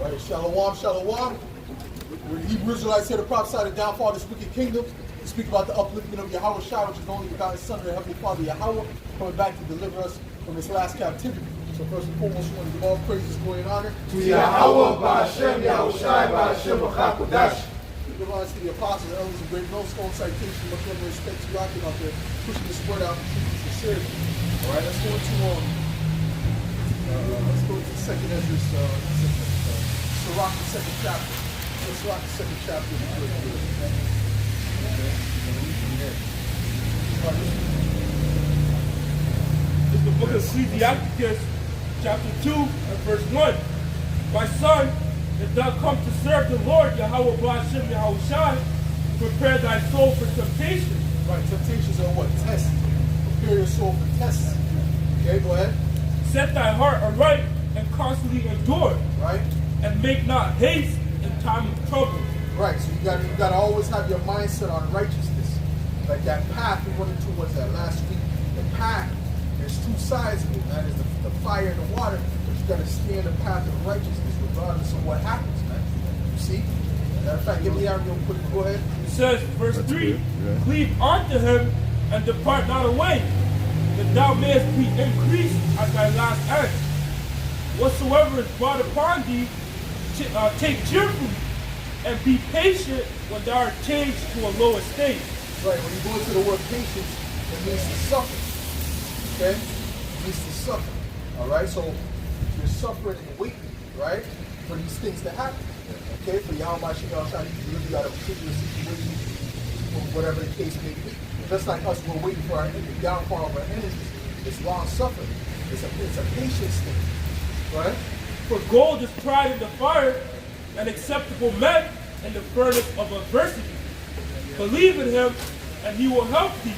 Right, shalom, shalom. We're the Hebrew Israelites here to prophesy the downfall of this wicked kingdom. To speak about the upliftment of Yahweh Shai, which is the only begotten Son of the Heavenly Father Yahweh, coming back to deliver us from this last captivity. So first and foremost, we want to give all praises, glory, and honor to Yahweh, Ba'ashem, Yahweh Shai, Ba'ashem, B'chakodash. We give honor to the apostles, the elders, and great no stone citation, much love and respect to rocking out there, pushing this word out and sincerity. All right, let's go to the second Ezra's, Sirach, the second chapter. Let's rock the second chapter of the first It's the book of Ecclesiastes, chapter 2, and verse 1. My son, if thou come to serve the Lord, Yahweh Ba'ashem, Yahweh Shai, prepare thy soul for temptation. Right, temptations are what? Tests. Prepare your soul for tests. Okay, go ahead. Set thy heart aright and constantly endure. Right. And make not haste in time of trouble. Right, so you gotta always have your mindset on righteousness. Like that path we went into was that last week. The path, there's two sides of it, man. There's the fire and the water, but you gotta stay in the path of righteousness regardless of what happens, man. You see? Matter of fact, give me out real quick. Go ahead. It says, verse 3, cleave unto him and depart not away, that thou mayest be increased at thy last end. Whatsoever is brought upon thee, take cheerfully, and be patient when thou art changed to a lower state. Right, when you go into the word patience, it means to suffer. Okay? It means to suffer. Alright, so you're suffering and waiting, right? For these things to happen. Okay? For Yahweh Shai, you really got a particular situation, or whatever the case may be. Just like us, we're waiting for the downfall of our enemies. It's long suffering. It's a patience thing. Right? For gold is tried in the fire, and acceptable men in the furnace of adversity. Believe in him, and he will help thee.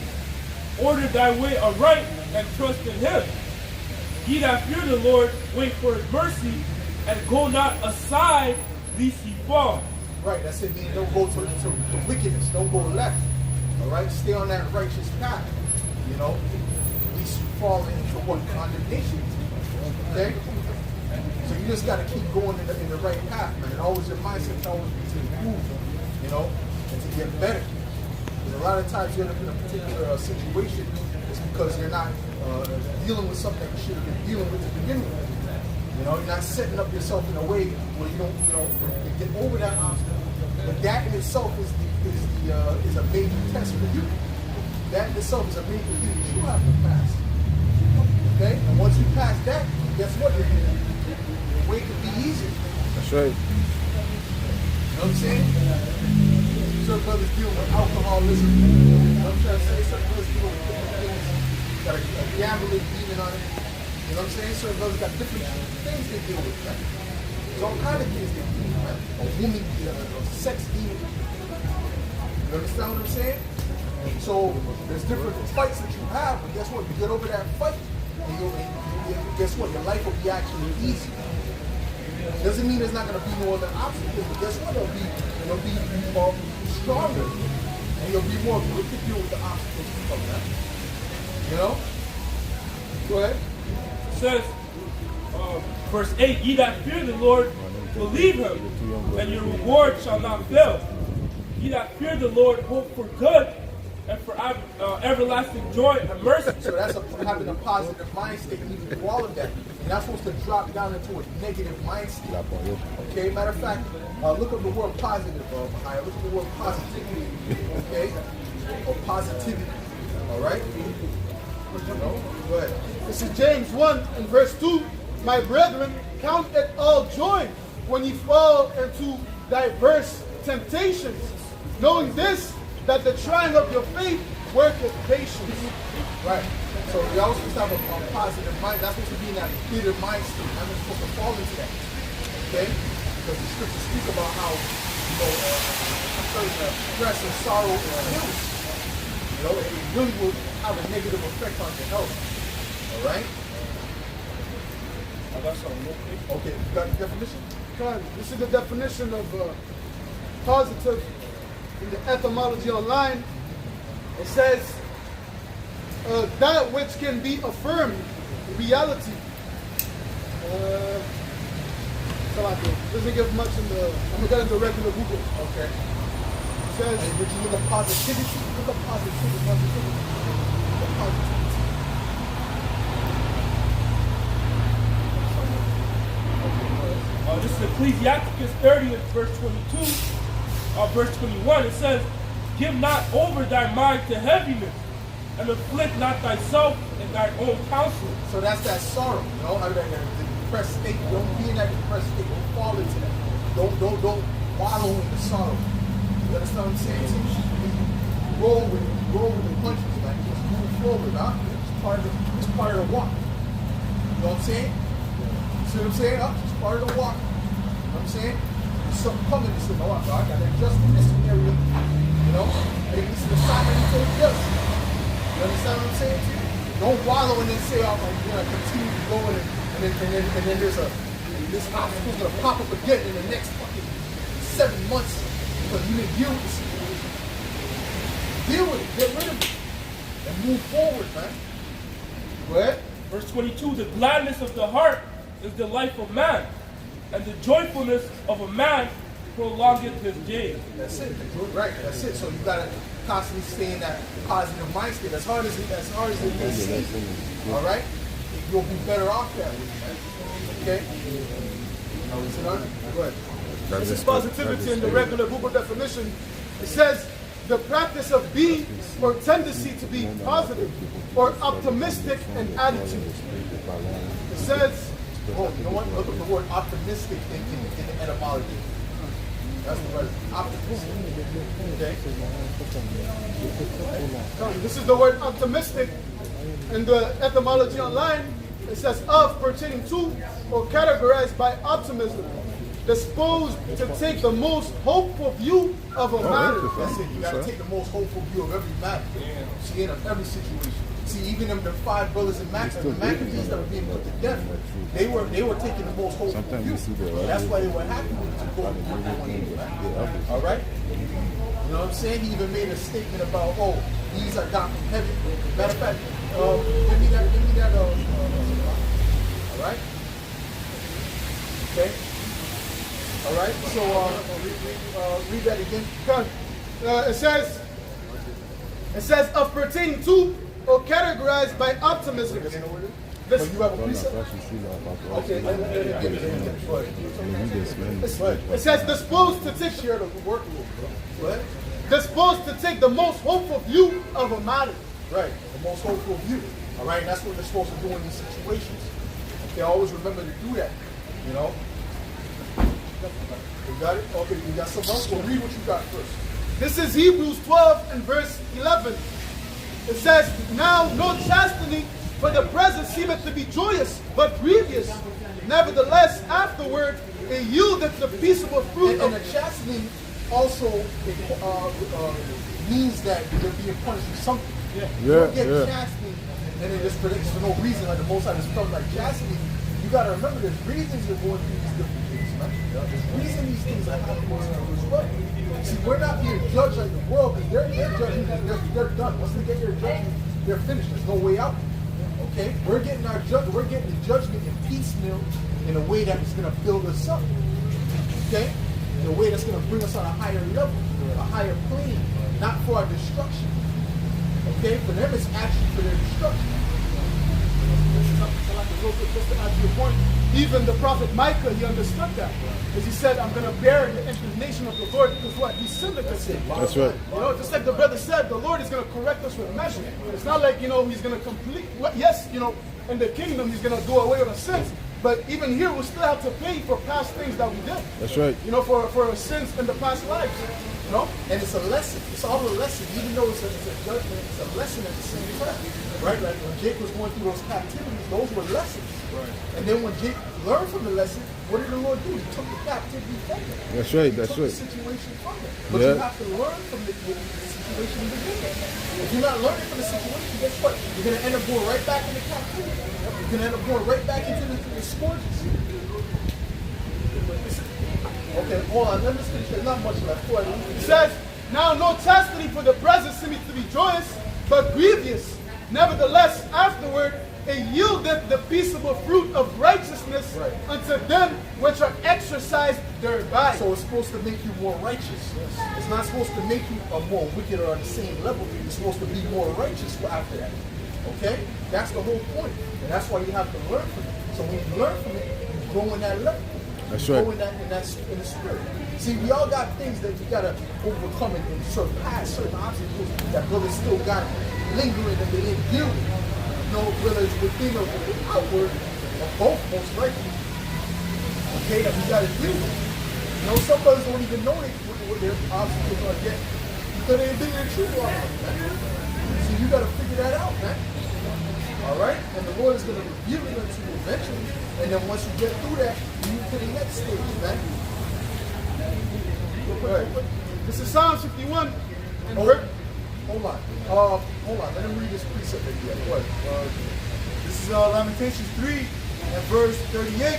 Order thy way aright, and trust in him. Ye that fear the Lord, wait for his mercy, and go not aside, lest ye fall. Right, that's it, meaning don't go to the wickedness, don't go left. Alright, stay on that righteous path. You know, at least you fall into what? Condemnation. Okay? So you just got to keep going in the right path, man. And always your mindset to always be to improve, you know, and to get better. And a lot of times you end up in a particular situation, it's because you're not dealing with something you should have been dealing with to begin with. You know, you're not setting up yourself in a way where you don't, you get over that obstacle. But that in itself is a major test for you. That in itself is a major thing that you have to pass. Okay? And once you pass that, guess what? The way could be easier. That's right. You know what I'm saying? Certain brothers dealing with alcoholism. You know what I'm trying to say? Certain brothers dealing with different things. Got a gambling demon on it. You know what I'm saying? Certain brothers got different things they deal with. Right? There's all kind of things they deal with. Right? A woman, a sex demon. You understand what I'm saying? So there's different fights that you have, but guess what? You get over that fight, and guess what? Your life will be actually easy. Doesn't mean there's not going to be no other obstacles, but guess what? It'll be more stronger, and you'll be more quick to deal with the obstacles that come down. You know? Go ahead. It says, verse 8, ye that fear the Lord, believe him, and your reward shall not fail. Ye that fear the Lord, hope for good, and for everlasting joy and mercy. So that's having a positive mind state even through all of that. You're not supposed to drop down into a negative mind state. Okay, matter of fact, look up the word positive, Mahaya. Look up the word positivity, okay? Or positivity, all right? Go ahead. This is James 1 and verse 2. My brethren, count it all joy when ye fall into diverse temptations, knowing this, that the trying of your faith worketh patience. Right. So you're always supposed to have a positive mind. That's supposed to be in that bitter mind state. I'm not supposed to fall into that. Okay? Because the scriptures speak about how, stress and sorrow is kills. You know, it really will have a negative effect on your health. Alright? I got something real quick. Okay, you got the definition? God, this is the definition of positive in the etymology online. It says that which can be affirmed, reality. So Bible. Doesn't give much in the. I'm gonna get into regular Google. Okay. It says, And would you look at positivity? Look at positivity. This is Ecclesiasticus 30 and verse 22, verse 21. It says, give not over thy mind to heaviness, and afflict not thyself in thy own counsel. So that's that sorrow, you know, the depressed state. Don't be in that depressed state. Don't fall into that. Don't wallow in the sorrow. You understand what I'm saying? Roll with the punches, man. Just move forward, huh? It's part of the walk. You know what I'm saying? See what I'm saying? Huh? It's part of the walk. You know what I'm saying? There's something coming. You say, no, I got to adjust in this area. You know? Maybe this is the assignment you take this. You understand what I'm saying to you? Don't wallow and then say, oh, I'm going to continue to go and then there's this obstacle's going to pop up again in the next fucking 7 months because you didn't deal with this. Deal with it. Get rid of it. And move forward, man. Go ahead. Verse 22, the gladness of the heart is the life of man, and the joyfulness of a man prolongeth his days. That's it. Right. That's it. So you gotta constantly stay in that positive mind state. As hard as it may seem. All right. You'll be better off that way. Okay. Now is it on? Go ahead. this is positivity in the regular Google definition. It says the practice of being or tendency to be positive or optimistic in attitude. It says, oh, you know what? Look at the word optimistic in the etymology. That's the word optimistic. Okay. this is the word optimistic in the etymology online. It says of, pertaining to, or categorized by optimism, disposed to take the most hopeful view of a matter. That's it. You gotta take the most hopeful view of every matter. See, in every situation. See, even them the 5 brothers in Maccabees that were being put to death, they were taking the most hopeful view. That's why they were happy with to go and work one day. All right. You know what I'm saying? He even made a statement about, oh, these are down from heaven. Matter of fact, give me that. All right. Okay. All right. So read that again. It says of pertaining to or categorized by optimism. But you have a precept? Okay. It says disposed to take Share the work a little bit. What? disposed to take the most hopeful view of a matter. Right, the most hopeful view. All right, and that's what they're supposed to do in these situations. Okay, always remember to do that. You know. You got it? Okay, you got something else? Well, read what you got first. This is Hebrews 12 and verse 11. It says, now no chastening for the present seemeth to be joyous, but grievous. Nevertheless, afterward, it yieldeth the peaceable fruit And the chastening also means that you're being punished for something. You don't get chastening and it just predicts for no reason, like the Most High just felt like chastening. You gotta remember there's reasons you're going through these different things, man. There's reason these things are happening as well. See, we're not being judged like the world, because their judgment, they're done. Once they get their judgment, they're finished. There's no way out. Okay? We're getting the judgment in piecemeal in a way that is gonna build us up. Okay? In a way that's gonna bring us on a higher level, a higher plane, not for our destruction. Okay? For them it's actually for their destruction. Just to add to your point, even the prophet Micah, he understood that. Because he said, I'm going to bear the indignation of the Lord, because what? He sinned against him. That's right. You know, just like the brother said, the Lord is going to correct us with measure. It's not like, he's going to complete, yes, in the kingdom, he's going to do away with our sins. But even here, we still have to pay for past things that we did. That's right. For our sins in the past lives. And it's a lesson. It's all a lesson. Even though it's a judgment, it's a lesson at the same time. Right? Like when Jake was going through those captivities, those were lessons. Right. And then when Jake learned from the lesson, what did the Lord do? He took the captivity from them. That's right. That's He took right. the situation from them. But you have to learn from the situation in the beginning. If you're not learning from the situation, guess what? You're going to end up going right back into captivity. You're going to end up going right back into the scourges. Okay, hold on. Let me just finish. There's not much left. Go ahead. It says, now no chastening for the present seemeth to be joyous, but grievous. Nevertheless, afterward, it yieldeth the peaceable fruit of righteousness Right. unto them which are exercised thereby. So it's supposed to make you more righteous. It's not supposed to make you a more wicked or on the same level. It's supposed to be more righteous after that. Okay? That's the whole point. And that's why you have to learn from it. So when you learn from it, you grow in that level. That's you right. grow in the spirit. See, we all got things that we gotta overcome and surpass certain obstacles that brothers still got lingering and they didn't deal with. You know, whether it's within or outward, or both most likely. Okay, that we gotta deal with. You know, some brothers don't even know what their obstacles are yet because they ain't been in true long enough, man. So you gotta figure that out, man. Alright? And the Lord is gonna reveal it unto you eventually. And then once you get through that, you move to the next stage, man. Right. This is Psalms 51. And Hold on. Hold on. Let him read this precept again. What? this is Lamentations 3 and verse 38.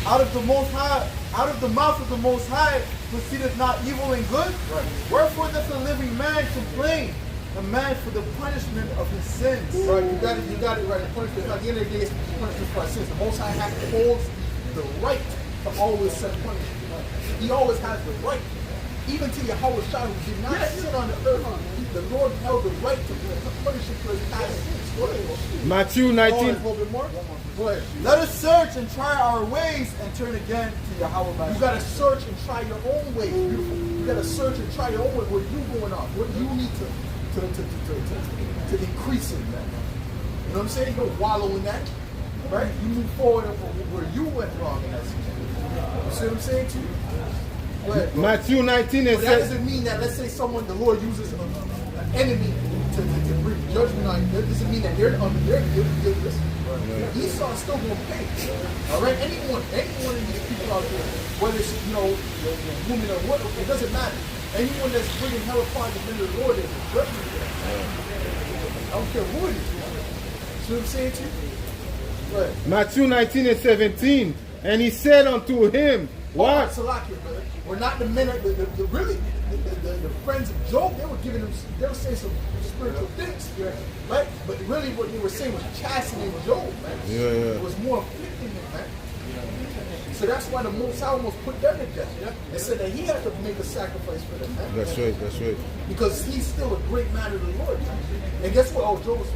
Out of the mouth of the Most High proceedeth not evil and good. Right. Wherefore doth the living man complain, a man for the punishment of his sins. Right, you got it right. The punishment, at the end of the day, it's punishment for our sins. The Most High holds the right to always send punishment. He always has the right. Even to Yahweh Shai, who did not sit on the earth, the Lord held the right to punish him for his past sins. Go ahead. Matthew Oh, 19. a little bit more? Go ahead. Let us search and try our ways and turn again to Yahweh. You gotta search and try your own way. Beautiful. You gotta search and try your own way. What you going on? What you need to increase in that. You know what I'm saying? You don't wallow in that. Right? You move forward where you went wrong in that situation. You see what I'm saying to you? Go ahead, bro. Matthew 19 and But that 7. doesn't mean that, let's say the Lord uses an enemy to bring judgment on you. That doesn't mean that they're guiltless. Esau's still going to pay. All right? Anyone in these people out there, whether it's, the woman or what, it doesn't matter. Anyone that's bringing hell upon the men of the Lord is judgment. I don't care who it is. See what I'm saying to you? Right. Matthew 19 and 17. And he said unto him, What? Salakia, brother. We're not the men of the friends of Job. They were saying some spiritual things, right? But really, what they were saying was chastening Job, man. Yeah. It was more afflicting him, man. So that's why the Most High almost put them to death. They said that he had to make a sacrifice for them, man. That's right. Because he's still a great man of the Lord, man. And guess what? Oh, Job was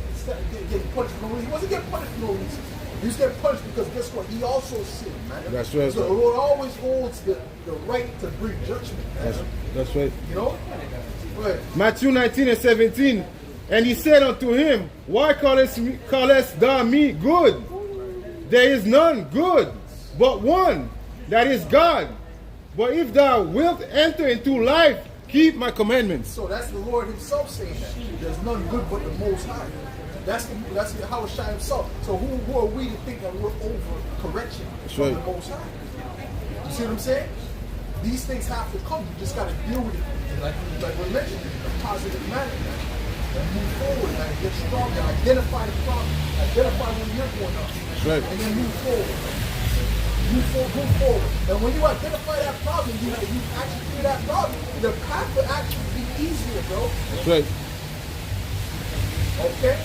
getting punished for no reason. He wasn't getting punished for no reason. He was getting punished because guess what? He also sinned, man. That's right. So the Lord always holds the right to bring judgment, man. That's right. You know? Right. Matthew 19 and 17. And he said unto him, Why callest thou me good? There is none good, but one, that is God. But if thou wilt enter into life, keep my commandments. So that's the Lord himself saying that. There's none good but the Most High. That's Yahweh Shai himself. So who are we to think that we're over correction from the Most High? You see what I'm saying? These things have to come. You just got to deal with it. Like we're mentioning, in a positive manner. And move forward, man. Get stronger. Identify the problem. Identify when you're going up. Right. And then move forward. Move forward. And when you identify that problem, you actually clear that problem, the path will actually be easier, bro. That's right. Okay?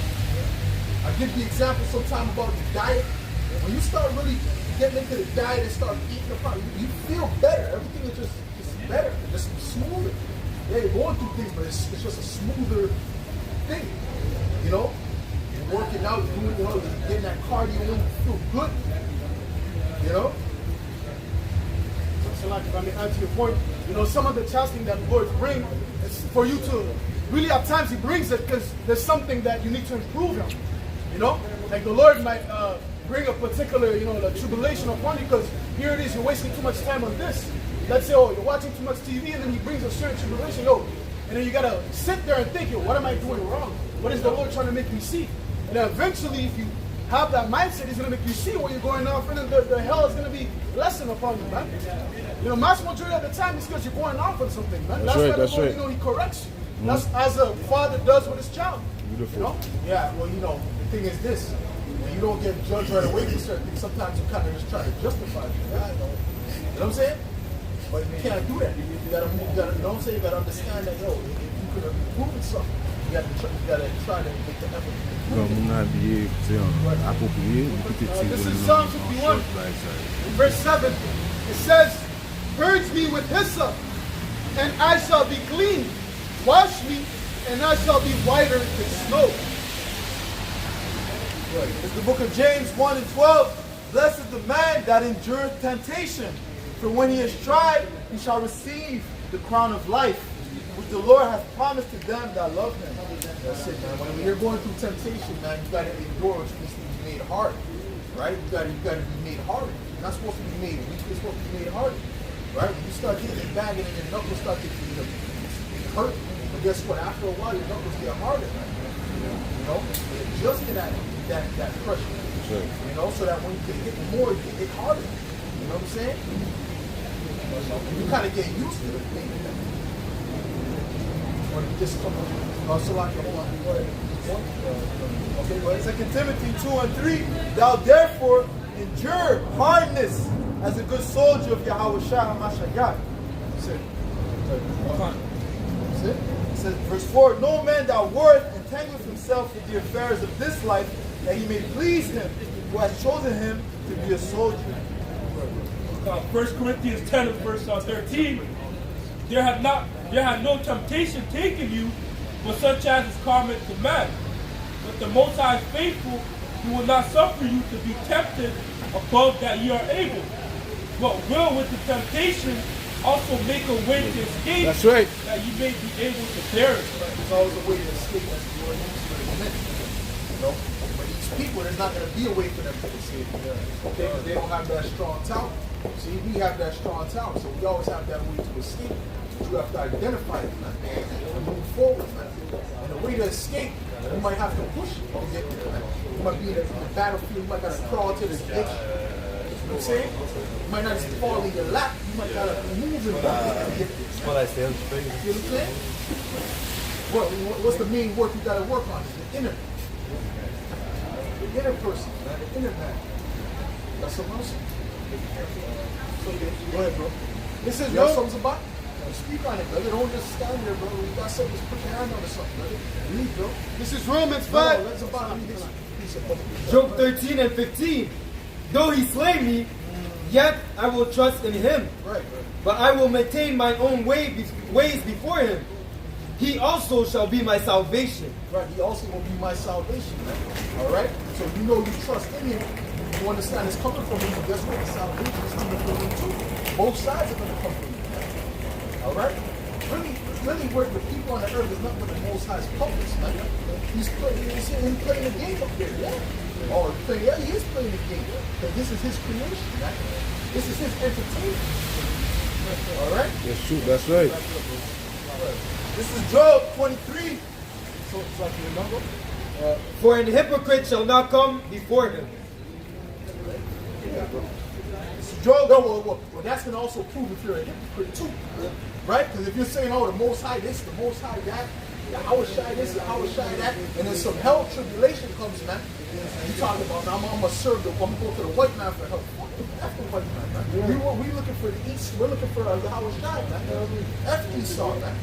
I give the example sometime about the diet. When you start really getting into the diet and start eating the problem, you feel better. Everything is just better. Just smoother. Yeah, you're going through things, but it's just a smoother thing. You know? You're working out, you're getting that cardio in, you feel good. You know? So like, if I may add to your point, some of the chastening that the Lord brings is for you to really at times he brings it because there's something that you need to improve on. Like the Lord might bring a particular, the tribulation upon you because here it is, you're wasting too much time on this. Let's say, you're watching too much TV and then he brings a certain tribulation, and then you gotta sit there and think, what am I doing wrong? What is the Lord trying to make me see? And then eventually, if you have that mindset, he's gonna make you see where you're going off, and then the hell is gonna be lessened upon you, man. Mass majority of the time it's because you're going off on something, man. That's why the Lord, he corrects you. That's as a father does with his child. Beautiful. Yeah, well, the thing is this. When you don't get judged right away for certain things, sometimes you kind of just try to justify it. You know what I'm saying? But you can't do that. You gotta move, you know what I'm saying? You gotta understand that, if you could have proven something, gotta try to make the effort. Comme on a dit, c'est approprié, This is Psalm 51, verse 7. It says, "Purge me with hyssop, and I shall be clean. Wash me, and I shall be whiter than snow." It's the book of James 1 and 12. Blessed is the man that endureth temptation, for when he is tried, he shall receive the crown of life, which the Lord hath promised to them that love him. That's it, man. When you're going through temptation, man, you gotta endure, which means to be made hard. Right? You gotta be made harder. You're not supposed to be made weak, you're supposed to be made harder. Right? When you start getting bagging and your knuckles start getting hurt, but guess what? After a while your knuckles get harder, man. You know? They adjust to that pressure. Sure. You know, so that when you get hit more, you get hit harder. You know what I'm saying? You kind of get used to the thing. Or just come on. So like, hold on. Go ahead. Okay, but 2 Timothy 2 and 3. Thou therefore endure hardness as a good soldier of Yahweh Shah HaMashiach. That's it. That's it. It says, verse 4, no man that warreth entangleth himself with the affairs of this life, that he may please him who has chosen him to be a soldier. 1 Corinthians 10 and verse 13. There had no temptation taken you, but such as is common to man. But the Most High is faithful, who will not suffer you to be tempted above that ye are able, but will with the temptation also make a way to escape. That's right. That you may be able to bear it. There's always a way to escape as the Lord uses it in men. You know? But these people, there's not going to be a way for them to escape. Okay? Because they don't have that strong talent. See, we have that strong talent, so we always have that way to escape. But you have to identify it, man, and move forward, man. And the way to escape, you might have to push it to get there, man. You might be in the battlefield, you might got to crawl to this edge. You know what I'm saying? You might not just fall in your lap, you might got to move and walk to get there. What I say. You know what I'm saying? What's the main work you got to work on? The inner. The inner person, man. The inner man. That's the most. So, go ahead, bro. This is You have something about? Speak on it, brother. Don't just stand there, bro. You got something, just put your hand on it, something, brother. Read, bro. This is Romans No, 5. let's about read this piece of book. Job 13 and 15. Though he slay me, yet I will trust in him. Right, But I will maintain my own ways before him. He also shall be my salvation. right. He also will be my salvation, man. All right? So you know you trust in him. You understand it's coming from him. Guess what? The salvation is coming from him too. Both sides are going to come from him. All right? Really, where the people on the earth is not what the Most High's puppets, man. He's playing a game up there, yeah. Or yeah, he is playing the game. Because this is his creation, man. This is his entertainment. All right? That's true. That's right. This is Job 23. So I can remember. For an hypocrite shall not come before him. Yeah, bro. Job, Well, that's going to also prove if you're a hypocrite too. Right? Because if you're saying, oh, the Most High this, the Most High that, Yahweh Shai this, Yahweh Shai that, and then some hell tribulation comes, man. You talking about, I'm going to serve I'm going to go to the white man for help. F the white man, man. We looking for the East. We're looking for Yahweh Shai, man. F Esau, man.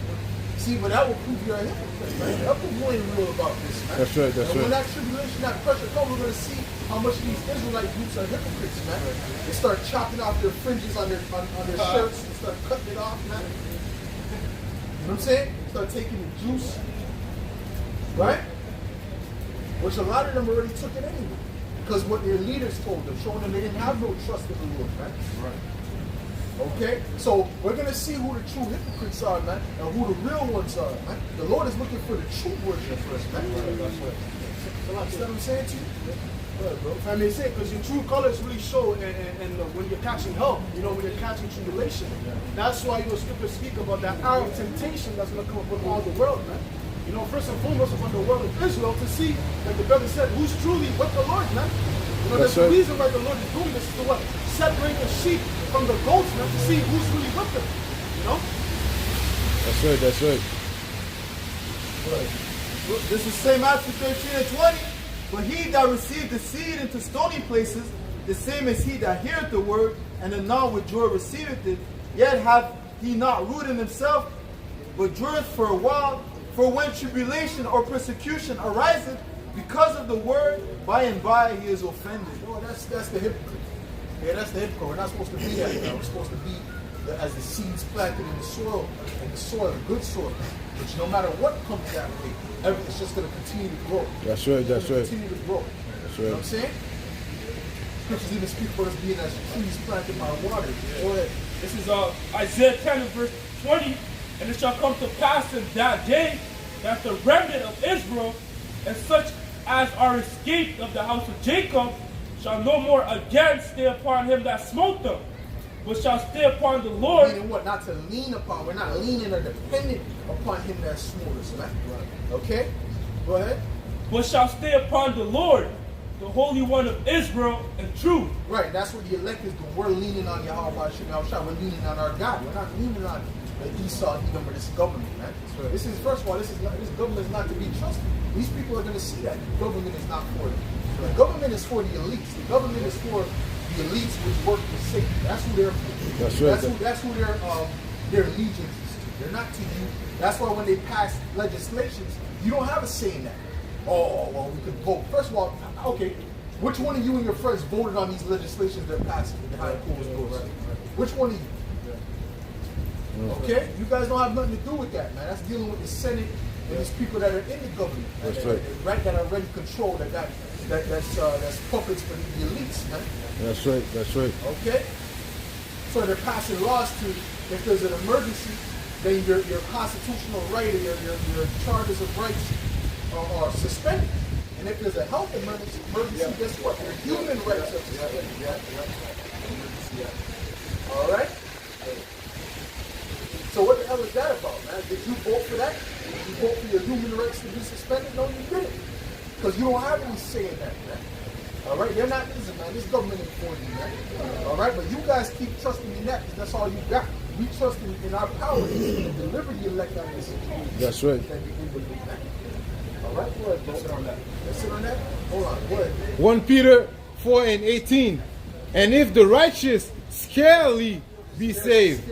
See, but that will prove you're a hypocrite, man. That will prove you ain't real about this, man. That's right, that's and when right. that tribulation, that pressure comes, we're going to see how much these Israelite groups are hypocrites, man. They start chopping off their fringes on their shirts and start cutting it off, man. You know what I'm saying? Start taking the juice. Right? Which a lot of them already took it anyway. Because what their leaders told them, showing them they didn't have no trust in the Lord, man. Right. Okay? So we're going to see who the true hypocrites are, man, and who the real ones are, man. The Lord is looking for the true version for us, man. That's right. You understand what I'm saying to you? I mean, say, because your true colors really show when you're catching hell, you know, when you're catching tribulation. That's why your scriptures speak about that hour of temptation that's going to come upon all the world, man. You know, first and foremost upon the world of Israel to see, like the brother said, who's truly with the Lord, man. You know, there's a reason why the Lord is doing this to what? Separate the sheep from the goats, man, to see who's really with them. You know? That's right. That's right. this is St. Matthew 13 and 20. But he that received the seed into stony places, the same as he that heareth the word, and anon with joy receiveth it, yet hath he not root in himself, but dureth for a while. For when tribulation or persecution ariseth because of the word, by and by he is offended. Well, that's the hypocrite. Yeah, that's the hypocrite. We're not supposed to be that. We're supposed to be as the seeds planted in the soil, good soil. Which no matter what comes that way, it's just going to continue to grow. That's right, that's right. Continue to grow. That's You know right. what I'm saying? Scriptures even speak about us being as trees planted by water. Go ahead. This is Isaiah 10 and verse 20. And it shall come to pass in that day that the remnant of Israel and such as are escaped of the house of Jacob shall no more again stay upon him that smote them, but shall stay upon the Lord. Meaning what? Not to lean upon. We're not leaning or dependent upon him that smote us, man. Okay? Go ahead. But shall stay upon the Lord, the Holy One of Israel, and truth. Right, that's what the elect is doing. We're leaning on Yahweh Shem. We're leaning on our God. We're not leaning on the Esau, Edom, or this government, man. Right. This is, first of all, this government is not to be trusted. These people are going to see that the government is not for them. The government is for the elites. The government is for the elites which work for Satan. That's who they're for. That's right. That's who their allegiance is to. They're not to you. That's why when they pass legislations, you don't have a say in that. Oh, well, we could vote. First of all, okay, which one of you and your friends voted on these legislations that passed behind closed doors? Which one of you? Okay? You guys don't have nothing to do with that, man. That's dealing with the Senate and these people that are in the government. That's right. Right, that are already controlled, that's puppets for the elites, man. That's right, that's right. Okay? So they're passing laws to, if there's an emergency, then your constitutional right or your charters of rights are suspended. And if there's a health emergency, guess what? Your human rights are suspended. All right? So what the hell is that about, man? Did you vote for that? Did you vote for your human rights to be suspended? No, you didn't. Because you don't have any say in that, man. All right? They're not, listen, man. This government ain't for you, man. All right? But you guys keep trusting in that because that's all you got. We trust in our power to deliver the elect out of this situation. That's right. All right? Go ahead, bro. Let's sit on that. Let's sit on that. Hold on. Go ahead. 1 Peter 4 and 18. And if the righteous scarcely be saved,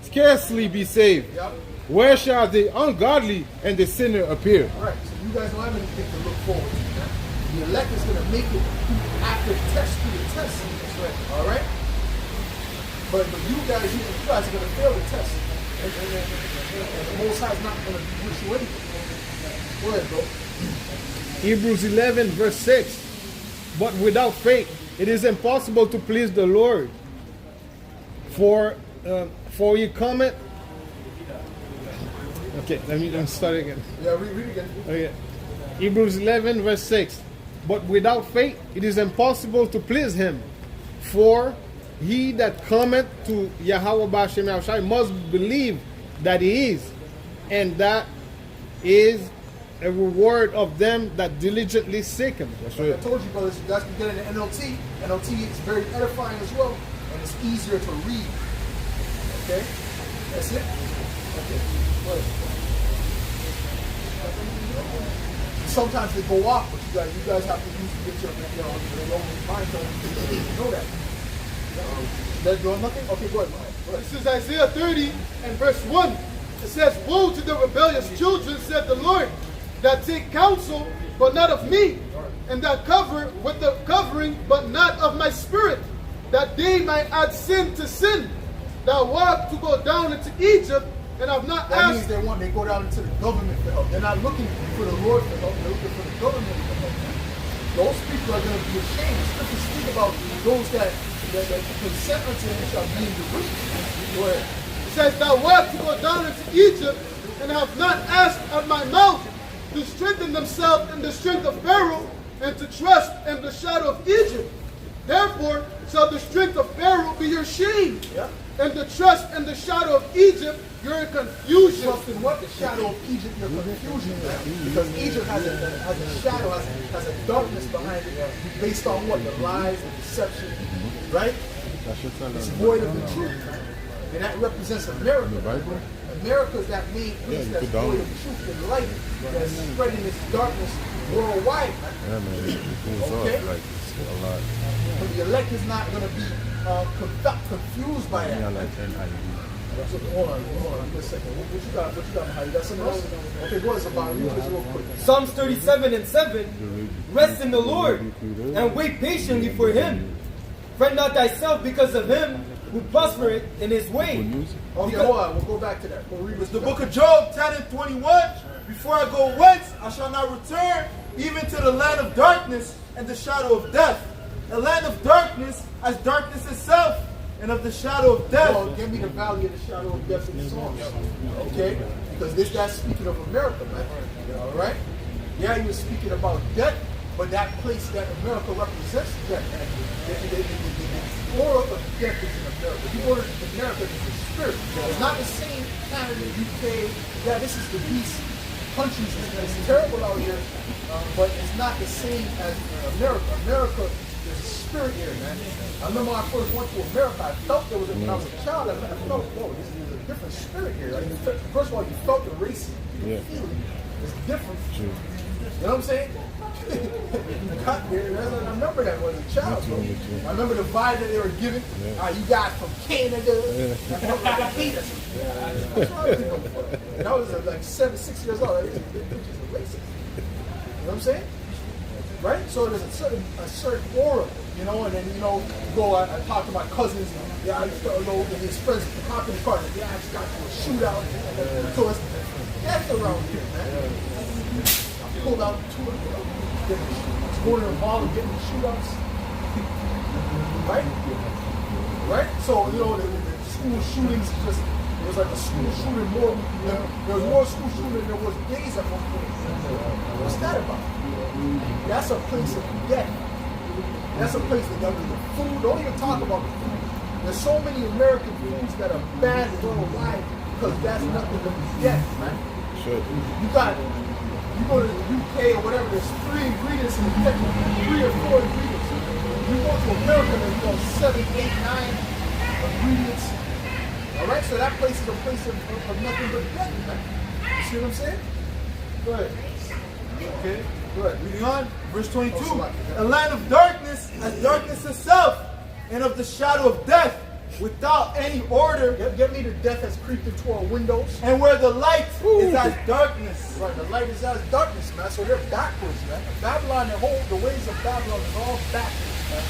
scarcely be saved, Yep. where shall the ungodly and the sinner appear? Right. So you guys don't have anything to look forward to, man. The elect is going to make it after the test, through the test. That's right. All right? But you guys are going to fail the test. And the Most High is not going to wish you anything. Go ahead, bro. Hebrews 11 verse 6. But without faith it is impossible to please the Lord. For ye cometh. Okay, let me start again. Yeah, read again. Okay. Hebrews 11 verse 6. But without faith it is impossible to please him. For he that cometh to Yahweh B'Shem Yahushai must believe that he is, and that is a reward of them that diligently seek him. That's Like right. I told you, brothers, you guys can get into NLT. NLT is very edifying as well, and it's easier to read. Okay? That's it? Okay. Go ahead. Sometimes they go off, but you guys have to use to get your own mind on. You know that. They're doing nothing? Okay, go ahead. Go ahead. This is Isaiah 30 and verse 1. It says, woe to the rebellious children, said the Lord, that take counsel, but not of me, and that cover with the covering, but not of my spirit, that they might add sin to sin, that walk to go down into Egypt, and have not That means asked. they go down into the government for help. They're not looking for the Lord for help. They're looking for the government for help. Those people are going to be ashamed. Scriptures speak about those that consent unto him shall be in derision. Go ahead. It says, thou walk to go down into Egypt, and have not asked at my mouth to strengthen themselves in the strength of Pharaoh, and to trust in the shadow of Egypt. Therefore shall the strength of Pharaoh be your shame, Yeah. and the trust in the shadow of Egypt your confusion. Trust in what? The shadow of Egypt, your confusion, man. Because Egypt has a shadow, has a darkness behind it, based on what? The lies, the deception, right? It's void of the truth, man. And that represents America. America is that main place that's void of truth and light that's spreading its darkness worldwide, man. Yeah, man. It goes Okay. off like a lot. But the elect is not going to be confused by that. So, hold on, give me a second. What you got, Mahal? You got something else? Okay, go ahead, Sabah. Read this real quick. Psalms 37:7. Rest in the Lord and wait patiently for him. Fret not thyself because of him who prospereth in his way. Okay, hold on. We'll go back to that. We'll read this. The book of Job 10:21. Before I go whence, I shall not return, even to the land of darkness and the shadow of death. A land of darkness as darkness itself, and of the shadow of death. Well, give me the valley of the shadow of death in the Psalms. Okay? Because this guy's speaking of America, man. All right? Yeah, he was speaking about death, but that place that America represents death. The aura of death is in America. The aura of America is the spirit. It's not the same Canada, UK. Yeah, this is the beast countries. It's terrible out here, but it's not the same as America. America, there's a spirit here, man. I remember when I first went to America, I felt there was, when I was a child, I felt, whoa, this is a different spirit here. Like, first of all, you felt the racism. You could feel it. It's different. You know what I'm saying? I remember that when I was a child. Bro. I remember the vibe that they were giving. You guys from Canada. I hate us. That's what I was doing. And I was like 6 years old. These pictures are racist. You know what I'm saying? Right? So there's a certain aura, you know, and then, you know, I talk to my cousins, I used to go, and his friends hop in the car, and I just got to a shootout. So it's death around here, man. I pulled out two of them, going to the mall and getting the shootouts. Right? Right? So, you know, the school shootings just, it was like a school shooting more, there was more school shooting than there was days at one point. What's that about? That's a place of death. That's a place that the food, don't even talk about the food. There's so many American foods that are bad worldwide because that's nothing but death, man. Sure. You go to the UK or whatever, there's 3 ingredients in the kitchen, 3 or 4 ingredients. You go to America, there's 7, 8, 9 ingredients. Alright, so that place is a place of nothing but death, man. You see what I'm saying? Go ahead. Okay, good. Reading on, verse 22. A land of darkness as darkness itself, and of the shadow of death, without any order. Get me the death has creeped into our windows. And where the light is as darkness. Right, the light is as darkness, man. So they're backwards, man. Babylon, the ways of Babylon is all backwards, man.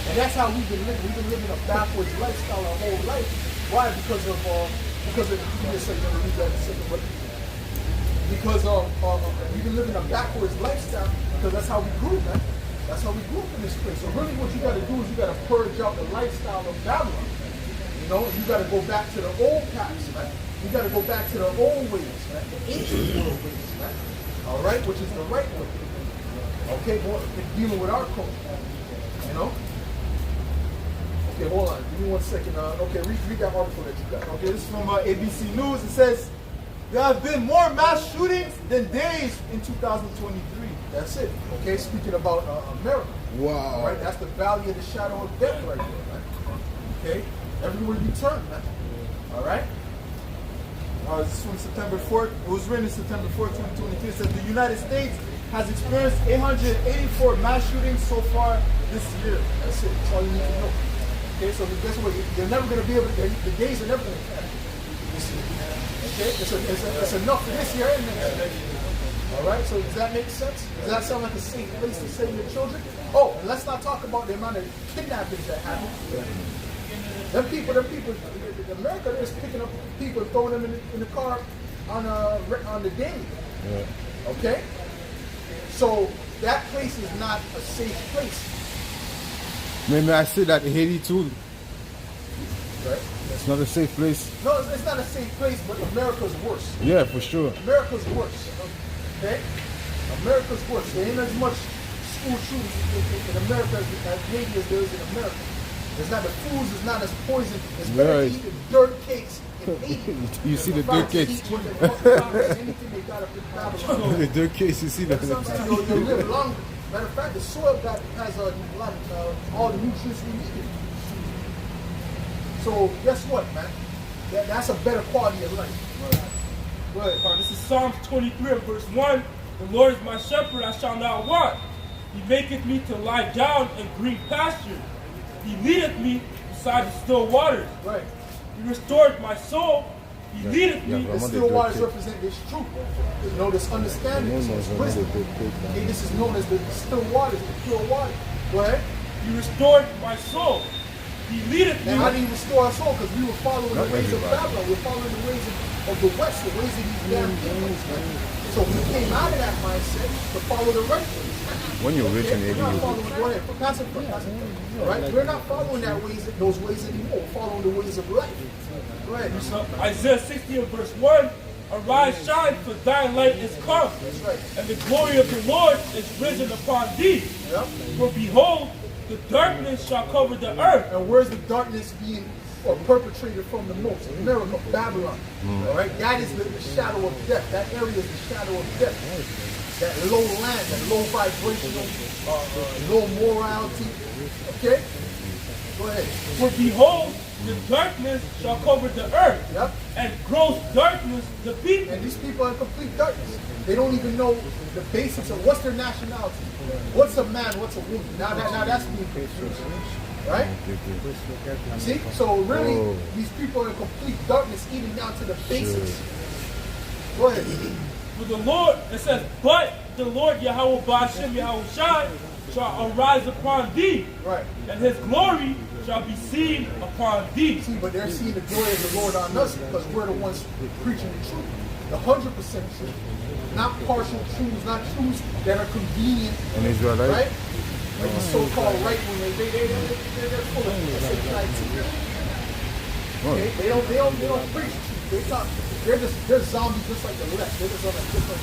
And that's how we've been living. We've been living a backwards lifestyle our whole life. Why? Because of we've been living a backwards lifestyle because that's how we grew, man. That's how we grew up in this place. So really what you got to do is you got to purge out the lifestyle of Babylon. You know, you got to go back to the old paths, man. You got to go back to the old ways, man. The ancient world ways, man. All right, which is the right way. Okay, dealing with our culture. You know? Okay, hold on. Give me 1 second. Okay, read that article that you got. Okay, this is from ABC News. It says, there have been more mass shootings than days in 2023. That's it. Okay, speaking about America. Wow. Right, that's the valley of the shadow of death right there, man. Okay, everywhere you turn, man. All right. This is from September 4th. It was written September 4th, 2023. It says the United States has experienced 884 mass shootings so far this year. That's it. That's all you need to know. Okay, so guess what? You're never going to be able to, the days are never going to catch. Okay, it's enough for this year and next year. All right, so does that make sense? Does that sound like a safe place to save your children? Oh, and let's not talk about the amount of kidnappings that happen. Them people, America, they're just picking up people and throwing them in the car on the daily. Yeah. Okay? So that place is not a safe place. Maybe I say that in Haiti too. Right? It's not a safe place. No, it's not a safe place, but America's worse. Yeah, for sure. America's worse. Okay? America's worse. There ain't as much school shootings in America as Haiti as there is in America. It's not the foods is not as poison. It's better to eat the dirt cakes in Haiti. You see the dirt cakes. Anything they got up in Babylon. The dirt cakes, you see that. You'll live longer. Matter of fact, the soil has a lot of all the nutrients we need. So guess what, man? That's a better quality of life. Right. This is Psalms 23 and verse 1. The Lord is my shepherd, I shall not want. He maketh me to lie down in green pastures. He leadeth me beside the still waters. Right. He restored my soul. He leadeth me. The still waters represent this truth. You know, this understanding, this wisdom. Okay, this is known as the still waters, the pure water. Go ahead. He restored my soul. He leadeth me. And how did he restore our soul? Because we were following the ways of Babylon. We were following the ways of the West, the ways of these damn kingdoms. So we came out of that mindset to follow the right ways. When you're rich and We're able, not following, go ahead, pass it, right? We're not following those ways anymore. We're following the ways of life. Go ahead. So Isaiah 60 and verse 1, arise, shine, for thy light is come, That's right. and the glory of the Lord is risen upon thee. Yep. For behold, the darkness shall cover the earth. And where's the darkness being perpetrated from the most? America, Babylon. All right, that is the shadow of death. That area is the shadow of death. That low land, that low vibrational, low morality. Okay? Go ahead. For behold, the darkness shall cover the earth, Yep. and gross darkness the people. And these people are in complete darkness. They don't even know the basics of what's their nationality. What's a man, what's a woman. Now that's being confused. Right? See? So really, these people are in complete darkness, even down to the basics. Go ahead. For the Lord, it says, but the Lord Yahweh Ba'ashem Yahweh Shai shall arise upon thee, Right. and his glory shall be seen upon thee. See, but they're seeing the glory of the Lord on us because we're the ones preaching the truth. The 100% truth. Not partial truths, not truths that are convenient. An Israelite? Right? Like the so-called right wing, they're full of shit. Okay? They don't preach truth. They talk. They're zombies just like the left. They're just on a different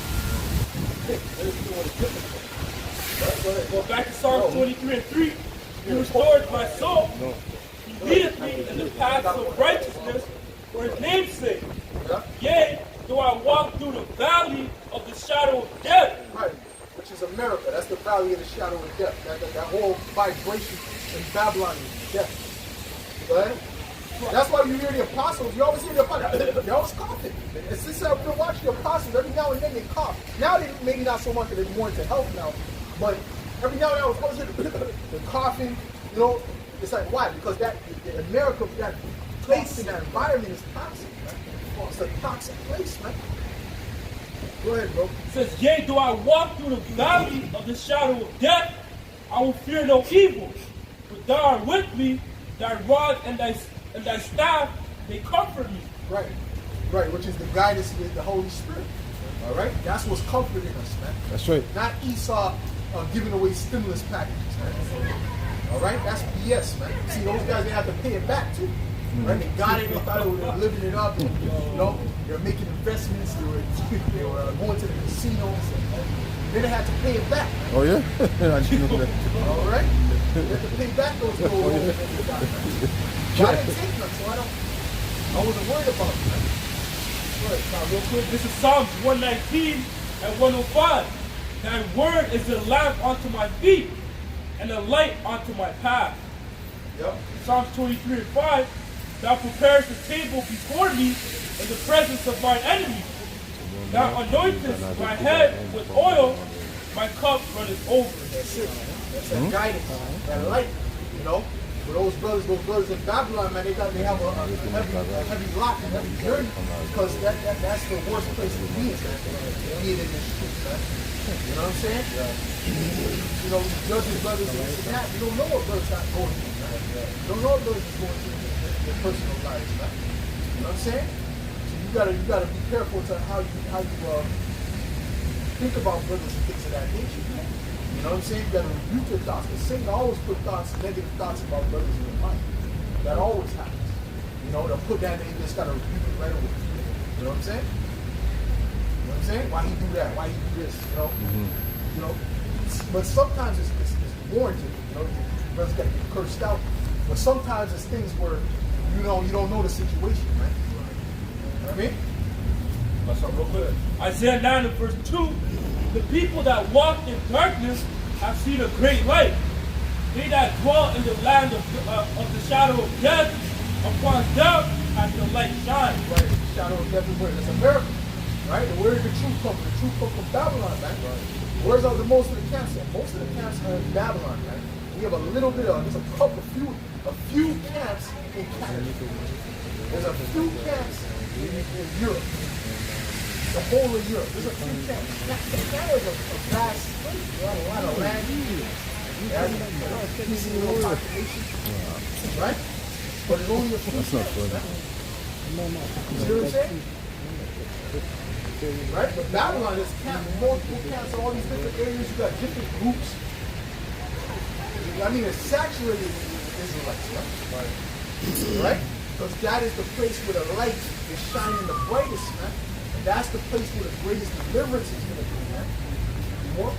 thing. They're just doing a different thing. Right? Go ahead. Go back to Psalm 23 and 3. He restored my soul. He leadeth me in the paths of righteousness for his name's sake. Yeah? Yea, though I walk through the valley of the shadow of death. Right. Which is America. That's the valley of the shadow of death. That whole vibration in Babylon is death. Go ahead. That's why you hear the apostles. You always hear the apostles. They're always coughing. And since I've been watching the apostles, every now and then they cough. Now they maybe not so much because they're more into health now, but every now and then I was always the coughing. You know, it's like why? Because that America, that place in that environment is toxic, man. It's a toxic place, man. Go ahead, bro. It says, yea, though I walk through the valley of the shadow of death, I will fear no evil. For thou art with me, thy rod and thy staff, they comfort me. Right, right, which is the guidance of the Holy Spirit. All right, that's what's comforting us, man. That's right. Not Esau giving away stimulus packages, man. All right, that's BS, man. See, those guys, they have to pay it back too. Right? They got it, they thought they were living it up. And, you know, they're making investments, they were going to the casinos. Then they had to pay it back. Oh yeah? I didn't know that. All right? They have to pay back those gold loans that they got, man. I didn't take them, so I wasn't worried about it, man. Go ahead, Tom, real quick. This is Psalms 119 and 105. Thy word is a lamp unto my feet and a light unto my path. Yep. Psalms 23 and 5. Thou preparest the table before me in the presence of mine enemies. Thou anointest my head with oil, my cup runneth over. That's it. That's that guidance, that light, you know. For those brothers in Babylon, man, they have a heavy lot and heavy journey because that's the worst place to be in, man. Be in this truth, man. You know what I'm saying? You know, judging brothers and this and that, you don't know what brothers are going through, man. You don't know what brothers are going through in their personal lives, man. You know what I'm saying? So you gotta be careful to how you think about brothers and things of that nature, man. You know what I'm saying? You gotta rebuke your thoughts. Because Satan always put negative thoughts about brothers in your mind. That always happens. You know, they'll put that in, you just gotta rebuke it right away. You know what I'm saying? You know what I'm saying? Why he do that? Why he do this? You know? You know? But sometimes it's warranted. You know, brothers gotta get cursed out. But sometimes it's things where you don't know the situation, man. You know what I mean? Let's start real quick. Isaiah 9 and verse 2. The people that walk in darkness have seen a great light. They that dwell in the land of the shadow of death, upon them has the light shine. Right, the shadow of death is where? It's America. Right? And where did the truth come from? The truth come from Babylon, man. Where's the most of the camps at? Most of the camps are in Babylon, man. We have a little bit of, there's a few camps in Canada. There's a few camps in Europe. The whole of Europe. There's a few camps. Canada's a vast place. You have a lot of land. It has a decent little population. Right? But it's only a few camps. Right? You see what I'm saying? Right? But Babylon is multiple camps, all these different areas. You got different groups. I mean, it's saturated with Israelites, right? Right? Because that is the place where the light is shining the brightest, man. And that's the place where the greatest deliverance is going to be, man. More?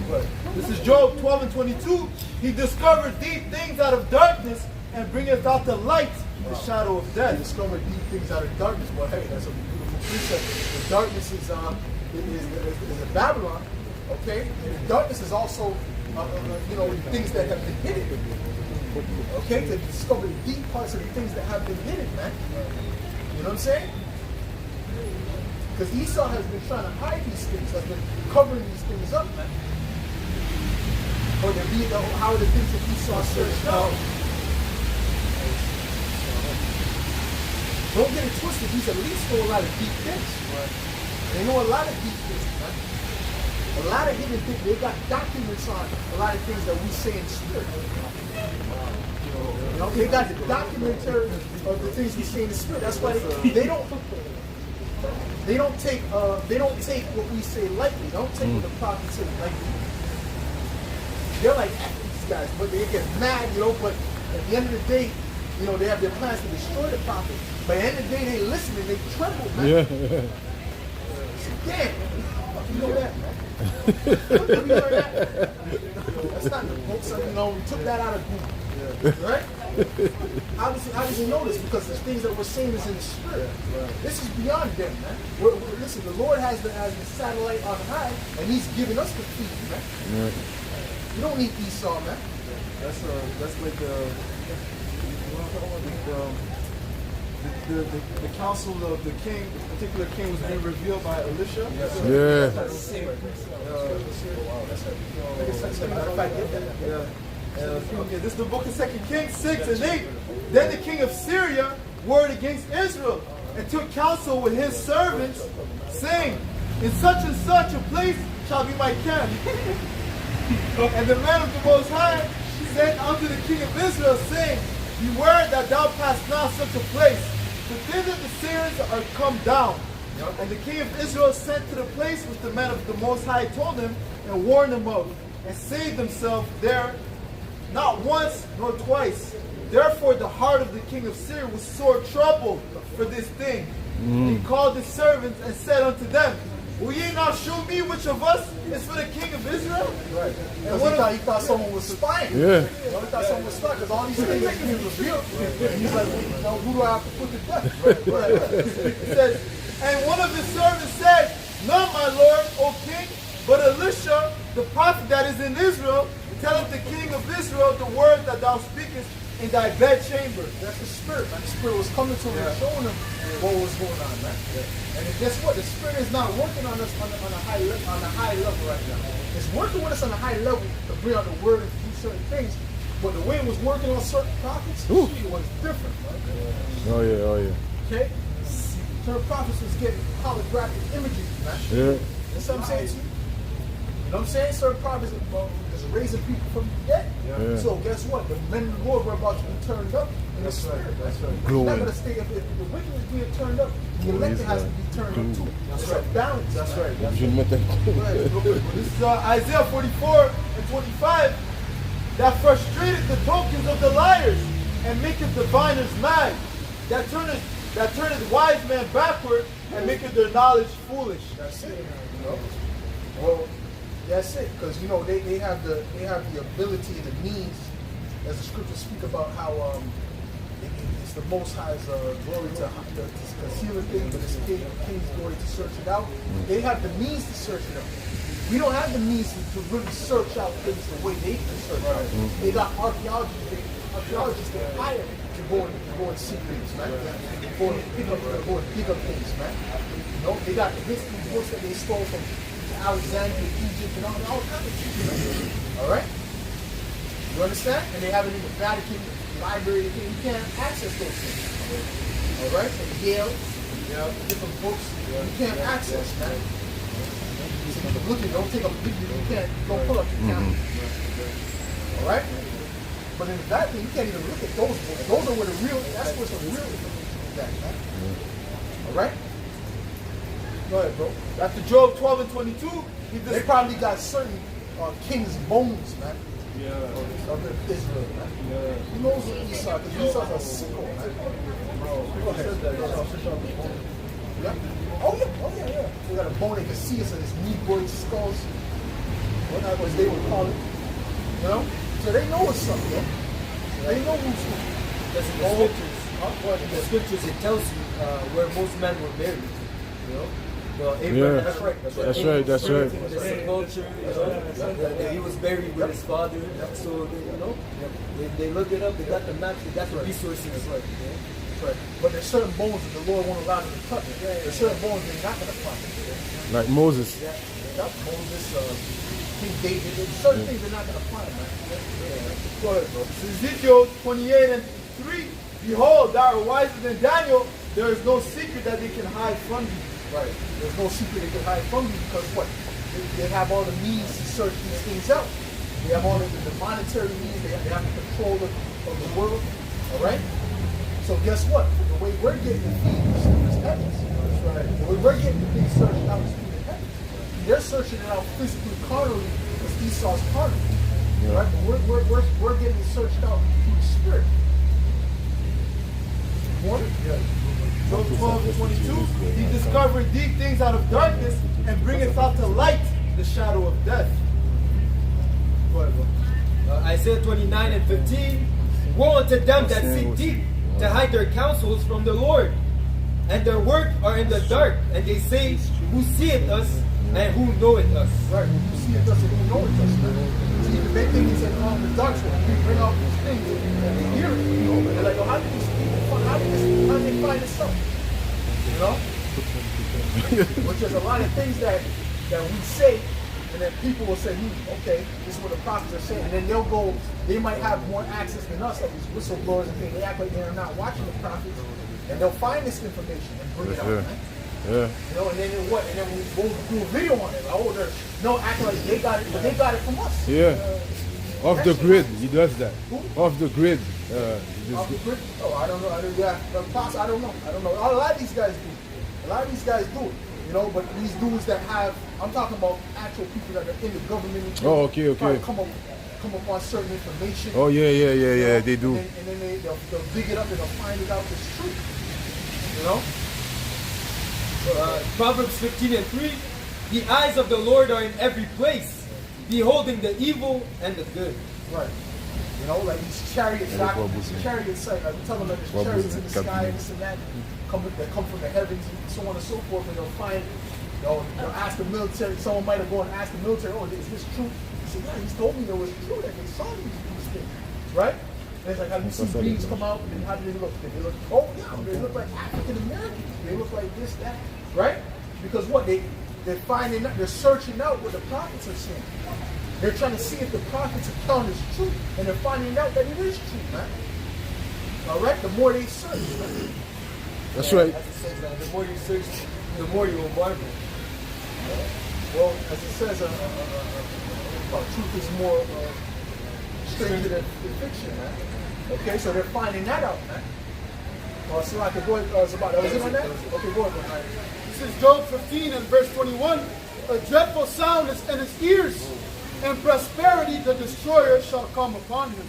But this is Job 12 and 22. He discovered deep things out of darkness and bringeth out the light, the shadow of death. Discover deep things out of darkness. Well, hey, that's a beautiful precept. The darkness is in Babylon, okay? And the darkness is also, things that have been hidden. Okay? To discover the deep parts of the things that have been hidden, man. You know what I'm saying? Because Esau has been trying to hide these things, has been covering these things up, man. Or how the things that Esau searched out. Don't get it twisted. These at least know a lot of deep things. Right. They know a lot of deep things, man. A lot of hidden things. They got documents on a lot of things that we say in the spirit. You know, they got the documentary of the things we say in the spirit. That's why they don't take what we say lightly. They don't take what the prophets say lightly. They're like, F these guys, but they get mad, but at the end of the day, they have their plans to destroy the prophet. But at the end of the day, they listen and they tremble, man. Yeah. Damn. You know that, man. You heard that? That's not the book. So, we took that out of Google. Right? How does he know this? Because the things that we're saying is in the spirit. This is beyond them, man. Listen, the Lord has the satellite on high, and he's giving us the feed, man. Yeah. You don't need Esau, man. That's like the counsel of the king, the particular king was being revealed by Elisha. Yeah. This is the book of 2 Kings 6 and 8. Then the king of Syria warred against Israel and took counsel with his servants, saying, in such and such a place shall be my camp. And the man of the Most High said unto the king of Israel, saying, beware that thou pass not such a place, for thither the Syrians are come down. And the king of Israel sent to the place which the man of the Most High told him, and warned him of, and saved himself there, not once nor twice. Therefore the heart of the king of Syria was sore troubled for this thing. He called his servants and said unto them, will ye not show me which of us is for the king of Israel? Right. And he thought someone was spying. Yeah. He thought someone was spying because all these things are being revealed. And he's like, who do I have to put to death? Right. He says, and one of his servants said, none, my lord, O king, but Elisha, the prophet that is in Israel, telleth the king of Israel the word that thou speakest in thy bedchamber. That's the spirit, man. The spirit was coming to him and showing him what was going on, man. And guess what? The spirit is not working on us on a high level right now. It's working with us on a high level to bring out the word and do certain things. But the way it was working on certain prophets, it was different, man. Oh yeah. Okay? Certain prophets was getting holographic images, man. Yeah. That's what I'm saying to you. You know what I'm saying? Certain prophets is raising people from the dead. Yeah. So guess what? The men of the Lord were about to be turned up in the spirit. That's right. Glory. You're not going to stay if the wicked is being turned up, the elected has to be turned up too. That's right. Balance. That's right. This is Isaiah 44 and 25. That frustrated the tokens of the liars and maketh the diviners mad. That turneth wise men backward and maketh their knowledge foolish. That's it. Well, that's it. Because they have the ability and the means, as the scriptures speak about how it's the Most High's glory to conceal a thing, but it's King's glory to search it out. They have the means to search it out. We don't have the means to really search out things the way they can search out. They got archaeologists that hire to go and see things, man. Go and pick up things, man. They got the history books that they stole from Alexandria, Egypt, and all kinds of things. All right? You understand? And they have it in the Vatican library. You can't access those things. All right, and Yale, different books you can't access, man. So you can look at, don't take a picture, you can't, don't pull up your camera. All right? But in that thing, you can't even look at those books. Those are where the real, that's where the real information is at, man. All right? Go ahead, bro. After Job 12 and 22, They probably got certain king's bones, man. Yeah. Of Israel, man. Yeah. Who knows what Esau? Because Esau's a sicko, man. Go ahead. Yeah. Oh yeah. We got a bone they can see us in his negroid skulls. What was they would call it. You know? So they know what's up, yeah. They know who's who. That's in the scriptures. In the scriptures, it tells you where most men were buried. You know? Well, Abraham, Yeah. that's right. That's right. In the same culture, you know, that he was buried with his father. So, you know, they looked it up, they got the maps, they got the resources. Right. But there's certain bones that the Lord won't allow them to touch. There's certain bones they're not going to find. Like Moses. Yeah. Moses, King David, there's certain things they're not going to find, man. Go ahead, bro. Ezekiel 28 and 3, behold, thou art wiser than Daniel, there is no secret that they can hide from you. Right. There's no secret they can hide from you because what? They have all the means to search these things out. They have all the monetary means. They have the control of the world. All right? So guess what? The way we're getting the things is heavens. That's right. The way we're getting the things searched out is through the heavens. They're searching it out physically, carnally, because Esau's carnal. Yeah. Right? But we're getting it searched out through the spirit. What? Yeah. Job 12 and 22, he discovered deep things out of darkness and bringeth out to light the shadow of death. Go ahead, bro. Isaiah 29 and 15, woe unto them that seek deep to hide their counsels from the Lord, and their work are in the dark, and they say, who seeth us and who knoweth us? Right, who seeth us and who knoweth us. See, the main thing is that on the dark side, we bring out these things and they hear it. They're like, oh, how did these people how did they find this stuff? You know? Which is a lot of things that we say, and then people will say, okay, this is what the prophets are saying. And then they'll go, they might have more access than us, like these whistleblowers and things. They act like they're not watching the prophets. And they'll find this information and bring it out, right? Yeah. You know, and then what? And then we'll do a video on it. Oh, act like they got it, but they got it from us. Yeah. Off the grid, he does that. Who? Off the grid. Off the grid? Oh, I don't know. I don't know. A lot of these guys do it. You know, but these dudes that have, I'm talking about actual people that are in the government. Oh, okay. Come up on certain information. Oh, yeah, they do. And then they'll dig it up and they'll find it out it's true. You know? Proverbs 15 and 3, the eyes of the Lord are in every place, beholding the evil and the good. Right. You know, like these chariots, chariots, like we tell them that there's chariots in the sky and this and that, that come from the heavens and so on and so forth, and they'll find, they'll ask the military, someone might have gone and asked the military, oh, is this true? He said, yeah, he's told me it was true that they saw these things, right? And it's like, have you seen beings come out, and how do they look? They look, oh yeah, they look like African Americans, they look like this, that, right? Because what, they're finding out, they're searching out what the prophets are saying. They're trying to see if the prophets are telling us true, and they're finding out that it is true, man. All right, the more they search, man. That's right. As it says, the more you search, the more you will marvel. Well, as it says, truth is more stranger than fiction, man. Okay, so they're finding that out, man. So I could go ahead, was it on that? Okay, go ahead. This is Job 15 and verse 21. A dreadful sound is in his ears, and prosperity the destroyer shall come upon him.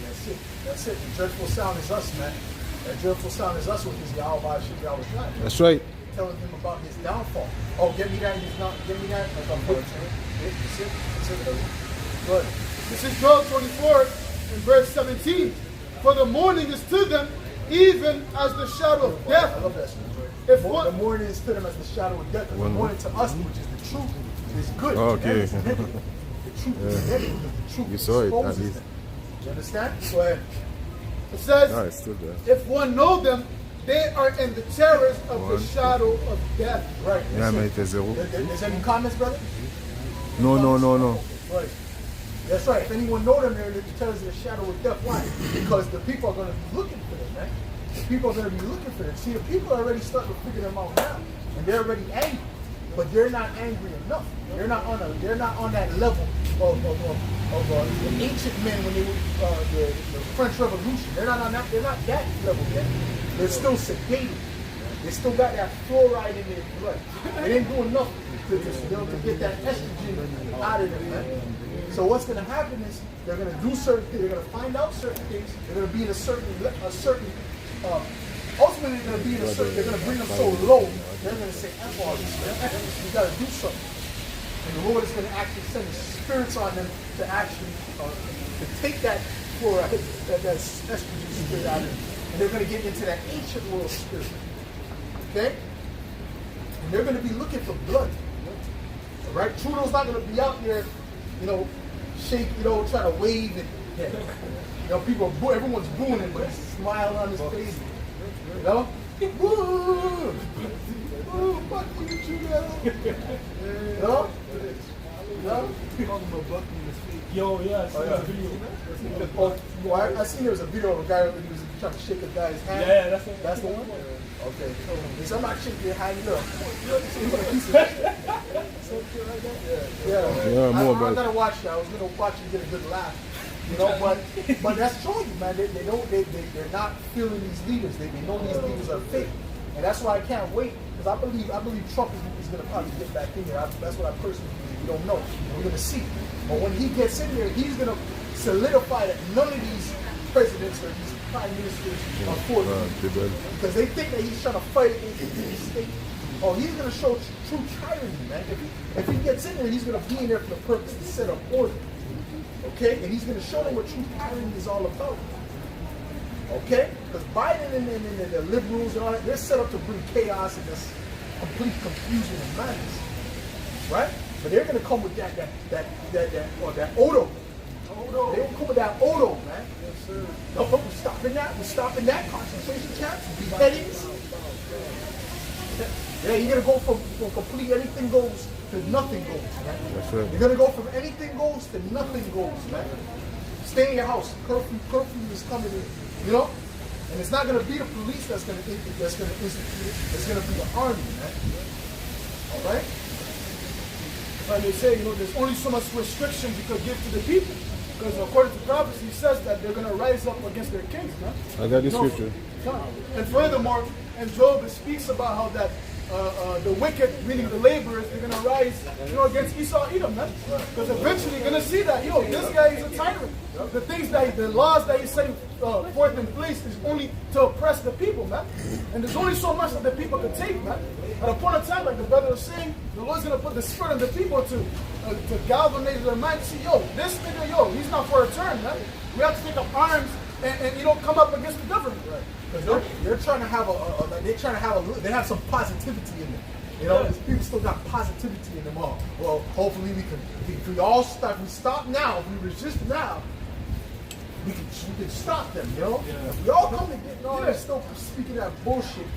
That's it. The dreadful sound is us, man. That dreadful sound is us with his Yahweh Yahweh. That's right. Telling him about his downfall. Oh, give me that. He's not. Give me that. Like I'm good. Good. This is Job 24 and verse 17. For the morning is to them even as the shadow of death. I love that. If the morning is to them as the shadow of death. The morning to us, which is the truth, is good. Okay. The truth is negative. The truth You saw it at least. them. You understand? Go ahead. It says, No, it's still there. if one know them, they are in the terrors of the shadow of death. Right. Yeah, mais t'es zéro. Is there any comments, brother? No. Right. That's right. If anyone know them, they're in the terrors of the shadow of death. Why? Because the people are going to be looking for them, man. People are going to be looking for them. See, the people are already starting to figure them out now, and they're already angry, but they're not angry enough. They're not on that level of the ancient men when they were the French Revolution. They're not on that. They're not that level yet. They're still sedated. They still got that fluoride in their blood. They ain't doing nothing to get that estrogen out of them, man. So what's going to happen is they're going to do certain things. They're going to find out certain things. They're going to be in a certain. Ultimately, they're going to be in a certain. They're going to bring them so low. They're going to say, "F all this, man. We got to do something." And the Lord is going to actually send His spirits on them to actually to take that fluoride, that estrogen spirit out of them, and they're going to get into that ancient world spirit. Okay? And they're going to be looking for blood. All right? Trudeau's not going to be out there, shake, trying to wave and, people are everyone's booing him, but he's smiling on his face. Woo! Woo! Fuck you, Trudeau! Yo, yeah, I saw that video. I seen there was a video of a guy who was trying to shake a guy's hand. Yeah, that's the one? Okay. So I'm not shaking your hand, look. Yeah, I'm gonna watch that. I was gonna watch and get a good laugh. But that's showing you, man. They're not feeling these leaders. They know these leaders are fake. And that's why I can't wait. Because I believe Trump is gonna probably get back in there. That's what I personally believe. We don't know. We're gonna see. But when he gets in there, he's gonna solidify that none of these presidents or these prime ministers are for him. Because they think that he's trying to fight against the state. Oh, he's going to show true tyranny, man. If he gets in there, he's going to be in there for the purpose to set up order. Okay? And he's going to show them what true tyranny is all about. Okay? Because Biden and the liberals and all that, they're set up to bring chaos and this complete confusion and madness. Right? But they're going to come with that Odo. They will come with that Odo, man. Yes, sir. No, we're stopping that. We're stopping that. Concentration camps, beheadings. Yeah, you're gonna go from complete anything goes to nothing goes, man. That's right. You're gonna go from anything goes to nothing goes, man. Stay in your house. Curfew is coming in, And it's not gonna be the police that's gonna institute it. It's gonna be the army, man. All right. And they say, there's only so much restriction you could give to the people. Because according to prophecy, it says that they're going to rise up against their kings, man. I got this scripture. And furthermore, in Job, it speaks about how that the wicked, meaning the laborers, they're going to rise, against Esau, Edom, man. Because eventually you're going to see that, this guy is a tyrant. The laws that he's setting forth in place is only to oppress the people, man. And there's only so much that the people can take, man. At a point of time, like the brother was saying, the Lord's going to put the spirit on the people to galvanize their mind. See, this nigga, he's not for a turn, man. We have to take up arms and come up against the government. Right. Because they're trying to have they have some positivity in them. These people still got positivity in them all. Well, hopefully if we stop now, if we resist now, we can stop them, If we all come together and still speaking that bullshit,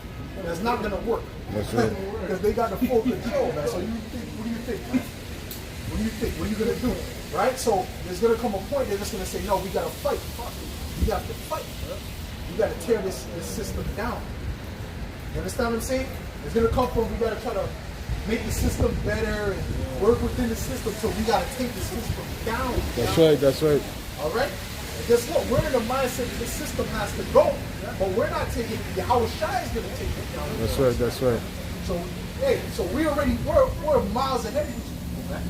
that's not gonna work. That's right. Because they got the full control, man. So what do you think, man? What do you think? What are you gonna do? Right? So there's gonna come a point they're just gonna say, no, we gotta fight. Fuck it. We have to fight, bro. We gotta tear this system down. You understand what I'm saying? It's gonna come from we gotta try to make the system better and work within the system, so we gotta take the system down. That's right. All right? And guess what? We're in the mindset that the system has to go. But we're not taking it. Howard Shai is going to take it down. That's right. So we're miles ahead of you, man.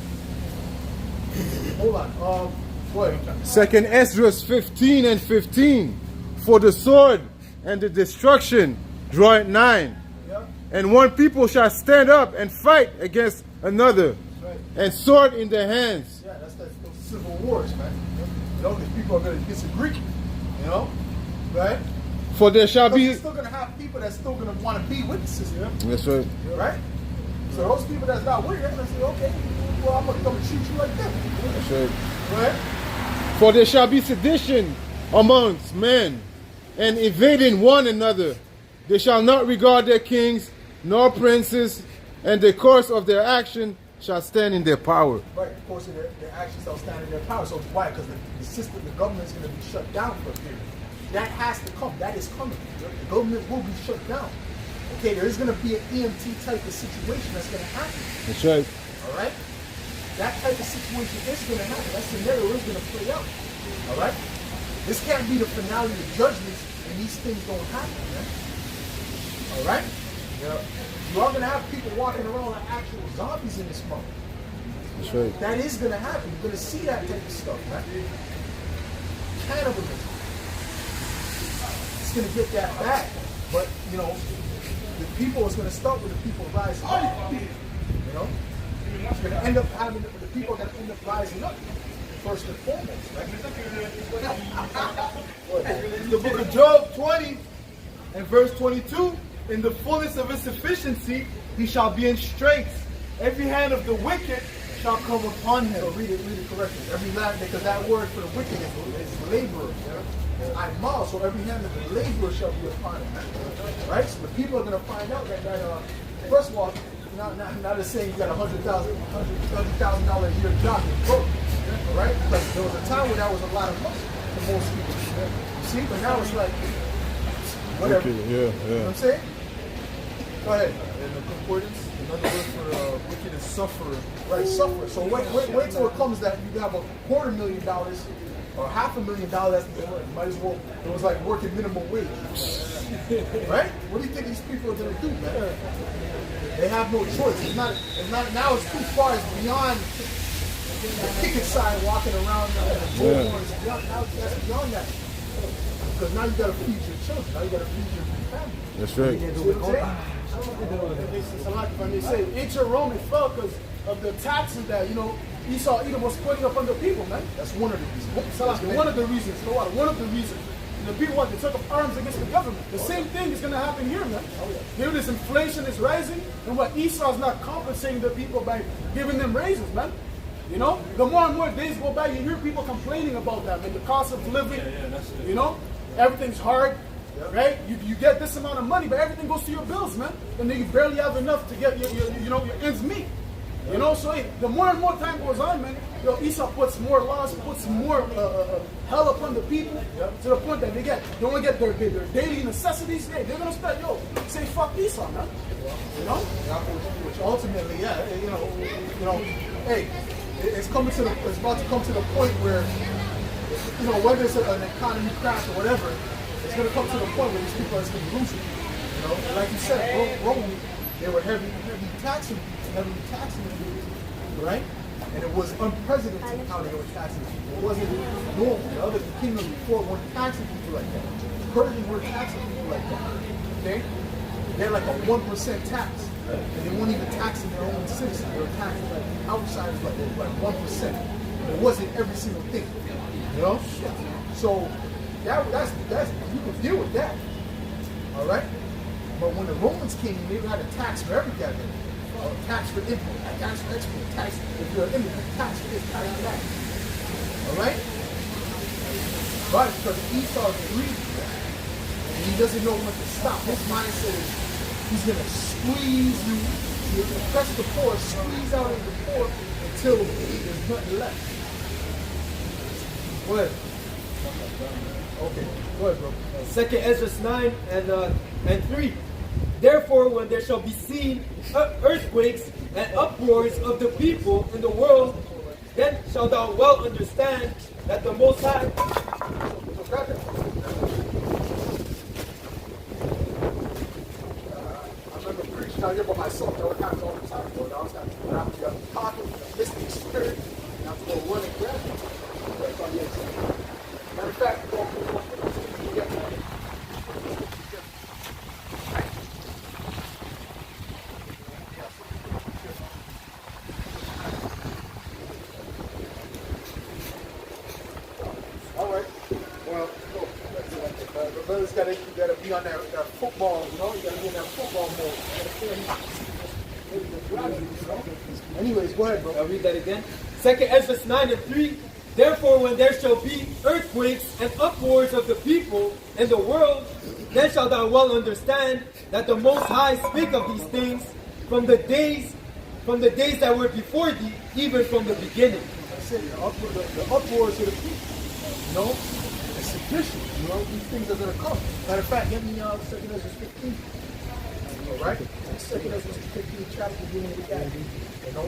Hold on. What? Second Esdras 15 and 15. For the sword and the destruction draw it nigh. Yeah. And one people shall stand up and fight against another. Right. And sword in their hands. Yeah, that's those civil wars, man. Because people are going to disagree, right? For there shall be... You're still going to have people that's still going to want to be with the system. That's right. Right? So those people that's not with it, they're going to say, okay, well, I'm going to treat you like that. That's right. Right? For there shall be sedition amongst men, and invading one another. They shall not regard their kings, nor princes, and the course of their action shall stand in their power. Right, of course, their actions shall stand in their power. So why? Because the system, the government is going to be shut down for a period. That has to come. That is coming. The government will be shut down. Okay, there is going to be an EMT type of situation that's going to happen. That's right. All right? That type of situation is going to happen. That scenario is going to play out. All right? This can't be the finale of judgments and these things don't happen, man. All right? You are going to have people walking around like actual zombies in this month. That's right. That is going to happen. You're going to see that type of stuff, man. Cannibalism. It's going to get that bad. But, you know, the people is going to start with the people rising up. You know? It's going to end up having, the people are going to end up rising up. First and foremost, right? The book of Job 20 and verse 22. In the fullness of his sufficiency, he shall be in straits. Every hand of the wicked shall come upon him. So read it correctly. Every land, because that word for the wicked is laborer. I'm mal, so every hand of the laborer shall be upon him. Right? So the people are going to find out that first of all, not saying you got $100,000 a year job, you're broke. Right? Because there was a time when that was a lot of money for most people. See? But now it's like, whatever. Okay, You know what I'm saying? Go ahead. In the concordance, another word for wicked is sufferer. Right, suffer. So wait till it comes that you have $250,000 or $500,000. That's might as well. It was like working minimum wage. Right? What do you think these people are gonna do, man? They have no choice. It's not. Now it's too far. It's beyond the picket sign walking around and the bullhorns. Now that's beyond that. Because now you gotta feed your children. Now you gotta feed your family. That's right. See what I'm saying? It's a lot when they say ancient Rome it fell because of the taxes that Esau Edom was putting up on the people, man. That's one of the reasons. One of the reasons. One of the reasons. And the people they took up arms against the government. The same thing is gonna happen here, man. Here this inflation is rising, and what Esau's not compensating the people by giving them raises, man. You know, the more and more days go by, you hear people complaining about that, man. The cost of living, everything's hard. Right? You get this amount of money, but everything goes to your bills, man. And then you barely have enough to get your ends meet. You know, so the more and more time goes on, man, Esau puts more laws, puts more hell upon the people to the point that they don't get their daily necessities. Hey, they're gonna start, say fuck Esau, man. You know? Which ultimately, hey, it's about to come to the point where, whether it's an economy crash or whatever, it's going to come to the point where these people are just going to lose it. Like you said, Rome, they were heavily taxing people, right? And it was unprecedented how they were taxing people. It wasn't normal. The other kingdoms before weren't taxing people like that. Persians weren't taxing people like that. Okay? They're like a 1% tax. And they weren't even taxing their own citizens. They were taxing like outsiders like 1%. It wasn't every single thing. So that's you can deal with that. All right? But when the Romans came in, they had a tax for every goddamn. Tax for import, tax for export, tax if you're an immigrant, tax for this, tax for that. All right? But because Esau is greedy, and he doesn't know when to stop. His mindset is he's gonna squeeze you, press the poor, squeeze out of the poor until there's nothing left. Go ahead. Okay, go ahead, bro. 2 Ezra 9 and 3. Therefore, when there shall be seen earthquakes and uproars of the people in the world, then shalt thou well understand that the Most High. I remember preaching out here by myself. There were times all the time, bro. I was talking, listening spirit, and I was going to run and grab it. Matter of fact, go gotta be on that football, you gotta be in that football mode. Anyways, go ahead, bro. I'll read that again. 2 Ezra 9 and 3. Therefore, when there shall be earthquakes and uproars of the people in the world, then shalt thou well understand that the Most High spake of these things from the days that were before thee, even from the beginning. I said the uproars of the people. sedition. You know, these things are going to come. Matter of fact, get me 2 Ezra 15. All right? 2 Ezra 15 chapter beginning with that. You know?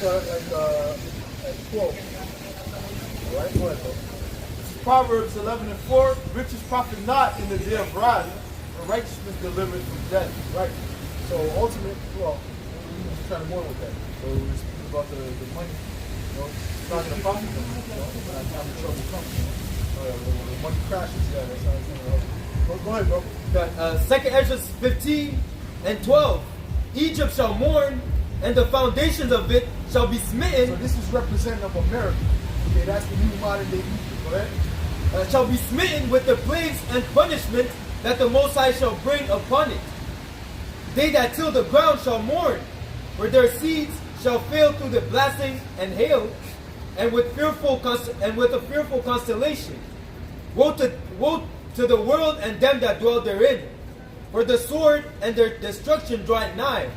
Like 12. All right? Go ahead, bro. Proverbs 11:4, riches profit not in the day of wrath, and righteousness delivered from death. Right. So ultimate, well, we need to try to more with that. So we're speaking about the money. You know, it's not going to profit them. You know, by the time the trouble comes. When the money crashes, yeah, that's how it's going to help. Go ahead, bro. 2 Ezra 15 and 12. Egypt shall mourn, and the foundations of it shall be So smitten, this is representative of America. Okay, that's the new modern day Egypt. Go ahead. shall be smitten with the plagues and punishment that the Most High shall bring upon it. They that till the ground shall mourn, for their seeds shall fail through the blastings and hail, and with a fearful constellation. Woe to the world and them that dwell therein, for the sword and their destruction draweth nigh.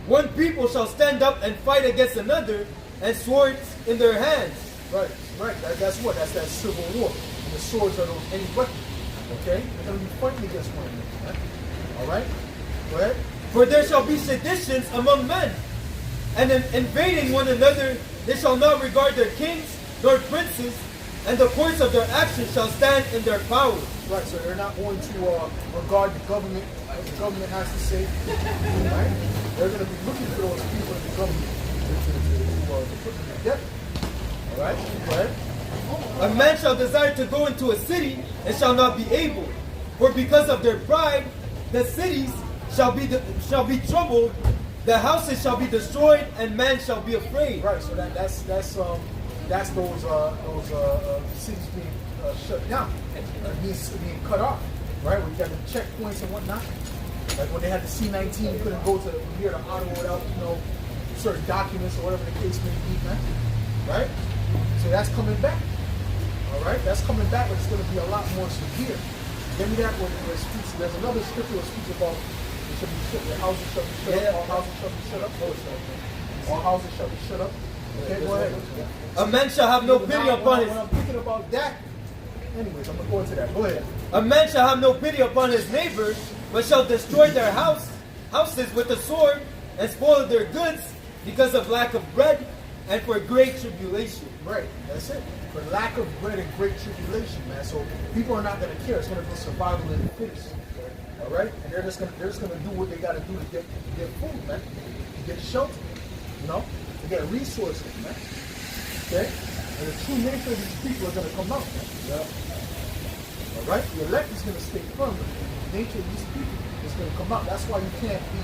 One people shall stand up and fight against another, and swords in their hands. Right, right. That's what? That's that civil war. And the swords are those any weapons. Okay? They're going to be fighting against one another. Right? All right? Go ahead. For there shall be seditions among men, and in invading one another, they shall not regard their kings nor princes, and the courts of their actions shall stand in their power. Right, so they're not going to regard the government, what the government has to say. Right? They're going to be looking for those people in the government to put them together. All right? Go ahead. A man shall desire to go into a city and shall not be able, for because of their pride, the cities shall be troubled, the houses shall be destroyed, and man shall be afraid. Right, so that's those cities being shut down, being cut off. Right, where you got the checkpoints and whatnot. Like when they had the C-19, you couldn't go from here to Ottawa without certain documents or whatever the case may be, man. Right? So that's coming back. All right? That's coming back, but it's going to be a lot more severe. Give me that one where it speaks. There's another scripture that speaks about it should be shut. The houses shall be shut up. All houses shall be shut up. All houses shall be shut up. Okay, go ahead. A man shall have no pity upon his... When I'm thinking about that, anyways, I'm going to go into that. Go ahead. A man shall have no pity upon his neighbor, but shall destroy their houses with the sword, and spoil their goods because of lack of bread and for great tribulation. Right, that's it. For lack of bread and great tribulation, man. So people are not going to care. It's going to be survival of the fittest. All right, and they're just going to do what they got to do to get food, man. To get shelter, to get resources, man. Okay, and the true nature of these people are going to come out, man. Yeah. All right, the elect is going to stay firm. The nature of these people is going to come out. That's why you can't be.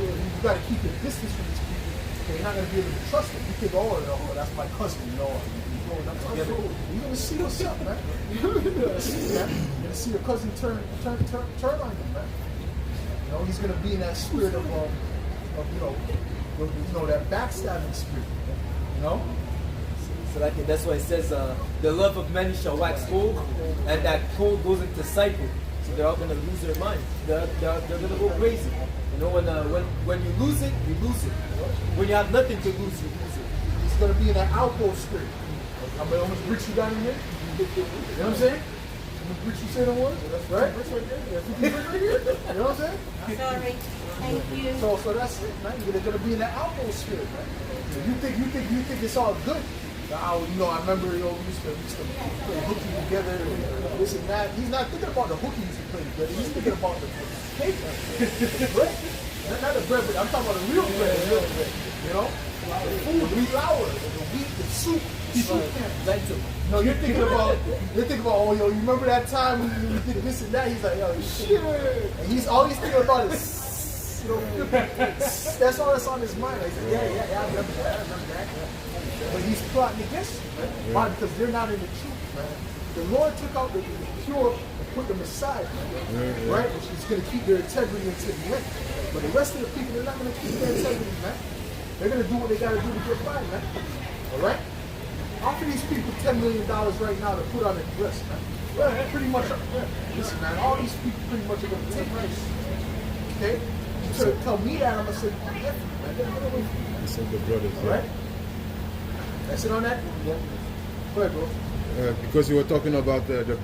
You got to keep your distance from these people. Okay, you're not going to be able to trust them. You think, oh, that's my cousin. Growing up together. You're going to see what's up, man. You're going to see that. You're going to see your cousin turn on you, man. He's going to be in that spirit of that backstabbing spirit. So that's why it says, the love of many shall wax cold, and that cold goes into cycle. So they're all going to lose their minds. They're going to go crazy. When you lose it, you lose it. When you have nothing to lose, you lose it. It's going to be in that outpost spirit. I'm going to almost rich you down in there. You know what I'm saying? Rich you say the word? That's right. Rich right there. You know what I'm saying? Sorry. Thank you. So that's it, man. They're going to be in that outpost spirit, man. So you think it's all good. I remember, we used to play hooky together and this and that. He's not thinking about the hooky he used to play together. He's thinking about the cake, the bread. Not the bread, but I'm talking about the real bread. The food, the flour, the wheat, the soup. No, you're thinking about, you remember that time when you did this and that? He's like, shit. And all he's thinking about is, that's all that's on his mind. Like, I remember that. But he's plotting against you, man. Why? Because they're not in the truth, man. The Lord took out the pure and put them aside, man. Right? Which is going to keep their integrity until the end. But the rest of the people, they're not going to keep their integrity, man. They're going to do what they got to do to get by, man. All right? Offer these people $10 million right now to put on their dress, man. Well, pretty much, listen, man, all these people pretty much are going to take this. Okay? You try to tell me that, I'm going to say, man, get away from me. The brothers, all right? That's it on that? Yeah. Go ahead, bro. Because you were talking about the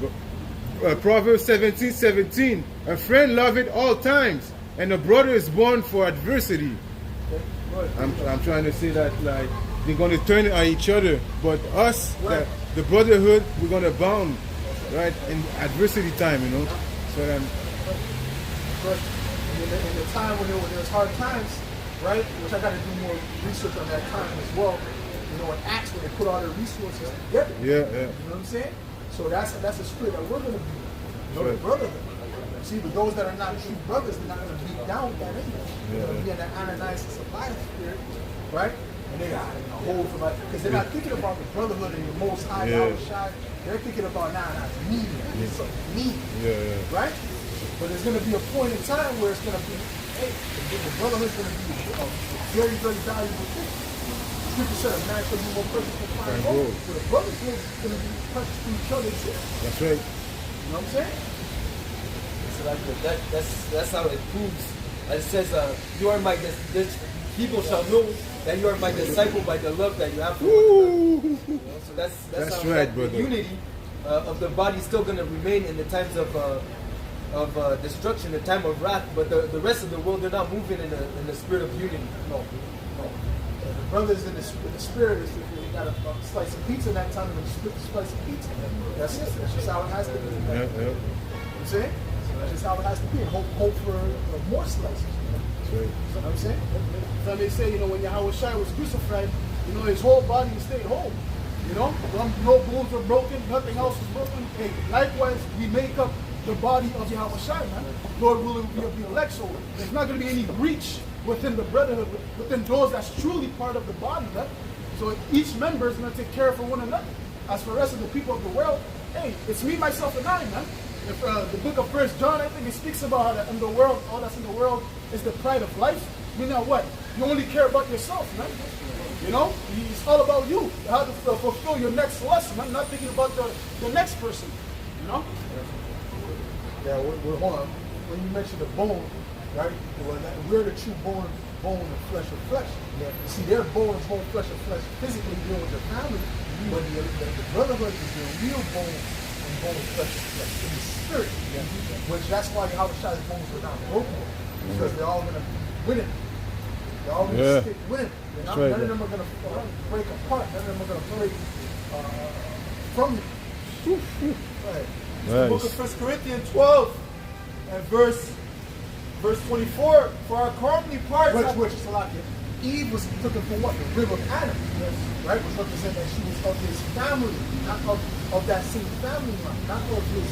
Proverbs 17:17. A friend loveth all times, and a brother is born for adversity. Okay. Go ahead. I'm trying to say that like they're going to turn it on each other, but us, Right. the brotherhood, we're going to bound, right, in adversity time, you know. So But in the time when there was hard times, right? Which I got to do more research on that time as well. You know, in Acts when they put all their resources together. yeah. You know what I'm saying? So that's a spirit that we're going to be. You know, Right. the brotherhood. See, but those that are not true brothers, they're not going to beat down with that anyway. They're going to be in that Ananias and Sapphira spirit, right? And they got a hold from it because they're not thinking about the brotherhood and the Most High, Yeah. Shy. They're thinking about me, me, Yeah. right? But there's going to be a point in time where it's going to be, hey, the brotherhood's going to be a very, very valuable thing. Scripture said a man shall be more precious than fine gold. So the brotherhood is going to be precious to each other too. That's right. You know what I'm saying? So that's how it proves. It says, "You are my people shall know that you are my disciple by the love that you have for one another." You know, so that's how right, the brother. unity of the body is still going to remain in the times of destruction, the time of wrath. But the rest of the world, they're not moving in the spirit of unity. No. The brothers in the spirit is if you got a slice of pizza in that time and a slice of pizza. That's it. That's just how it has to be. Yeah. You know what I'm saying? So that's just how it has to be. And hope for more slices. That's right. You know what I'm saying? So they say, when Yahweh Shai was crucified, his whole body stayed whole. No bones were broken, nothing else was broken. Hey, likewise, we make up the body of Yahweh Shai, man. Lord willing, we'll be elect. So there's not going to be any breach within the brotherhood, within those that's truly part of the body, man. So each member is going to take care for one another. As for the rest of the people of the world, hey, it's me, myself, and I, man. If the book of 1 John, I think it speaks about how that in the world, all that's in the world is the pride of life. Meaning what? You only care about yourself, man. It's all about you. How to fulfill your next lesson. I'm not thinking about the next person. Yeah, hold on. When you mentioned the bone, right? We're the true bone and flesh of flesh. Yeah. See, they're bone, flesh of flesh, physically dealing with their family, but the brotherhood is the real bone and flesh of flesh in the spirit. Yeah. Which that's why Yahweh Shai's bones were not broken, because they're all going to win it. They're all going to stick winning. None of them are going to break apart. None of them are going to break from you. Right. The book of 1 Corinthians 12 and verse 24. For our carnally parts. Which is like Eve was taken from what? The rib of Adam. Yes. Right? Was representing that she was of his family, not of that same family line, not of his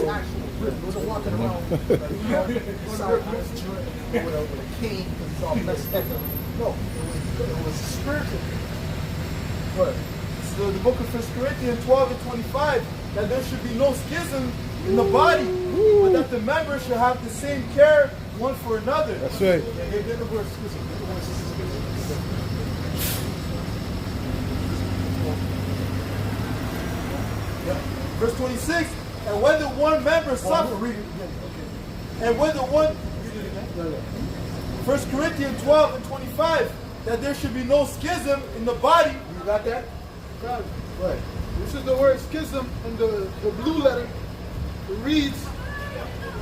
actual rib. He wasn't walking around inside his joint with a cane because he's all messed up. No, it was spiritual. But so the book of 1 Corinthians 12 and 25, that there should be no schism in the body, but that the members should have the same care one for another. That's right. Yeah, they're the word schism. Yeah. Verse 26, and when the one member suffers, and when the one, 1 Corinthians 12 and 25, that there should be no schism in the body. You got that? Right. This is the word schism in the blue letter. It reads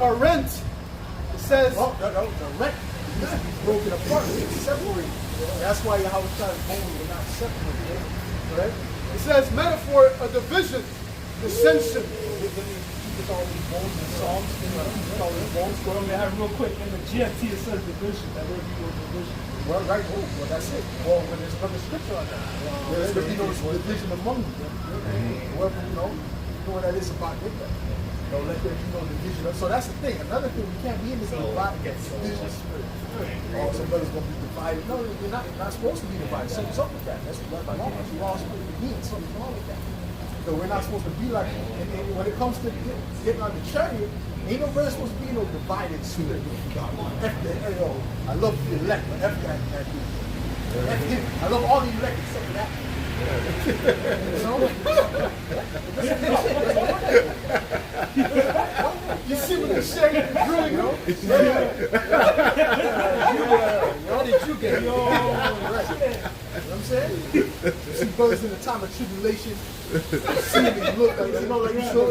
a rent. It says the rent is broken apart. It's separated. That's why Yahweh Shai's bones were not separated. Right? It says metaphor, a division, dissension. With all these bones and songs, all these bones. Go on, have real quick. In the GFT, it says division. That word equals division. Well, right. Oh, well, that's it. Well, when there's another scripture on that, there's going to be no division among you. Whoever, you know what that is about with that. Let there be no division. So that's the thing. Another thing, we can't be in this division spirit. Oh, somebody's going to be divided. No, you're not supposed to be divided. Something's up with that. That's what law is supposed to be. Something's wrong with that. So we're not supposed to be like, and when it comes to getting on the chariot, ain't no brother supposed to be no divided spirit. I love the elect, but F that dude. F him. I love all the elect except for that. You see what the shade is really, How did you get? Right. You know what I'm saying? brothers in the time of tribulation, see me look like, you know, like you show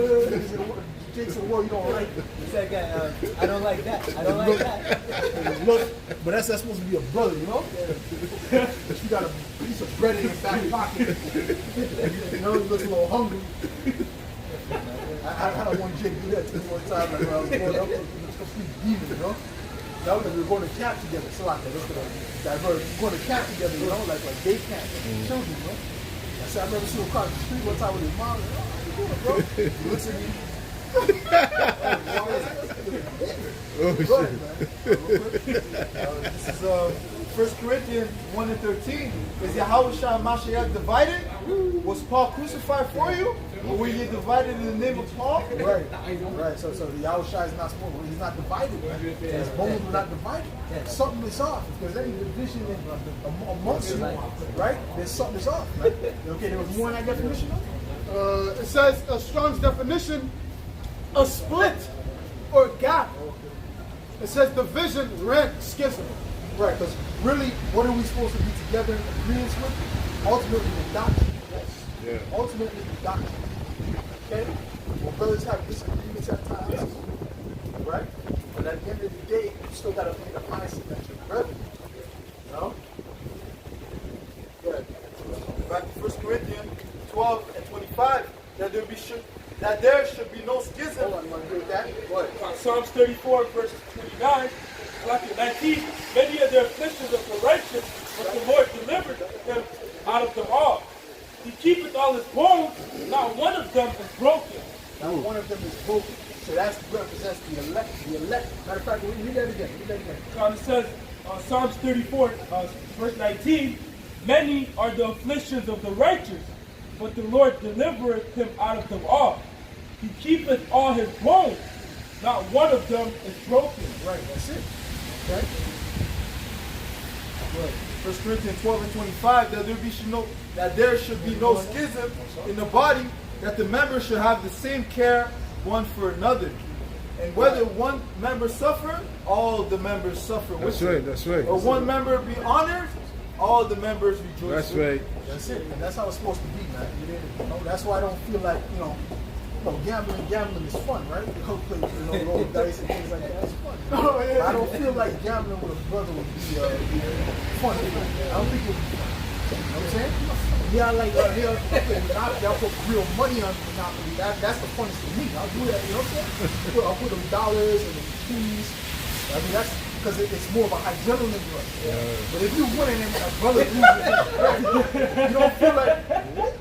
Jake's a war you don't like. It's like, I don't like that. I don't like that. Look, but that's supposed to be a brother, you know? But you got a piece of bread in your back pocket. You know, he looks a little hungry. I had one Jake do that to me one time, like when I was growing up, it was a complete demon, you know? That was like we were going to camp together. So like, let's go diverse. We were going to camp together, you know, like day camp, children, you know? I said, I remember seeing him across the street one time with his mom. Like, oh, how you doing, bro? He looks at me. Oh, shit. This is 1 Corinthians 1 and 13. Is Yahushua Mashiach divided? Was Paul crucified for you? Or were you divided in the name of Paul? Right. So Yahushua is not supposed. He's not divided. Right? His bones were not divided. Something is off. If there's any division amongst you, right? There's something is off. Right? Okay, there was more in that definition. It says a Strong's definition, a split or gap. It says division, rent, schism. Right, because really, what are we supposed to be together in agreement with? Ultimately, the doctrine. Yeah. Ultimately, the doctrine. Okay? Well, brothers have disagreements at times, right? But at the end of the day, you still got to be the mindset that you're brethren. You know? Good. Back to 1 Corinthians 12 and 25. That there should be no schism. Hold on, you want to do with that? What? Psalms 34, verse 29, like 19, many of the afflictions of the righteous, but the Lord delivered him out of them all. He keepeth all his bones, not one of them is broken. Not one of them is broken. So that represents the elect. The elect. Matter of fact, read that again. It says, Psalms 34, verse 19, many are the afflictions of the righteous, but the Lord delivereth him out of them all. He keepeth all his bones, not one of them is broken. Right, that's it. Okay? Right. 1 Corinthians 12 and 25, that there should be no schism in the body, that the members should have the same care one for another. And whether one member suffer, all the members suffer with That's right, that's right. Or one member be honored, all the members rejoice. That's right. That's it. And that's how it's supposed to be, man. You know, that's why I don't feel like, gambling is fun, right? You go play, roll dice and things like that. It's fun. I don't feel like gambling with a brother would be fun. I don't think it would be fun. You know what I'm saying? Yeah, like here, Monopoly, I'll put real money on Monopoly. That's the funnest for me. I'll do that, you know what I'm saying? I'll put them dollars and the keys. I mean, that's because it's more of a adrenaline rush. Yeah. But if you win and a brother loses, you don't feel like, what?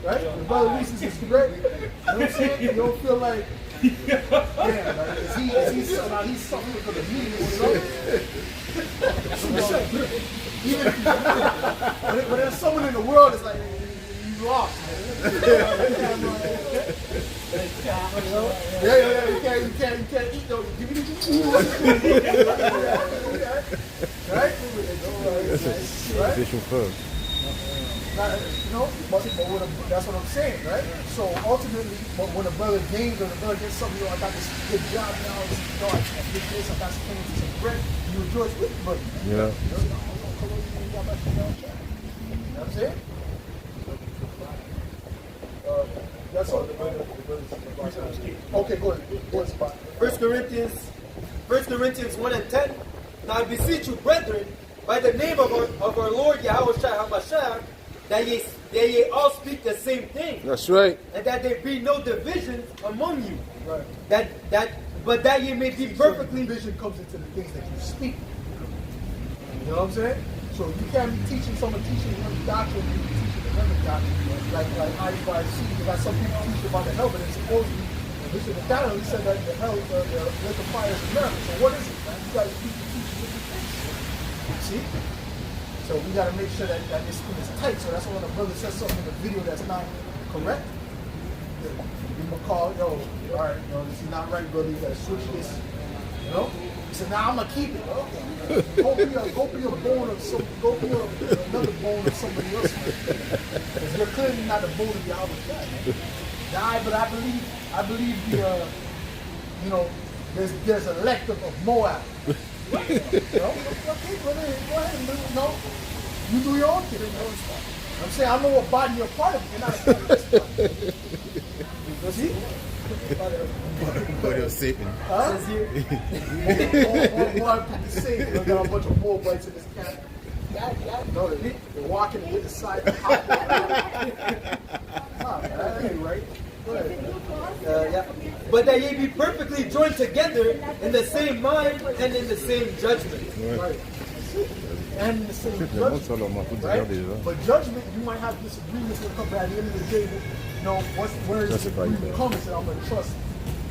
Right? The brother loses his great. You know what I'm saying? You don't feel like, damn, like, he's suffering for the meeting, you know? Even if but there's someone in the world that's like, you lost, man. Yeah, you can't eat those. Give me the right? Station first. That's what I'm saying, right? So ultimately, when a brother gains or the brother gets something, I got this good job now, I did this, I got some bread, you rejoice with me, brother. Yeah. You know what I'm saying? That's all. Okay, go ahead. 1 Corinthians 1 and 10. Now I beseech you, brethren, by the name of our Lord Yahushua HaMashiach, that ye all speak the same thing. That's right. And that there be no divisions among you. Right. But that ye may be perfectly. Vision comes into the things that you speak. You know what I'm saying? So you can't be teaching someone teaching one doctrine and you teaching another doctrine. Like I see, like some people teach about the hell, but it's supposedly Bishop McDonald, he said that the hell, the lake of fire is America. So what is it, man? You got to keep teaching different things. See? So we got to make sure that this thing is tight. So that's why when a brother says something in the video that's not correct, give him a call, yo, all right, this is not right, brother. You got to switch this. You know? He said, nah, I'm gonna keep it. Okay. Go be a bone of some. Go be another bone of somebody else, man. Because you're clearly not the bone of your other guy, man. Nah, but I believe there's a elect of Moab. You know? Okay, brother, go ahead, you know. You do your own thing. I'm saying, I don't know what body you're part of. You're not a part of this body. See? Body of Satan. Huh? More people say we got a bunch of bull bites in this camp. No, they're walking with the side. That ain't right. Go ahead. Yeah. But that ye be perfectly joined together in the same mind and in the same judgment. Right. And the same judgment. Right? But judgment, you might have disagreements with come, but at the end of the day, you know, where is the agreement comes, and I'm going to trust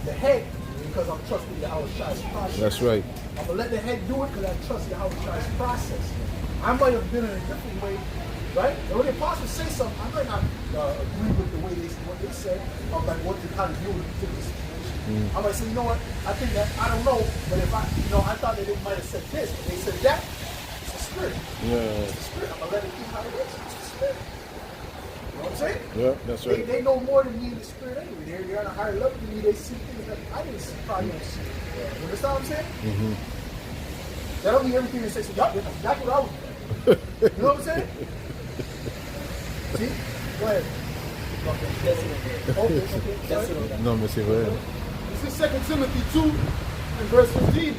the head because I'm trusting Yahweh Shai's process. That's right. I'm going to let the head do it because I trust Yahweh Shai's process. I might have been in a different way, right? And when the apostles say something, I might not agree with the way what they said, of like how to deal with a particular situation. I might say, you know what, I think that, I don't know, but if I thought that they might have said this, but they said that, it's the spirit. Yeah. It's the spirit. I'm going to let it be how it is. It's the spirit. You know what I'm saying? Yeah, that's right. They know more than me in the spirit anyway. They're on a higher level than me. They see things that I didn't see, probably don't see. You understand what I'm saying? Mm-hmm. That don't mean everything they say, so y'all, that's what I was doing. You know what I'm saying? See? Go ahead. Okay. No, mais c'est vrai. This is 2 Timothy 2 and verse 15. It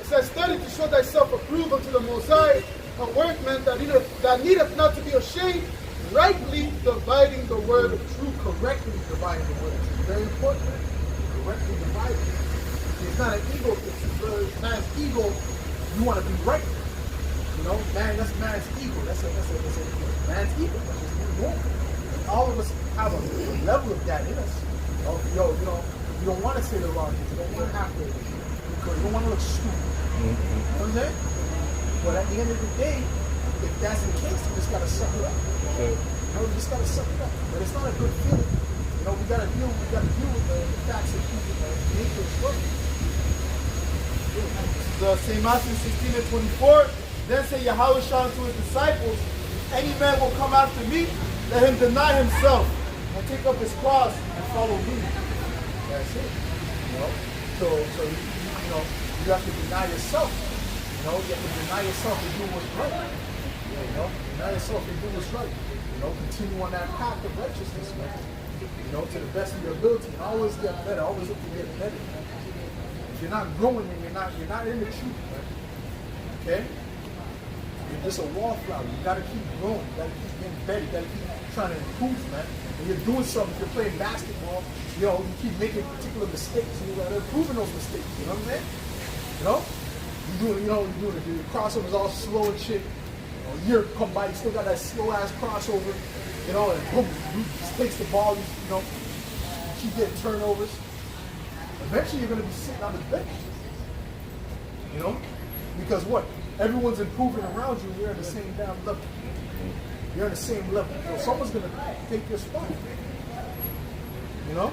says, study to show thyself approved unto the Most High, a workman that needeth not to be ashamed, rightly dividing the word of truth. Correctly dividing the word of truth. Very important. Correctly dividing. It's not an ego thing. It's man's ego. You want to be right. You know, that's man's ego. That's a man's ego. That's just normal. And all of us have a level of that in us. You don't want to say the wrong thing. You don't want to have to, because you don't want to look stupid. You know what I'm saying? But at the end of the day, if that's the case, you just gotta suck it up. You know, you just gotta suck it up. But it's not a good feeling. You know, we gotta deal with the facts of the nature of struggle. St. Matthew 16 and 24. Then said Yahweh Shah to his disciples, any man will come after me, let him deny himself and take up his cross and follow me. That's it. You know? So you have to deny yourself. You know, you have to deny yourself and do what's right. You know, deny yourself and do what's right. You know, continue on that path of righteousness, man. You know, to the best of your ability, and always get better. Always look to get better. If you're not growing, then you're not in the truth, man. Okay? You're just a wallflower. You gotta keep growing. You gotta keep getting better. You gotta keep trying to improve, man. When you're doing something, if you're playing basketball, you know, you keep making particular mistakes, and you're improving those mistakes. You know what I'm saying? You know? You're doing the crossovers all slow and shit. You know, a year come by, you still got that slow ass crossover. You know, and boom, you just takes the ball. You know, keep getting turnovers. Eventually, you're gonna be sitting on the bench. You know, because what? Everyone's improving around you. You're at the same damn level. You're on the same level. So someone's gonna take your spot. You know.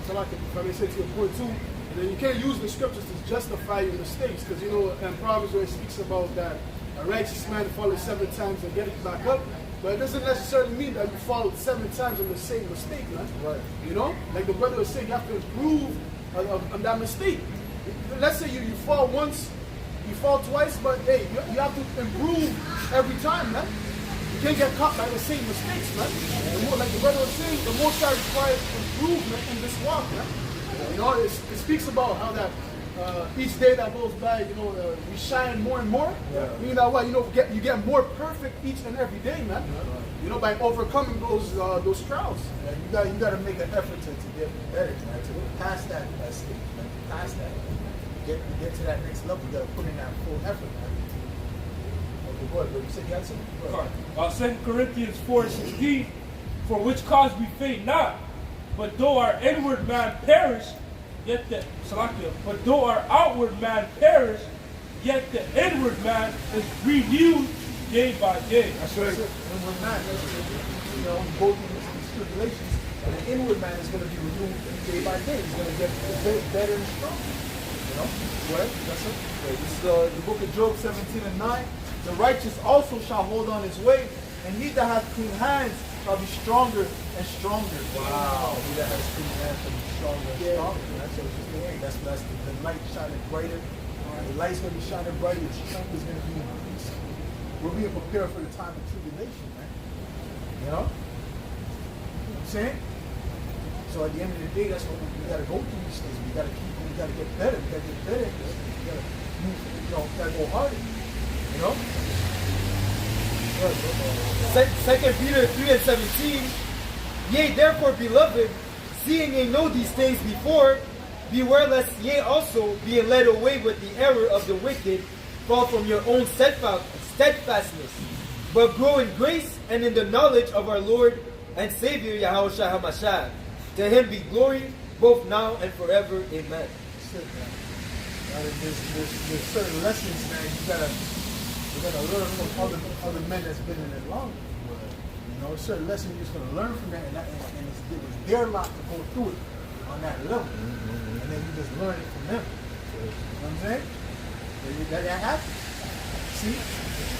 So like if I may say to your point too, then you can't use the scriptures to justify your mistakes, because you know in Proverbs where it speaks about that a righteous man falls 7 times and get it back up, but it doesn't necessarily mean that you fall 7 times on the same mistake, man. Right. You know, like the brother was saying, you have to improve on that mistake. Let's say you fall once, you fall twice, but hey, you have to improve every time, man. You can't get caught by the same mistakes, man. And more, like the brother was saying, the Most High requires improvement in this walk, man. You know, it speaks about how that each day that goes by, you know, we shine more and more. Yeah. Meaning that what, you know, you get more perfect each and every day, man. You know, by overcoming those trials. Yeah, you gotta make an effort to get better, man. To pass that stage, man. Pass that. Get to that next level. You gotta put in that full effort, man. Okay, go ahead, bro. You said you had something? Go ahead. 2 Corinthians 4:16, for which cause we faint not, but though our inward man perish, yet but though our outward man perish, yet the inward man is renewed day by day. That's right. Inward man, you know, go through these tribulations, and the inward man is going to be renewed day by day. He's going to get better and stronger. You know? Go ahead. That's it. Okay, this is the book of Job 17 and 9. The righteous also shall hold on his way, and he that hath clean hands shall be stronger and stronger. Wow. He that has clean hands shall be stronger and stronger. That's what it's doing. That's the light shining brighter. The light's going to be shining brighter. Your strength is going to be increased. we're being prepared for the time of tribulation, man. You know? You know what I'm saying? So at the end of the day, that's what we gotta go through these things. We gotta get better. We gotta get better. We gotta move, gotta go harder. You know? Second Peter 3:17. Yea, therefore, beloved, seeing ye know these things before, beware lest ye also, being led away with the error of the wicked, fall from your own steadfastness, but grow in grace and in the knowledge of our Lord and Savior Yahushua HaMashiach. To him be glory both now and forever. Amen. That's it, man. There's certain lessons, man, you gotta learn from other men that's been in it longer. You know, certain lessons you're just gonna learn from that, and it was their lot to go through it on that level. And then you just learn it from them. You know what I'm saying? That happens. See?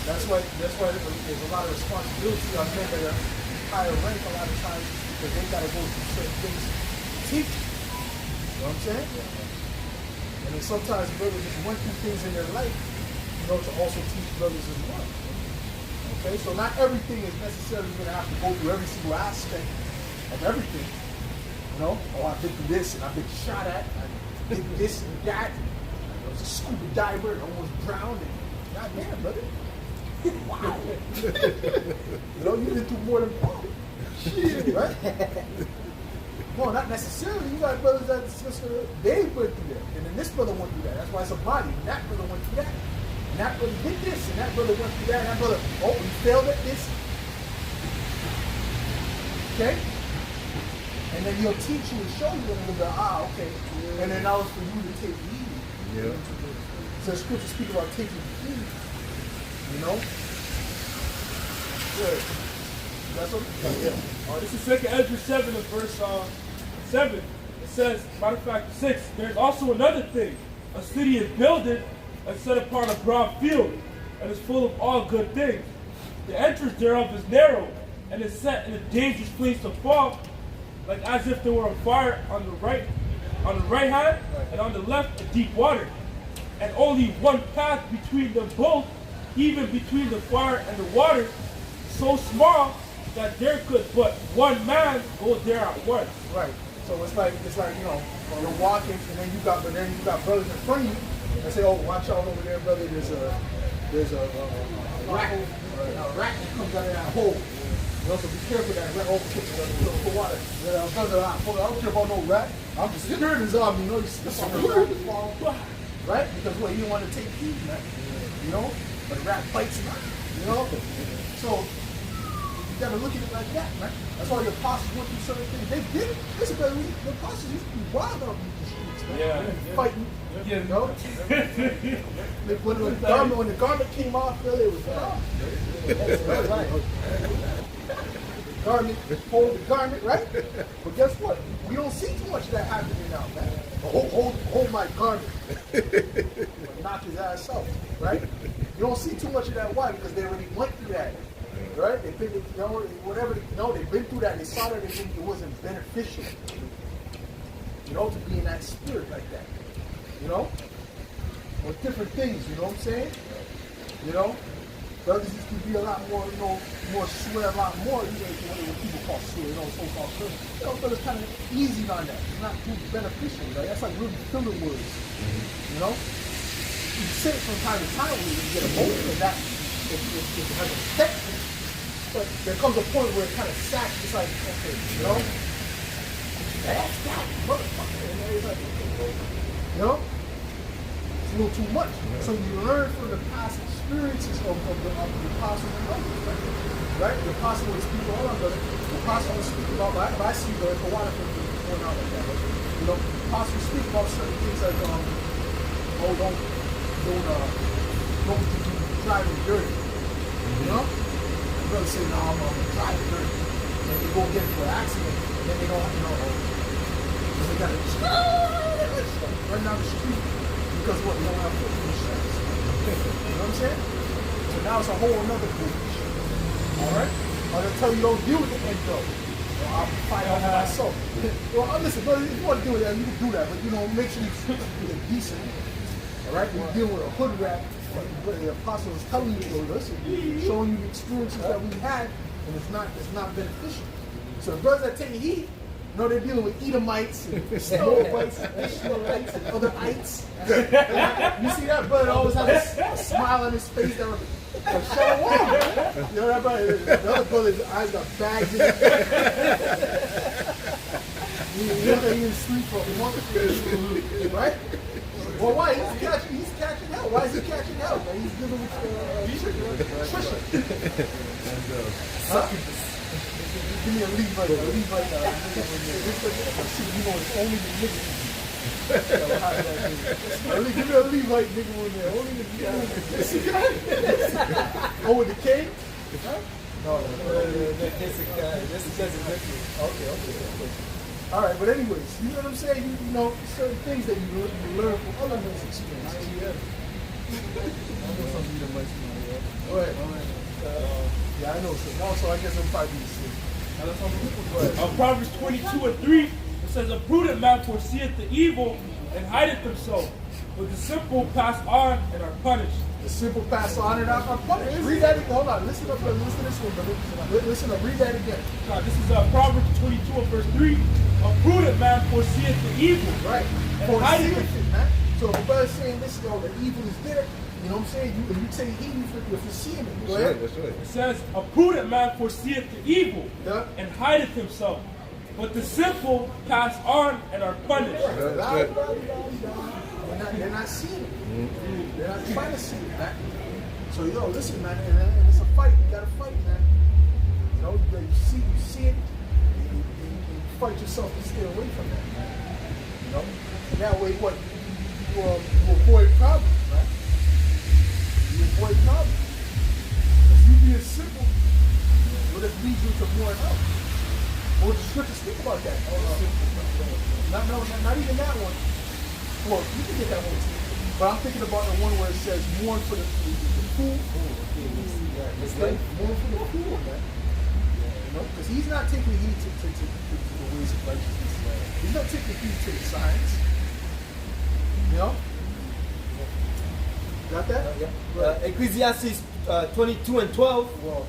That's why there's a lot of responsibility on men that are higher rank a lot of times, because they gotta go through certain things to teach. You know what I'm saying? And then sometimes brothers just went through things in their life, you know, to also teach brothers as well. Okay, so not everything is necessarily going to have to go through every single aspect of everything. You know, oh, I've been through this and I've been shot at, I did this and that. I was a scuba diver and almost drowned. And goddamn, brother. Wow. You know, you've been through more than Paul. Shit, right? No, not necessarily. You got brothers that they went through that. And then this brother went through that. That's why it's a body. And that brother went through that. And that brother did this, and that brother went through that, and that brother, oh, he failed at this. Okay? And then he'll teach you and show you, and you'll go, okay. And then now it's for you to take heed. Yeah. So the scripture speak about taking heed. You know? Good. That's what? Yeah. This is 2 Ezra 7 and verse 7. It says, matter of fact, 6, there's also another thing. A city is builded and set upon a broad field, and is full of all good things. The entrance thereof is narrow, and is set in a dangerous place to fall, like as if there were a fire on the right hand, and on the left a deep water, and only one path between them both, even between the fire and the water, so small that there could but one man go there at once. Right. So it's like you know, you're walking, and then you got brothers in front of you. I say, oh, watch out over there, brother. There's a rat. A rat that comes out of that hole. You know, so be careful that rat overtakes the water. Brother, I don't care about no rat. I'm just scared of zombie. You know, right? Because what, you don't want to take heed, man. You know, but the rat bites him. You know, so you gotta look at it like that, man. That's why the apostles went through certain things. They did it. Listen, brother, the apostles used to be wild out in the streets, man. Yeah. Fighting. You know? when the garment came off, brother, it was garment, hold the garment, right? But guess what? We don't see too much of that happening now, man. Hold my garment. Knock his ass out, right? You don't see too much of that. Why? Because they already went through that. Right? They think, you know, whatever, they've been through that. They saw that it wasn't beneficial, you know, to be in that spirit like that, you know, with different things, you know what I'm saying? You know, brothers used to be a lot more, you know, more swear a lot more, you know, what people call swear, you know, so-called swear. You know, brothers kind of easy on that. It's not too beneficial, right? That's like really filler words, you know? You say it from time to time when you get emotional, and that it has an effect. But there comes a point where it kind of sacks. It's like, okay, you know, that's that motherfucker. And it's like, you know, it's a little too much. So you learn from the past experiences of the apostles and others, right? The apostle would speak, hold on, brother. The apostle would speak about, if I see the water from going out like that, you know, the apostle would speak about certain things like, oh, don't drive in dirty, you know? Brother say, no, I'm driving dirty. And they go get into an accident, and then they don't, you know, they got to run down the street because what, they don't have foot insurance. You know what I'm saying? So now it's a whole another foolish. Alright? Or they'll tell you don't deal with the end though. I'll fight out for myself. Well, listen, brother, if you want to deal with that, you can do that, but you know, make sure you do it decent. Alright? When you deal with a hood rat, the apostle is telling you, well, listen, showing you the experiences that we had, and it's not beneficial. So the brothers that take heat, they're dealing with Edomites and Snowites and Ishmaelites and other ites. You see that brother always has a smile on his face that shalom. You know that brother? The other brother's eyes got bags in it. He didn't sleep for a month, right? Well, why? He's catching hell. Why is he catching hell? Man? He's dealing with Trisha. Huh? Give me a Levite. You know, it's only the niggas. Give me a Levite nigga in there. Only the niggas. Oh, with the king? No. This is different. Okay. All right, but anyways, you know what I'm saying? You know, certain things that you learn from other men's experiences. All right. Yeah, I know. So also, I guess I'm probably the same. Proverbs 22:3, it says, a prudent man foreseeth the evil and hideth himself, but the simple pass on and are punished. The simple pass on and are punished. Read that again. Hold on. Listen up. Listen to this one, brother. Listen up. Read that again. This is Proverbs 22:3. A prudent man foreseeth the evil. Right. And hideth Foreseeth it, man. So if a brother's saying this, the evil is there, you know what I'm saying? If you say evil, you're foreseeing it. Go ahead. That's right. It says, a prudent man foreseeth the evil Yeah. and hideth himself, but the simple pass on and are punished. They're not seeing it. They're not trying to see it, man. So, listen, man, and it's a fight. You got to fight, man. You know, you see it, you fight yourself to stay away from that, man. You know? And that way, what? You avoid problems, right? You avoid problems. If you being simple, will it lead you to more help? Or the scriptures speak about that? Not even that one. Well, you can get that one too. But I'm thinking about the one where it says mourn for the fool. Mourn for the fool, man. You know, because he's not taking heed to the ways of righteousness. He's not taking heed to the signs. You know? Got that? Ecclesiastes 22:12. Well,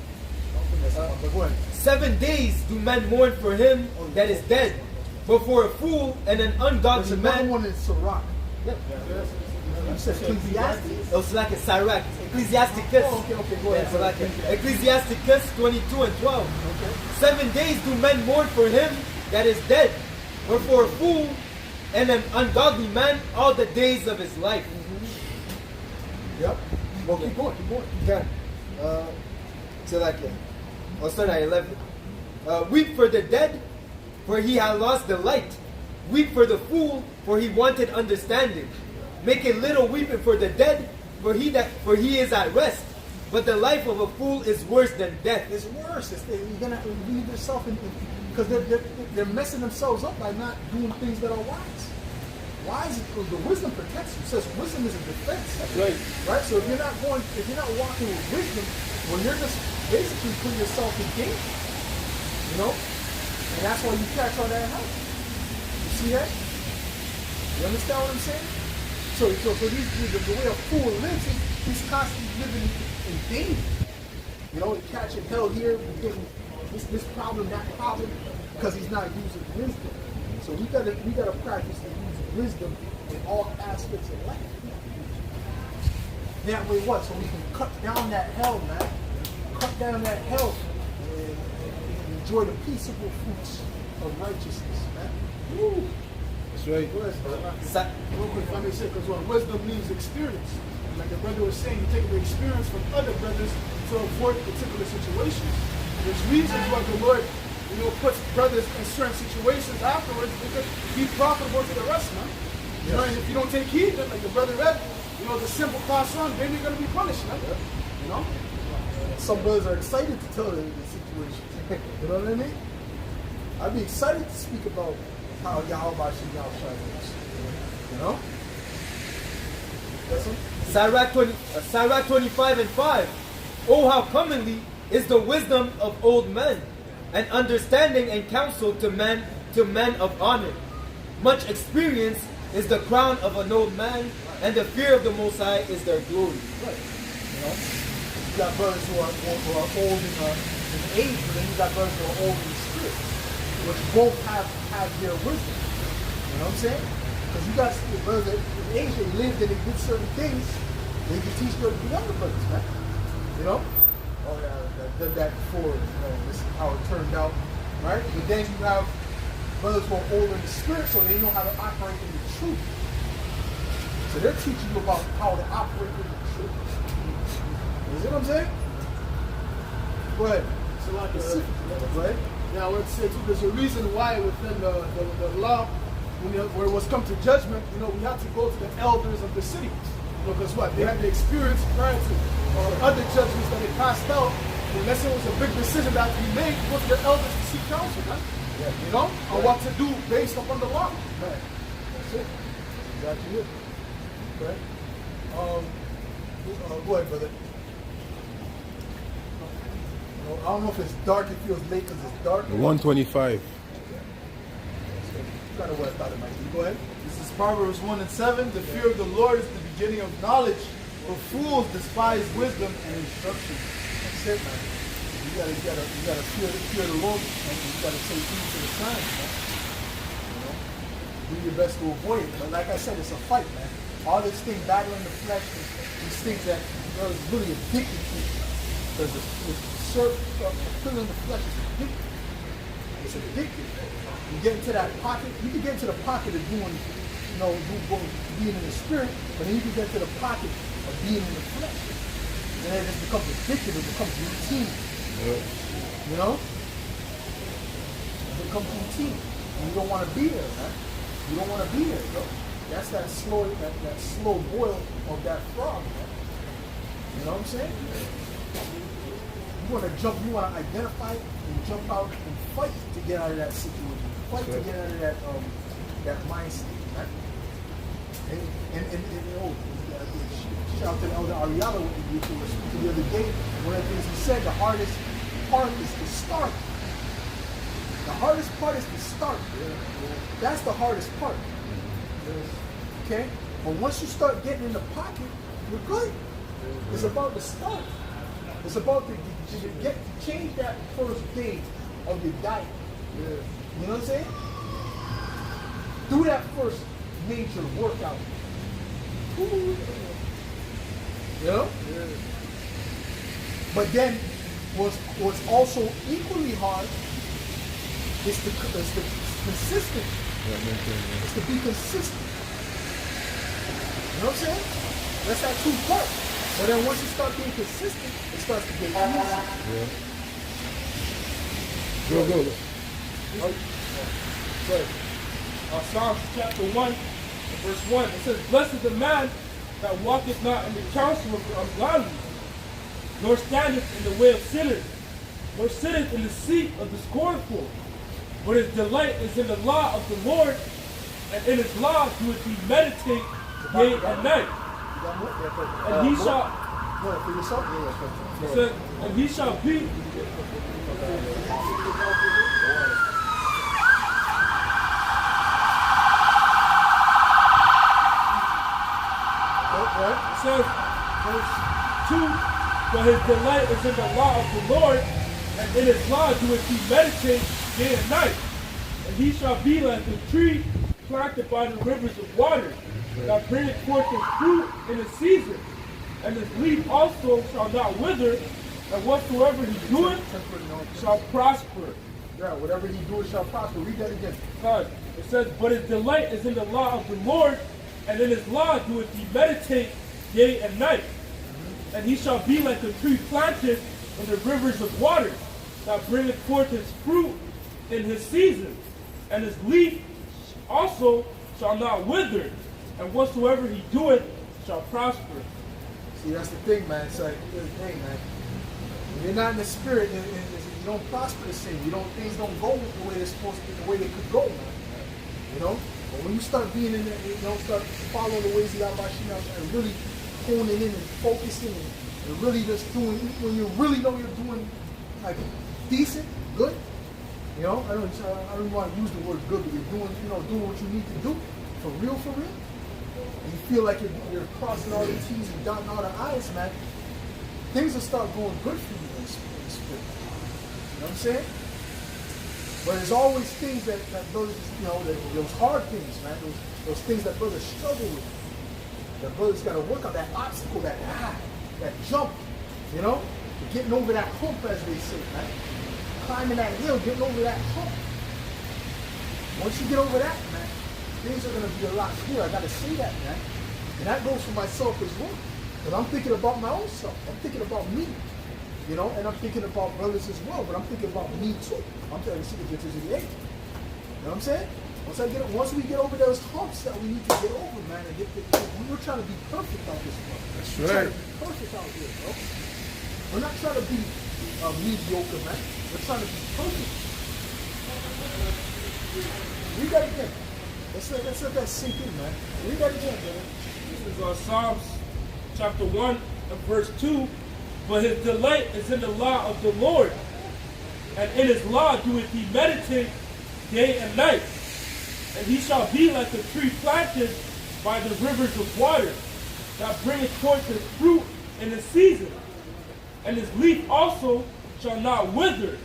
but go ahead. 7 days do men mourn for him that is dead, but for a fool and an ungodly There's another man. one in Sirach. Yep. You said Ecclesiastes? It's like a Sirach. Ecclesiasticus. Oh, okay, go ahead. Yeah, so like Ecclesiasticus 22:12. Okay. 7 days do men mourn for him that is dead, but for a fool and an ungodly man all the days of his life. Yep. Well, keep going. Okay. So like, I'll start at 11. Weep for the dead, for he had lost the light. Weep for the fool, for he wanted understanding. Make a little weeping for the dead, for he is at rest. But the life of a fool is worse than death. It's worse. You're gonna leave yourself in because they're messing themselves up by not doing things that are wise. Wise, the wisdom protects you. It says wisdom is a defense. That's right. Right? So if you're not walking with wisdom, well, you're just basically putting yourself in danger. You know? And that's why you catch all that help. You see that? You understand what I'm saying? So the way a fool lives, he's constantly living in danger. You know, catching hell here, getting this problem, that problem, because he's not using wisdom. So we gotta practice to use wisdom in all aspects of life. That way what? So we can cut down that hell, man. Cut down that hell and enjoy the peaceable fruits of righteousness, man. Woo. That's right. Real quick, if I may say, because wisdom means experience. And like the brother was saying, you take the experience from other brothers to avoid particular situations. There's reasons why the Lord, puts brothers in certain situations afterwards because be profitable to the rest, man. You know, and if you don't take heed, then like the brother read, the simple pass on, then you're gonna be punished, man. You know? Some brothers are excited to tell the situation. You know what I mean? I'd be excited to speak about how Yahweh should is. You know? That's it? Sirach 25:5. Oh, how commonly is the wisdom of old men, and understanding and counsel to men of honor. Much experience is the crown of an old man, and the fear of the Most High is their glory. Right. You know, you got brothers who are old in age, but then you got brothers who are old in spirit, which both have their wisdom. You know what I'm saying? Because you got brothers that in age, they lived and they did certain things. They can teach the younger brothers, man. You know? Oh yeah, that did that before. You know, this is how it turned out, right? But then you have brothers who are older in the spirit, so they know how to operate in the truth. So they're teaching you about how to operate in the truth. You see what I'm saying? Go ahead. So like, Go ahead. yeah, I would say too, there's a reason why within the law, where it was come to judgment, you know, we had to go to the elders of the city. Because what? They had the experience prior to other judgments that they passed out. Unless it was a big decision that we made, go to the elders to seek counsel, man. Yeah. You know? On what to do based upon the law. Right. That's it. Exactly it. Okay. Go ahead, brother. I don't know if it's dark, it feels late because it's dark. 125. You gotta worry about it, Mike. Go ahead. This is Proverbs 1 and 7. The fear of the Lord is the beginning of knowledge, but fools despise wisdom and instruction. That's it, man. You gotta fear the Lord, and you gotta say things to the signs, man. You know, do your best to avoid it. But like I said, it's a fight, man. All this thing battling the flesh, these things that is really addicted to. Because fulfilling the flesh is addictive. It's addictive. You get into that pocket. You can get into the pocket of doing, you know, being in the spirit, but then you can get to the pocket of being in the flesh. And then it just becomes addictive. It becomes routine. You know? It becomes routine. And you don't want to be there, man. You don't want to be there, bro. That's that slow boil of that frog, man. You know what I'm saying? You want to identify and jump out and fight to get out of that situation. Fight to get out of that mind state, right? And shout out to the Elder Ariella with you the other day. One of the things he said, the hardest part is to start. The hardest part is to start. That's the hardest part. Okay? But once you start getting in the pocket, you're good. It's about the start. It's about to change that first day of your diet. You know what I'm saying? Do that first major workout. You know? But then what's also equally hard is to consistent. It's to be consistent. You know what I'm saying? That's that two part. But then once you start being consistent, it starts to get easy. Yeah. Go. Psalms chapter 1, verse 1. It says, "Blessed is the man that walketh not in the counsel of the ungodly, nor standeth in the way of sinners, nor sitteth in the seat of the scornful. But his delight is in the law of the Lord, and in his law doeth he meditate day and night. And he shall." It says, "And he shall be." It says, verse 2, "But his delight is in the law of the Lord, and in his law doeth he meditate day and night. And he shall be like a tree planted by the rivers of water, that bringeth forth his fruit in his season, and his leaf also shall not wither, and whatsoever he doeth shall prosper." Yeah, whatever he doeth shall prosper. Read that again. God, it says, "But his delight is in the law of the Lord, and in his law doeth he meditate day and night. And he shall be like a tree planted in the rivers of water, that bringeth forth his fruit in his season, and his leaf also shall not wither, and whatsoever he doeth shall prosper." See, that's the thing, man. It's like, hey, man. When you're not in the spirit, you don't prosper the same. Things don't go the way they're supposed to, the way they could go, man. You know? But when you start being in there, you know, start following the ways of Yahweh and really honing in and focusing and really just doing, when you really know you're doing like decent, good, you know, I don't want to use the word good, but you're doing, doing what you need to do for real, and you feel like you're crossing all the T's and dotting all the I's, man, things will start going good for you in the spirit. You know what I'm saying? But there's always things that brothers, those hard things, man, those things that brothers struggle with. That brothers got to work on, that obstacle, that jump, getting over that hump, as they say, man. Climbing that hill, getting over that hump. Once you get over that, man, things are going to be a lot clearer. I got to say that, man. And that goes for myself as well. Because I'm thinking about my own self. I'm thinking about me. And I'm thinking about brothers as well, but I'm thinking about me too. I'm trying to see the difference in the age. You know what I'm saying? Once we get over those humps that we need to get over, man, and we're trying to be perfect out this world. That's we're right. Trying to be perfect out here, bro. We're not trying to be mediocre, man. We're trying to be perfect. Read that again. Let's let that sink in, man. Read that again, man. This is Psalms chapter 1 and verse 2. But his delight is in the law of the Lord, and in his law doeth he meditate day and night. And he shall be like a tree planted by the rivers of water, that bringeth forth his fruit in the season. And his leaf also shall not wither,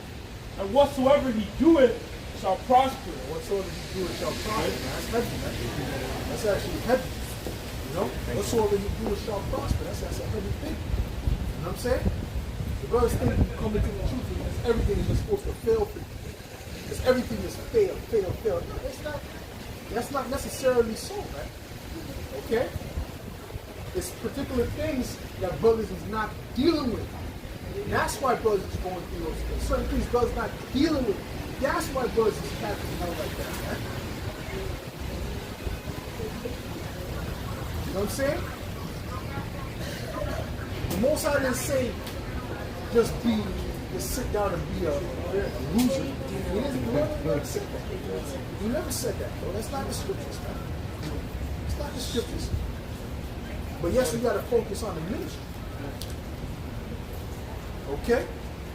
and whatsoever he doeth shall prosper. Whatsoever he doeth shall prosper. That's heavy, man. That's actually heavy. Whatsoever he doeth shall prosper. That's a heavy thing. You know what I'm saying? The brothers think you come into the truth because everything is just supposed to fail for you. Because everything is fail. No, that's not necessarily so, man. Okay? It's particular things that brothers is not dealing with. And that's why brothers is going through those things. Certain things brothers not dealing with. That's why brothers is acting out like that, man. You know what I'm saying? The Most High didn't say just sit down and be a loser. He never said that. He never said that, bro. That's not the scriptures, man. It's not the scriptures. But yes, we got to focus on the ministry. Okay?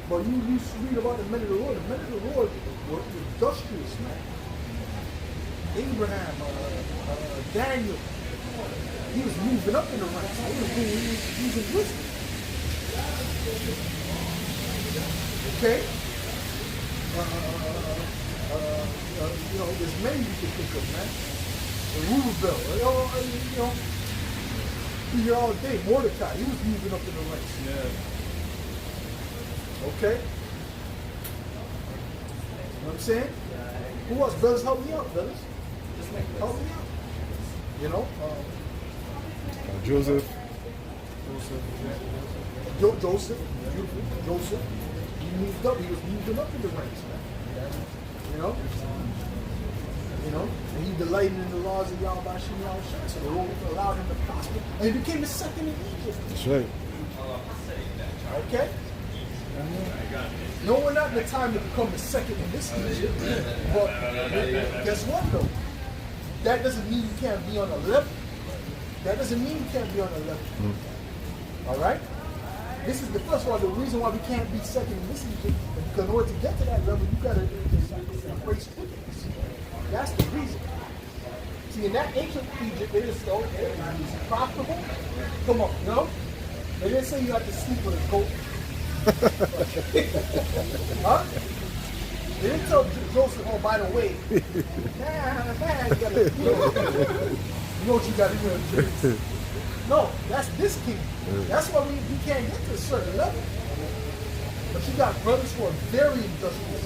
But you read about the men of the Lord. The men of the Lord were industrious, man. Abraham, Daniel. He was moving up in the ranks. He was using wisdom. Okay? There's many you can think of, man. Rubel, be here all day. Mordecai, he was moving up in the ranks. Yeah. Okay? You know what I'm saying? Who else? Brothers, help me out, brothers. Help me out. Joseph. Joseph, beautiful. Joseph, he moved up. He was moving up in the ranks, man. And he delighted in the laws of Yahweh Hashem Yahushua. So the Lord allowed him to prosper, and he became the second in Egypt. That's right. Okay. No, we're not in the time to become the second in this Egypt. But guess what, though? That doesn't mean you can't be on a level. That doesn't mean you can't be on a level. All right? This is the first one. The reason why we can't be second in this Egypt is because in order to get to that level, you got to embrace wickedness. That's the reason. See, in that ancient Egypt, it is so profitable. Come on, They didn't say you have to sleep with a goat. Huh? They didn't tell Joseph, oh, by the way, you know what you got to do. No, that's this king. That's why we can't get to a certain level. But you got brothers who are very industrious.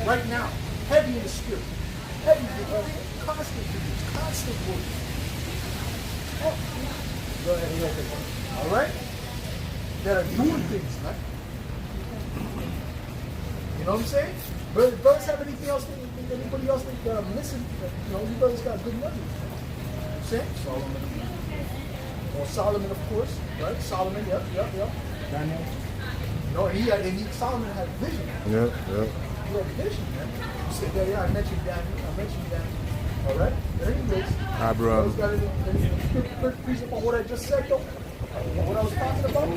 Right now, heavy in the spirit. Heavy with constant videos, constant work. Oh. Go ahead. All right? That are doing things, man. You know what I'm saying? Brothers have anything else, anybody else that are missing? You brothers got good money. You know what I'm saying? Solomon, of course, right? Solomon, yep. Daniel. Solomon had vision. Yeah. He had vision, man. You said, yeah, I mentioned Daniel. All right? But anyways, Abraham. got any piece upon what I just said, though? What I was talking about?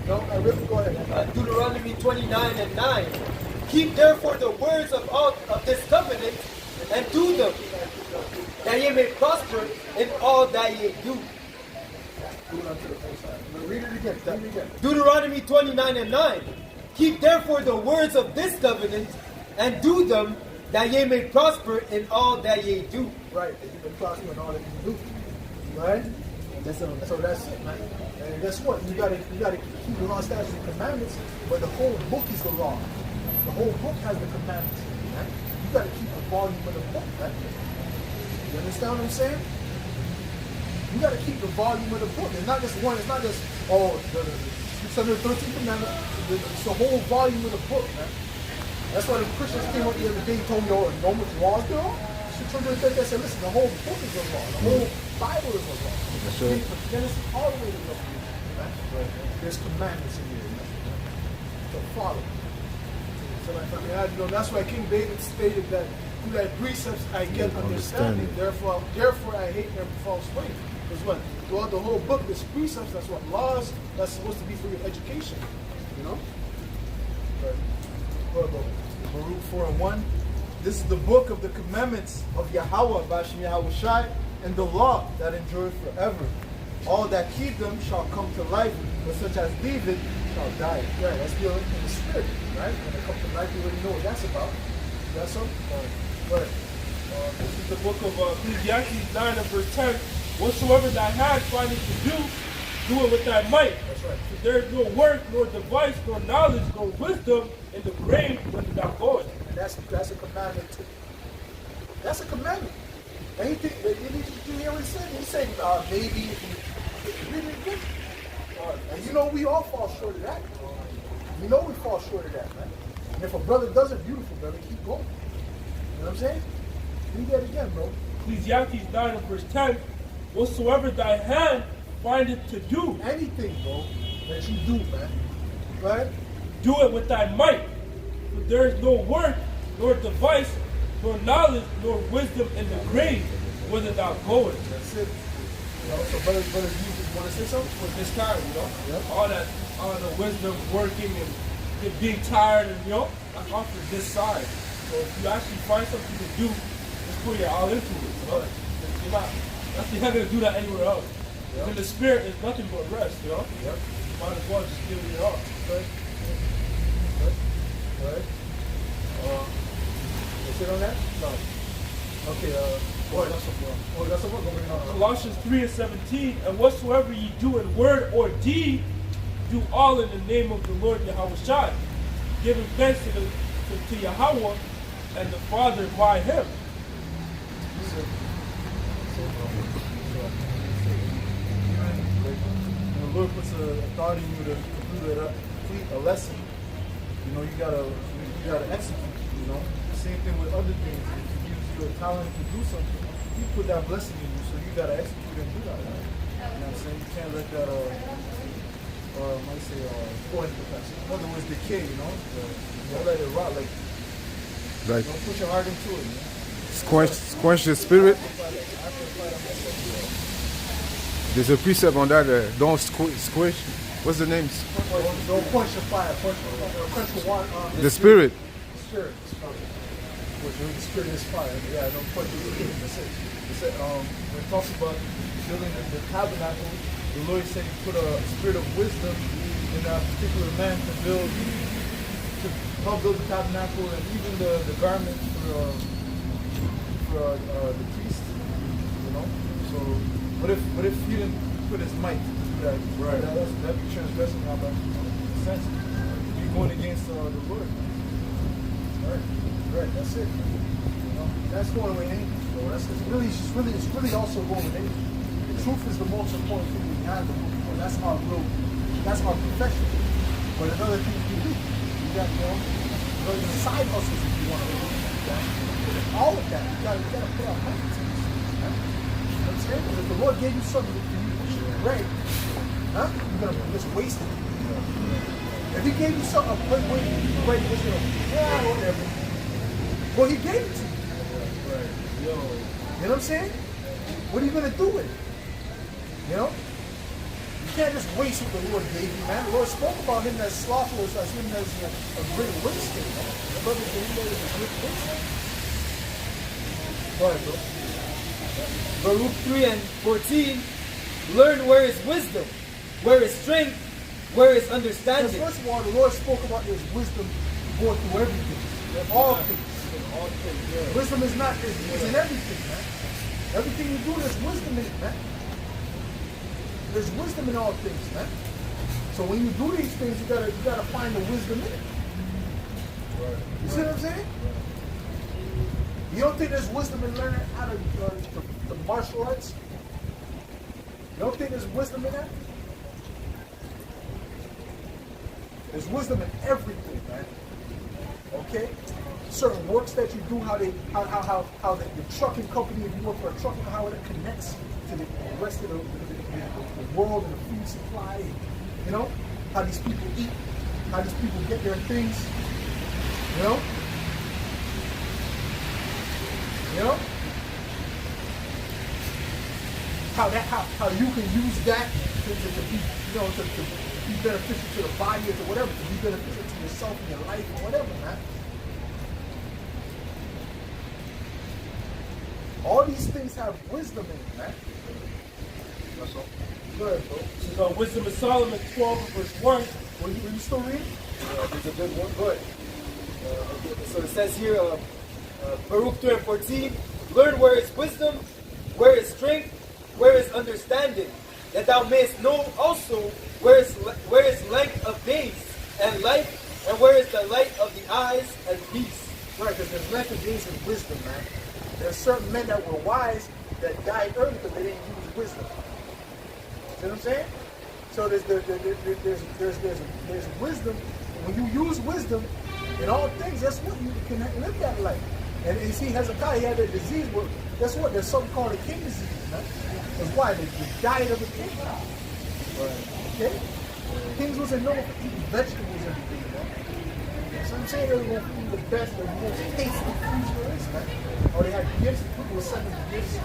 No, I really go ahead. Deuteronomy 29:9. Keep therefore the words of this covenant and do them, that ye may prosper in all that ye do. Read it again. Read it again. Deuteronomy 29:9. Keep therefore the words of this covenant, and do them, that ye may prosper in all that ye do. Right. That you can prosper in all that you do. Right? So that's it, man. And guess what? You gotta keep the law, statutes, and commandments, but the whole book is the law. The whole book has the commandments. Right? You gotta keep the volume of the book, right? You understand what I'm saying? You gotta keep the volume of the book. It's not just one, it's not just the 613 commandments. It's the whole volume of the book, man. That's why the Christians came up the other day and told me, oh, you know how much laws there are? I said, listen, the whole book is a law. The whole Bible is a law. That's right. From Genesis all the way to Revelation. Right? There's commandments in here, man. To follow. So that's why King David stated that through thy precepts I get understanding. Therefore I hate every false way. Because what? Throughout the whole book, there's precepts, that's what laws, that's supposed to be for your education. You know? Right. Baruch 4:1. This is the book of the commandments of Yahweh, Bashem Yahweh Shai, and the law that endureth forever. All that keep them shall come to life, but such as leave it shall die. Right, that's the in the spirit, right? When it comes to life, you already know what that's about. That's so? Right. This is the book of Ecclesiastes 9 and verse 10. Whatsoever thy hand findeth to do it with thy might. That's right. For there is no work, nor device, nor knowledge, nor wisdom in the grave whither thou goest. And that's a commandment too. That's a commandment. Anything that you hear what he said? He said maybe if you really good. And you know we all fall short of that. You know we fall short of that, man. And if a brother does it, beautiful, brother, keep going. You know what I'm saying? Read that again, bro. Ecclesiastes 9 and verse 10. Whatsoever thy hand findeth to do, Anything, bro, that you do, man. Right? do it with thy might. For there is no work, nor device, nor knowledge, nor wisdom in the grave whither thou goest. That's it. You know, so brothers, you want to say something? With this time, you know, Yep. all the wisdom working and being tired, and that's off to this side. So if you actually find something to do, just put your all into it. You're not gonna do that anywhere else. In the spirit, there's nothing but rest. Yep. Might as well just give it all. Right. Is it on that? No. Okay, that's a book going on. Colossians 3 and 17, and whatsoever ye do in word or deed, do all in the name of the Lord Yahweh Shai, giving thanks to Yahweh and the Father by him. When the Lord puts a thought in you to complete a lesson, you know, you gotta execute, you know. Same thing with other things. If he gives you a talent to do something, he put that blessing in you, so you gotta execute and do that. You know what I'm saying? You can't let that go into capacity. In other words, decay, you know. Don't let it rot, like don't put your heart into it, you know. Quench the spirit. There's a precept on that. Don't squish. What's the name? Don't quench the fire. Quench the water. The spirit. Spirit. The spirit is fire. Yeah, don't quench the spirit. That's it. When it talks about building the tabernacle, the Lord said he put a spirit of wisdom in that particular man to help build the tabernacle and even the garment for the priest. You know. So, what if he didn't put his might to do that? Right. That'd be transgressing now, but in a sense, you'd be going against the Lord. Right. That's it. You know, that's going with anything. So it's really also going with anything. The truth is the most important thing we have. That's our profession. But another thing you do, you got your side hustles if you want to do that. All of that, you gotta put our money into this. Right? You know what I'm saying? Because if the Lord gave you something for you, which is great, you're gonna just waste it. If He gave you something, wait, whatever. Well, He gave it to you. Right. You know what I'm saying? What are you gonna do with it? You know? You can't just waste what the Lord gave you, man. The Lord spoke about him as slothful, as him as a great waster. The brother gave him as a great waster. Go ahead, bro. Baruch 3 and 14, learn where is wisdom, where is strength, where is Because understanding. first of all, the Lord spoke about His wisdom going through everything, in all things. Wisdom is not is in everything, man. Everything you do, there's wisdom in it, man. There's wisdom in all things, man. So when you do these things, you gotta find the wisdom in it. You see what I'm saying? You don't think there's wisdom in learning how to the martial arts? You don't think there's wisdom in that? There's wisdom in everything, man. Okay? Certain works that you do, how the trucking company, if you work for a trucking, how it connects to the rest of the world and the food supply. You know? How these people eat, how these people get their things. You know? You know? How you can use that to be, you know, to be beneficial to the body or to whatever, to be beneficial to yourself and your life or whatever, man. All these things have wisdom in it, man. That's all. Good, bro. This is Wisdom of Solomon 12 and verse 1. Were you still reading? It's a good one. Good. So it says here, Baruch 3 and 14, learn where is wisdom, where is strength, where is understanding, that thou mayest know also where is length of days and life, and where is the light of the eyes and peace. Right, because there's length of days and wisdom, man. There's certain men that were wise that died early because they didn't use wisdom. See what I'm saying? So there's wisdom. When you use wisdom in all things, guess what? You can live that life. And you see, Hezekiah, he had a disease, but guess what? There's something called a king disease, man. That's why the diet of a king. Okay? Kings wasn't known for eating vegetables every day, man. So I'm saying they were going to eat the best, the most tasty foods there is, man. Or they had gifts, people were sending them gifts.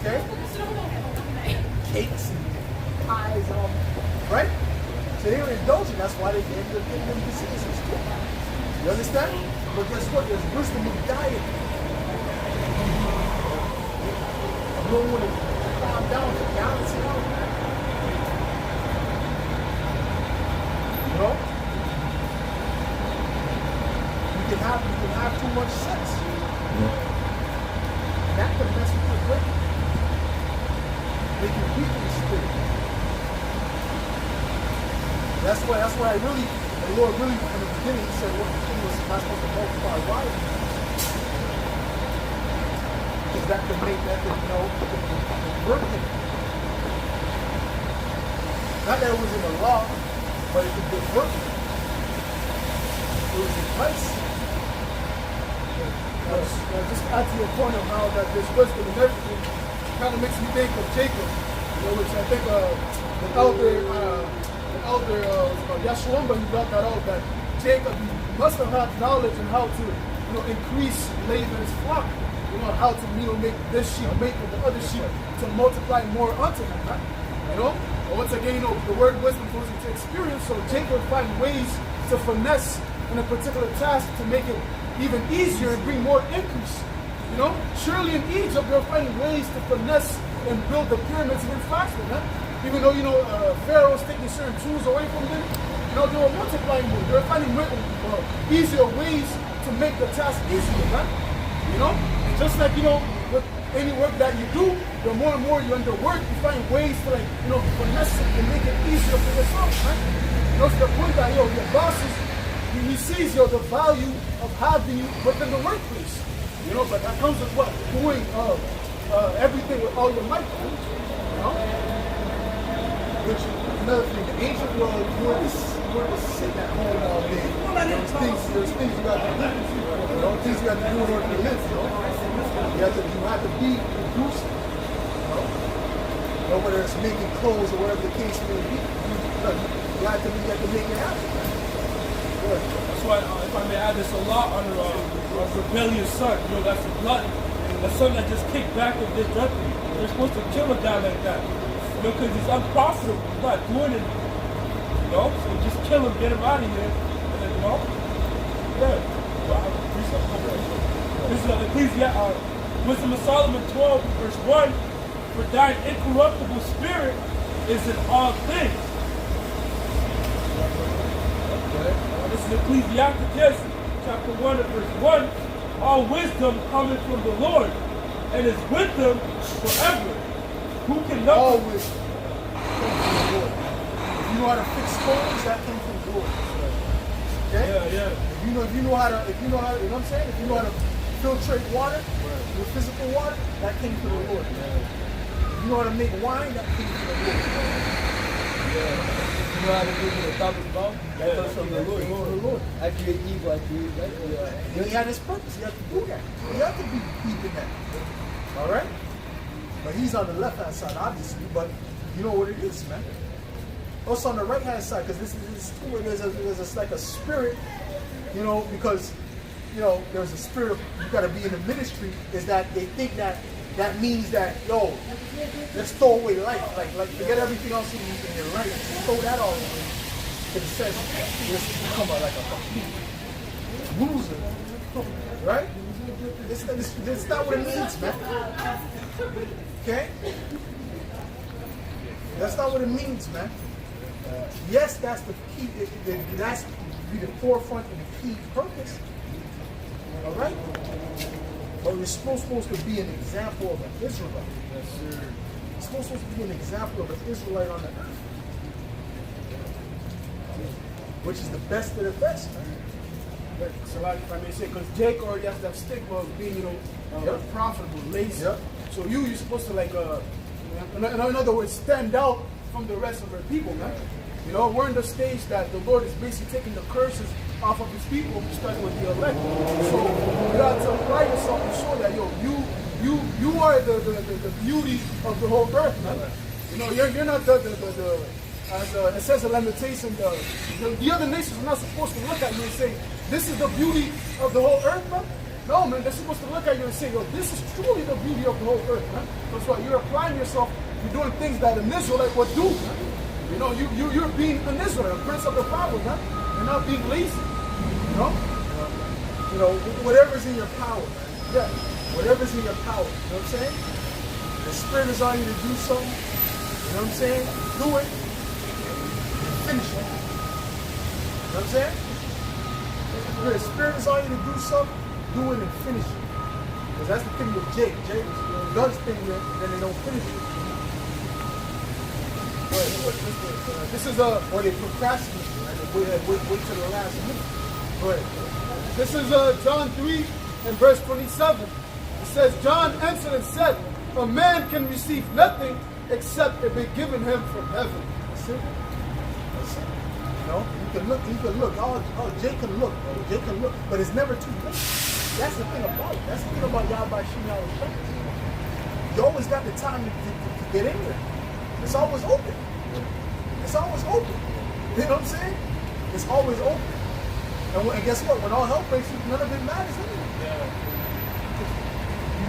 Okay? Cakes and pies and all that. Right? So they were indulging, that's why they ended up getting them diseases too. You understand? But guess what? There's wisdom in diet. You don't want to calm down to balance it out, man. You know? You can have too much sex. That can mess with your brain. Make you weak in the spirit. That's why the Lord really, from the beginning, he said, what the king was not supposed to multiply wives. Because that could make, convert him. Not that it was in the law, but it could convert him. It was advice. Just add to your point of how that there's wisdom and everything, kind of makes me think of Jacob, which I think the elder Yeshua, he brought that out, that Jacob must have had knowledge on how to, increase Laban's flock, how to, make this sheep mate with the other sheep to multiply more unto him, right? And once again, the word wisdom goes into experience, so Jacob find ways to finesse in a particular task to make it even easier and bring more increase. Surely in Egypt they're finding ways to finesse and build the pyramids even faster, man. Even though Pharaoh's taking certain tools away from them, they were multiplying more. They're finding easier ways to make the task easier, man. And just like with any work that you do, the more and more you underwork, you find ways to finesse it and make it easier for yourself, man. To the point that your bosses, he sees the value of having you within the workplace. But that comes with what? Doing everything with all your might, Which another thing, the ancient world, you weren't just sitting at home all day. There's things you got to do. Things you got to do in order to live, You have to be producing. Whether it's making clothes or whatever the case may be. You have to make it happen. That's why, if I may add this a lot, on a rebellious son, that's a glutton. A son that just kicked back and did nothing. They're supposed to kill a guy like that. Because he's unprofitable. He's not doing it. So just kill him, get him out of here. And then, Yeah. This is Wisdom of Solomon 12, verse 1, for thine incorruptible spirit is in all things. This is Ecclesiasticus chapter 1 and verse 1. All wisdom cometh from the Lord, and is with them forever. Who can know? All wisdom comes from the Lord. If you know how to fix stones, that came from the Lord. Okay? Yeah. If you know how to, you know what I'm saying? If you know how to filtrate water, with physical water, that came from the Lord. If you know how to make wine, that came from the Lord. You know how to do the top of the bowl? That comes from the Lord. From the Lord. I create evil, I create right. And he had his purpose. He had to do that. He had to be deep in that. All right? But he's on the left-hand side, obviously. But you know what it is, man. Also on the right-hand side, because there's like a spirit, you know, because, you know, there's a spirit of, you got to be in the ministry, is that they think that means that, yo, let's throw away life. Like forget everything else in your life. Just throw that all away. Because it says, let's become like a complete loser. Right? It's not what it means, man. Okay? That's not what it means, man. Yes, that's the key. That's be the forefront and the key purpose. All right? But we're supposed to be an example of an Israelite. Yes, sir. We're supposed to be an example of an Israelite on the earth. Which is the best of the best, man. So like if I may say, because Jake already has that stigma of being, profitable, lazy. Yep. So you're supposed to like, in other words, stand out from the rest of our people, man. You know, we're in the stage that the Lord is basically taking the curses off of his people, starting with the elect. So you got to apply yourself and show that, you are the beauty of the whole earth, man. You know, you're not as it says in Lamentation, the other nations are not supposed to look at you and say, this is the beauty of the whole earth, man. No, man, they're supposed to look at you and say, yo, this is truly the beauty of the whole earth, man. That's why you're applying yourself, you're doing things that an Israelite would do, man. You know, you're being an Israelite, a prince of the power, man. You're not being lazy, You know, whatever's in your power, man. Yeah, whatever's in your power, you know what I'm saying? The Spirit is on you to do something, you know what I'm saying? Do it, finish it. You know what I'm saying? If the Spirit is on you to do something, do it and finish it. Because that's the thing with Jake. Jake does things and then they don't finish it. This is or they procrastinate, right? They wait till the last minute. Go ahead. This is John 3 and verse 27. It says, John answered and said, a man can receive nothing except it be given him from heaven. That's it. That's it. You know, you can look. Oh, Jake can look. Jake can look. But it's never too late. That's the thing about it. That's the thing about Yahweh Shemel. You always got the time to get in there. It's always open. It's always open. You know what I'm saying? It's always open. And guess what? When all hell breaks loose, none of it matters anyway. Yeah.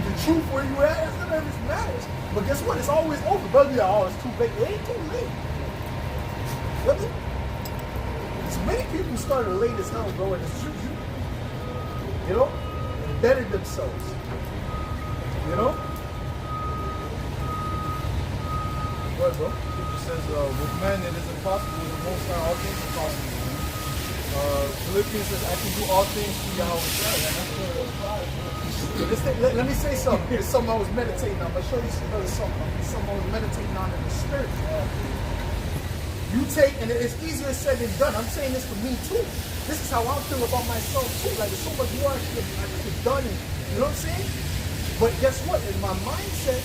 The truth where you at, none of it matters. But guess what? It's always open. Brother, it's too late. It ain't too late. Really? There's many people who started late as hell, bro, and it's true. You know? And bettered themselves. You know? What, bro? It says, with men it is impossible, with the Most High all things are possible. Philippians says, I can do all things through Yahweh. Let me say something. It's something I was meditating on. I'm going to show you something. It's something I was meditating on in the spirit. You take, and it's easier said than done. I'm saying this for me too. This is how I feel about myself too. Like there's so much more I could have done. And, you know what I'm saying? But guess what? In my mindset,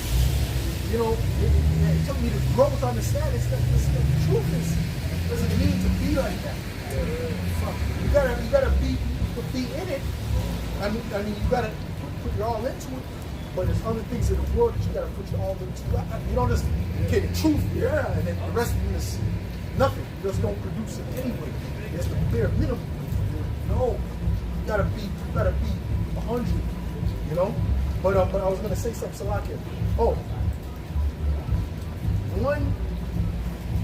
you know, it took me to grow to understand it's that the truth doesn't mean to be like that. You gotta be in it. I mean, you gotta put your all into it. But there's other things in the world that you gotta put your all into. You don't just get the truth, and then the rest of you is nothing. You just don't produce it anyway. It's the bare minimum. No, you gotta be 100. You know. But I was gonna say something, Salakia. Oh,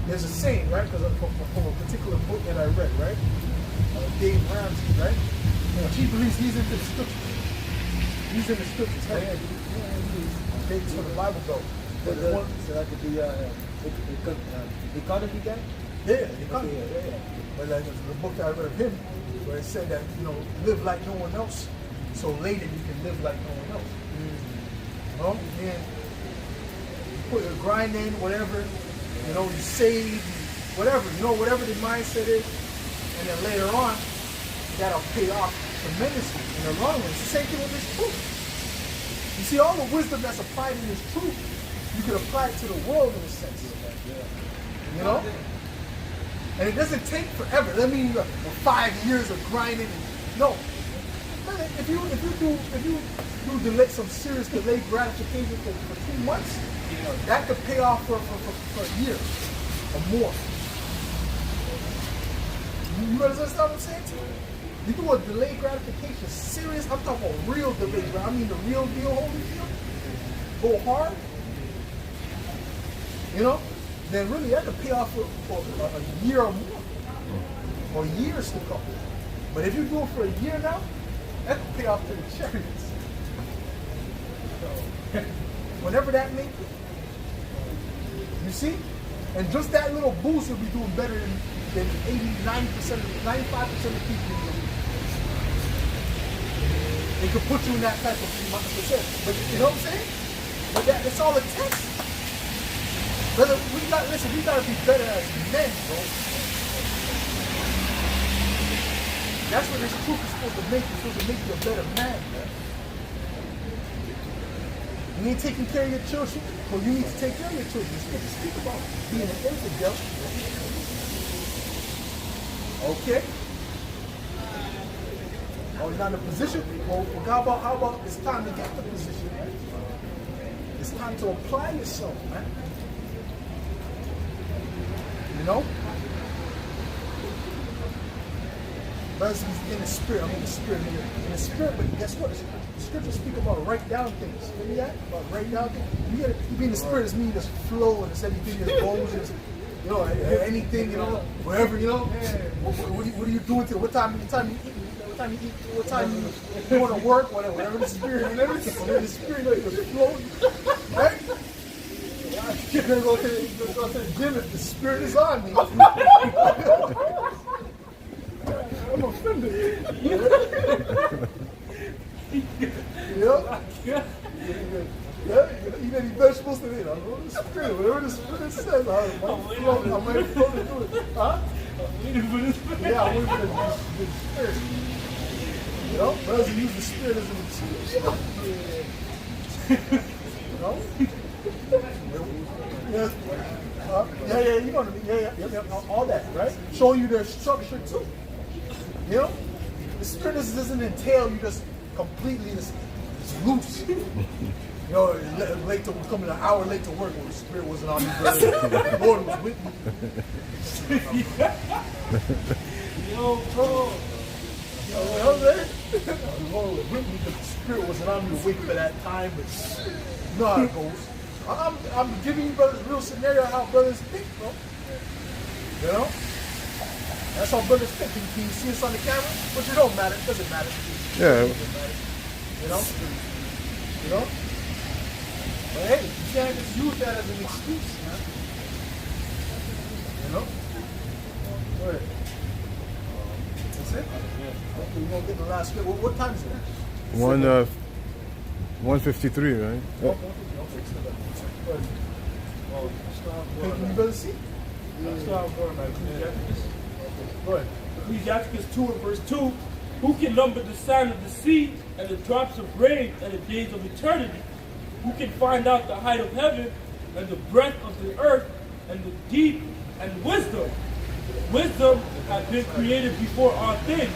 there's a saying, right? Because from a particular book that I read, right? Dave Ramsey, right? He believes he's in the scriptures. He's in the scriptures. Right? babies for the Bible Belt. So that could be economy guy? Yeah, But like the book that I read of him, where it said that, you know, live like no one else, so later you can live like no one else. You know, and you put your grind in, whatever, you know, you save, whatever, you know, whatever the mindset is, and then later on, that'll pay off tremendously in the long run. It's the same thing with this truth. You see, all the wisdom that's applied in this truth, you can apply it to the world in a sense. You know? And it doesn't take forever. That means 5 years of grinding. No. If you do some serious delayed gratification for 2 months, that could pay off for a year or more. You understand what I'm saying to you? You do a delayed gratification, serious, I'm talking about real delayed gratification. I mean the real deal, holy deal. Go hard. You know? Then really that could pay off for a year or more. Or years to come. But if you do it for a year now, that could pay off to the chariots. Whenever that may be. You see? And just that little boost will be doing better than 89%, 95% of people in the league. It could put you in that type of percent. But you know what I'm saying? But that's all it takes. Brother, we gotta be better as men, bro. That's what this truth is supposed to make you. It's supposed to make you a better man, man. You ain't taking care of your children, well, you need to take care of your children. You're supposed to speak about being an infidel. Okay? Oh, you're not in a position? Well, how about it's time to get the position, man? It's time to apply yourself, man. You know? Brothers, in the spirit, I'm in the spirit, nigga. In the spirit, but guess what? The scriptures speak about write down things. Hear me that? About write down things. You be in the spirit, it's me just flow and it's everything that goes, it's, you know, anything, you know, wherever, you know. What are you doing today? What time you eat? What time you going to work? Whatever the spirit, whatever the spirit, you just flow, right? You're gonna go to the gym if the spirit is on me. I'm offended. Yeah. Eat any vegetables today. The spirit, whatever the spirit says, I might flow to do it. Huh? Yeah, I'm waiting for the spirit. You know, brothers use the spirit as an excuse. You know? Yes. You know what I mean? Yeah, all that, right? Showing you their structure too. You know? The spirit doesn't entail you just completely just loose. You know, late to coming an hour late to work when the spirit wasn't on me, the Lord was with me. Yo, bro. You know what I'm saying? The Lord was with me because the spirit wasn't on me to wake up at that time, but you know how it goes. I'm giving you brothers a real scenario how brothers think, bro. You know? That's how brothers think. Can you see us on the camera? But it don't matter. It doesn't matter. Yeah. It doesn't matter. You know? You know? But hey, you can't just use that as an excuse, man. You know? Go ahead. That's it? We're going to get the last script. What time is it? 1:53, right? Okay. Can you better see? Go ahead. Ecclesiastes 2 and verse 2. Who can number the sand of the sea and the drops of rain and the days of eternity? Who can find out the height of heaven and the breadth of the earth and the deep and wisdom? Wisdom has been created before all things,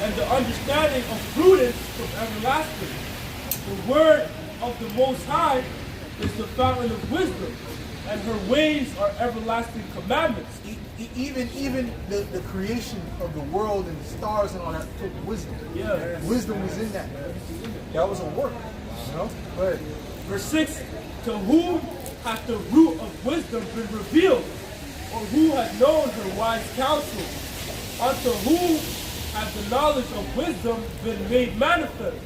and the understanding of prudence from everlasting. The word of the Most High is the fountain of wisdom, and her ways are everlasting commandments. Even the creation of the world and the stars and all that took wisdom. Yeah. Wisdom was in that. That was a work. You know? Go ahead. Verse 6, to whom hath the root of wisdom been revealed? Or who hath known her wise counsel? Unto whom hath the knowledge of wisdom been made manifest?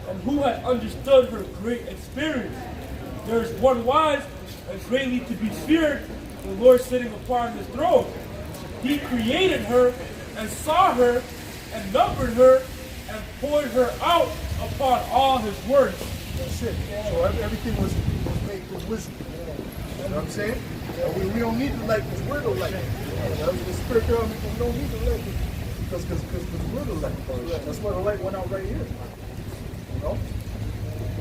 And who hath understood her great experience? There is one wise and greatly to be feared, the Lord sitting upon his throne. He created her and saw her and numbered her and poured her out upon all his works. That's it. So everything was made through wisdom. You know what I'm saying? We don't need the light because we're the light. The spirit girl, we don't need the light because we're the light. That's why the light went out right here. You know?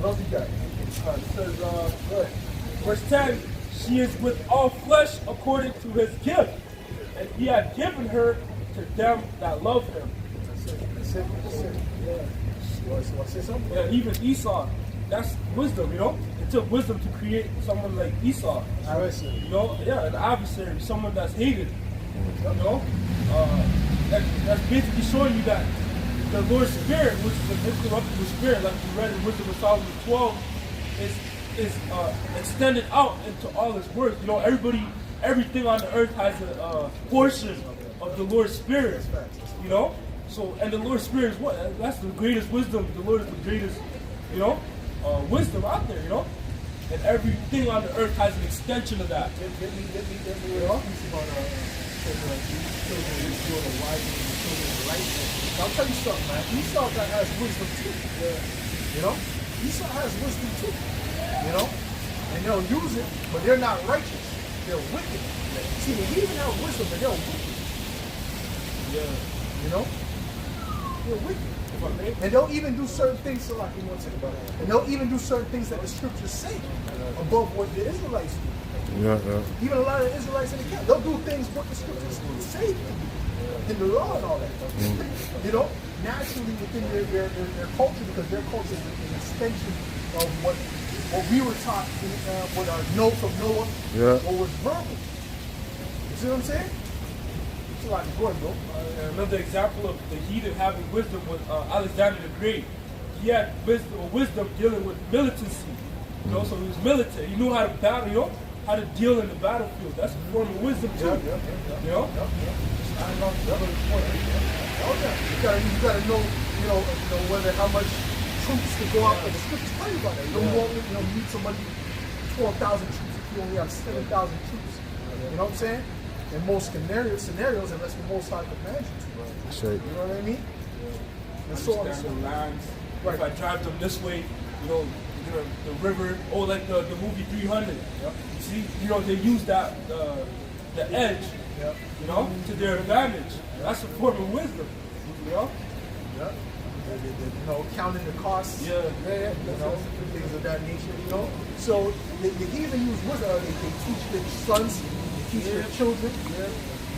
What else you got? It says, go ahead. Verse 10, she is with all flesh according to his gift, and he had given her to them that love him. That's it. Yeah. You want to say something? Yeah, even Esau, that's wisdom, you know? It took wisdom to create someone like Esau. You know? Yeah, an adversary, someone that's hated. You know? That's basically showing you that the Lord's Spirit, which is an incorruptible spirit, like we read in Wisdom of Solomon 12, is extended out into all his works. You know, everything on the earth has a portion of the Lord's Spirit. You know? So, and the Lord's Spirit is what? That's the greatest wisdom. The Lord is the greatest, you know, wisdom out there, you know? And everything on the earth has an extension of that. Get me. About children of Israel, the wise and the children of light. I'll tell you something, man. Esau has wisdom too. You know? Esau has wisdom too. You know? And they'll use it, but they're not righteous. They're wicked. See, they even have wisdom, but they're wicked. Yeah. You know? They're wicked. And they'll even do certain things, so like you want to think about it. And they'll even do certain things that the scriptures say above what the Israelites do. Yeah. Even a lot of the Israelites in the camp, they'll do things what the scriptures say in the law and all that. You know, naturally within their culture, because their culture is an extension of what we were taught with our notes of Noah, what was verbal. You see what I'm saying? It's a lot of good, bro. Another example of the heathen having wisdom was Alexander the Great. He had wisdom dealing with militancy. You know, so he was militant. He knew how to battle, you know, how to deal in the battlefield. That's a form of wisdom too. You know? I know the other point. You gotta know, whether how much troops to go out. The scriptures tell you about that. You don't want meet somebody 12,000 troops if you only have 7,000 troops. You know what I'm saying? In most scenarios, unless the Most High commands you to. That's right. You know what I mean? And so on and so Understand the on. lines. Right. If I drive them this way, the river, like the movie 300. Yep. You see, they use that the edge, Yep. to their advantage. That's a form of wisdom. You know? Yeah. Counting the costs. Yeah. Things of that nature. So they even use wisdom. They teach their sons, they teach their children.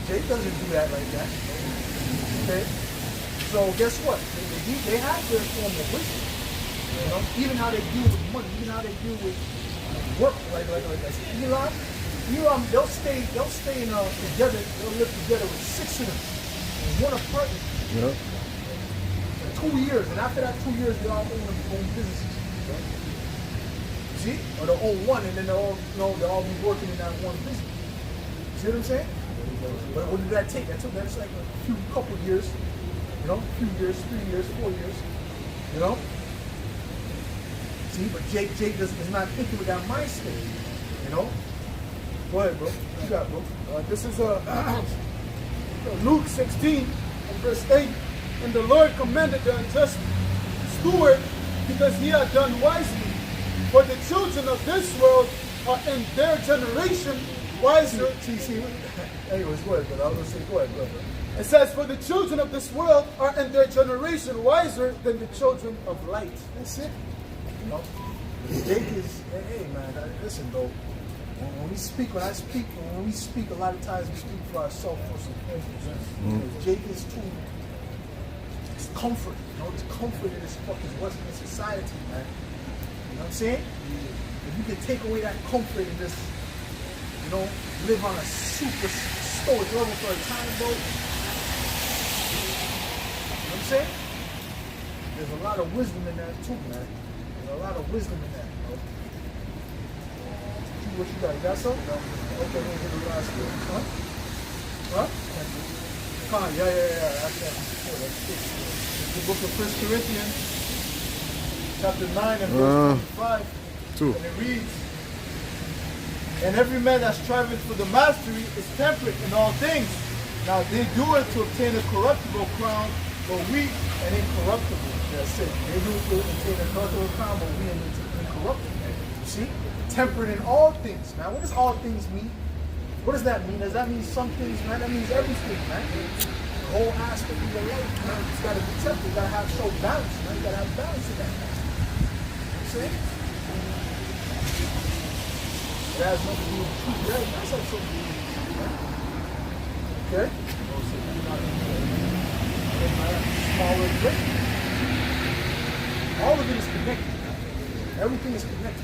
Jake doesn't do that like that. Okay. So guess what? They have their form of wisdom. Even how they deal with money, even how they deal with work, like Elon, they'll stay together. They'll live together with 6 of them in one apartment. Yeah. For 2 years, and after that 2 years, they all own businesses. See, or they'll own one, and then they'll all be working in that one business. See what I'm saying? But what did that take? That's like a couple years. A few years, 3 years, 4 years. See, but Jake is not thinking with that mind state. Go ahead, bro. What you got, bro? This is Luke 16 and verse 8. And the Lord commended the unjust steward because he had done wisely. For the children of this world are in their generation wiser. See. Anyways, go ahead, brother. I was going to say, go ahead. It says, for the children of this world are in their generation wiser than the children of light. That's it. Jake is, hey man, listen, bro. When we speak, a lot of times we speak for ourselves first and foremost. Jake is too. It's comfort, There's comfort in this fucking Western society, man. You know what I'm saying? If you can take away that comfort and just, live on a super stoic level for a time, bro. You know what I'm saying? There's a lot of wisdom in that too, man. There's a lot of wisdom in that, bro. What you got? You got something? No. Okay, we'll hit the last one. Huh? Yeah. That's it. The book of 1 Corinthians, chapter 9 and verse 25. And it reads, And every man that striveth for the mastery is temperate in all things. Now they do it to obtain a corruptible crown, but we an incorruptible. That's it. They do it to obtain a corruptible crown, but we an incorruptible. You see? Temperate in all things. Now, what does all things mean? What does that mean? Does that mean some things, man? That means everything, man. The whole aspect of your life, man. It's got to be temperate. You got to have show balance, man. You got to have balance in that, man. You see? It has nothing to do with truth. Yeah, it does have something to do with truth, man. Okay? Small and great. All of it is connected. Everything is connected.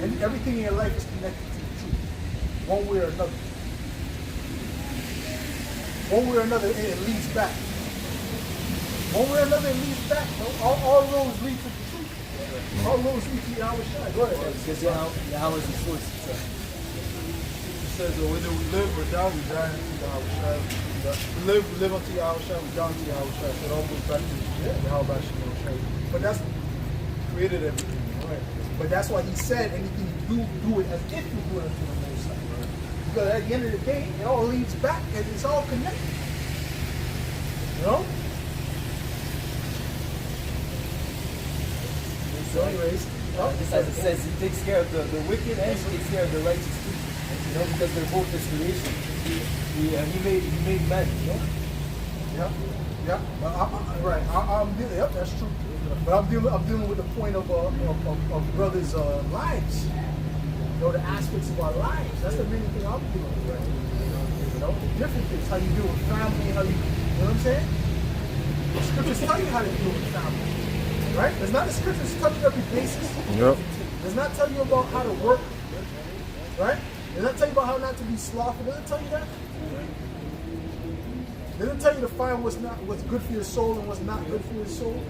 And everything in your life is connected to the truth. One way or another. One way or another, it leads back. One way or another, it leads back. All roads lead to the truth. All roads lead to Yahweh Shai. Go ahead. Because Yahweh is the source. It says that whether we live or die, we die unto Yahweh Shai. We live unto Yahweh Shai, we die unto Yahweh Shai. So it all goes back to Yahweh Shai. But that's created everything. Right. But that's why he said anything you do it as if you do it unto the Most High. Right? Because at the end of the day, it all leads back and it's all connected. You know? So anyways, just as it says, he takes care of the wicked and he takes care of the righteous too. You know, because they're both his creation. He made man, you know? Yeah. Yeah. Right. Yep, that's true. But I'm dealing with the point of brothers' lives. You know, the aspects of our lives. That's the main thing I'm dealing with, right? You know, the different things. How you deal with family, how you know what I'm saying? The scriptures tell you how to deal with family. Right? There's not the scriptures tell you every basis. Yep. Does not tell you about how to work. Right? Does not tell you about how not to be slothful. Does it tell you that? Doesn't tell you to find what's good for your soul and what's not good for your soul.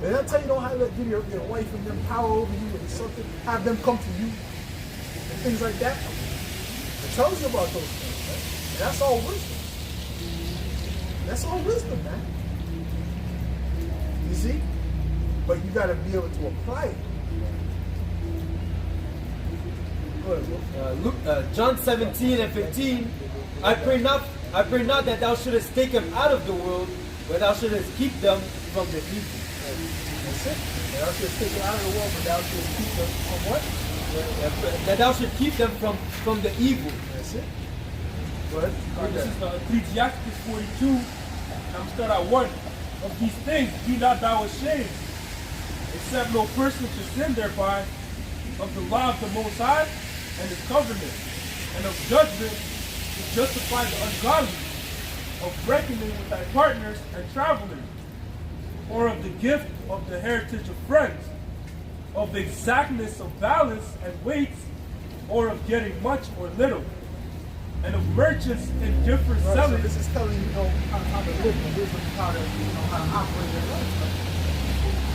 They don't tell you don't have to give your wife and them power over you or something, have them come to you and things like that. It tells you about those things, right? And that's all wisdom. That's all wisdom, man. You see? But you got to be able to apply it. Go ahead, John 17:15. I pray not that thou shouldest take them out of the world, but thou shouldest keep them from the evil. That's it. Thou shouldest take them out of the world, but thou shouldest keep them from what? That thou should keep them from the evil. That's it. Go ahead. This is Ecclesiastes 42. I'm start at 1. Of these things be not thou ashamed, except no person should sin thereby, of the law of the Most High and his covenant, and of judgment to justify the ungodly, of reckoning with thy partners and travelers, or of the gift of the heritage of friends, of the exactness of balance and weights, or of getting much or little, and of merchants in different Right, selling. so this is telling you, how to live, the wisdom of how to, how to operate your life.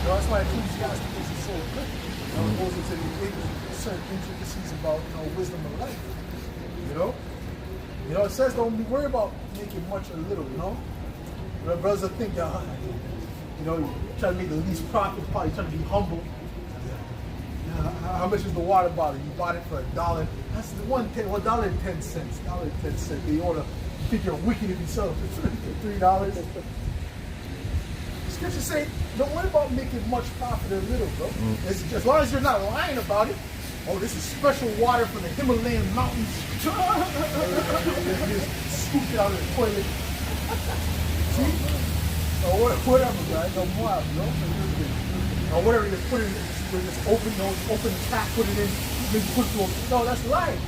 You know, that's why Ecclesiastes is so good. You know, it goes into the certain intricacies about, wisdom of life. You know, it says don't be worried about making much or little, you know? Brothers will think, you try to make the least profit, probably trying to be humble. How much is the water bottle? You bought it for $1. That's the $1.10. $1.10. They ought to think you're wicked if you sell it for $3. The scriptures say, don't worry about making much profit or little, bro. As long as you're not lying about it. Oh, this is special water from the Himalayan mountains. Just scoop it out of the toilet. See? Or whatever, guys. No more, or whatever, you just put it in, just open the tap, put it in, maybe put it to no, that's lying.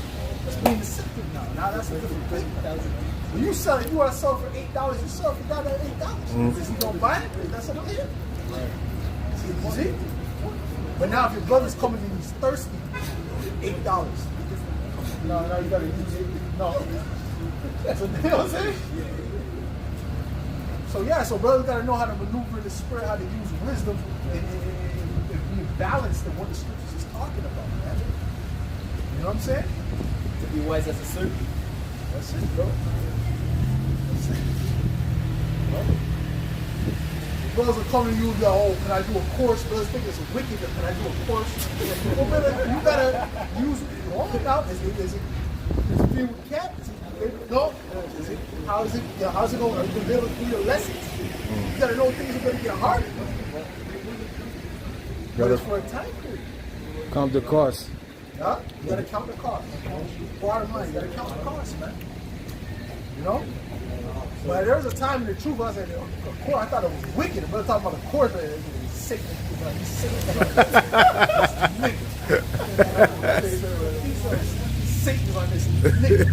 That's being deceptive now. Now that's a different thing. When you sell it, you want to sell it for $8, you sell it for $8. Is he going to buy it? That's up to him. You see? But now if your brother's coming and he's thirsty, $8. No, you got to use it. No. So, you know what I'm saying? So brothers got to know how to maneuver in the spirit, how to use wisdom and be balanced in what the scriptures is talking about, man. You know what I'm saying? To be wise as a serpent. That's it, bro. That's it. brothers will come to you and be like, oh, can I do a course? Brothers think it's wicked, but can I do a course? Well, brother, you gotta use all it out. Is it being with cat? No? How's it going? Are you gonna be able to do your lessons? You gotta know things are gonna get harder. But it's for a time period. Count the cost. Yeah? You gotta count the cost. Bottom line, you gotta count the cost, man. You know? But there was a time in the truth I said, of course, I thought it was wicked. But talking about the course, he's sick. He's sick. He's sick on this nigga.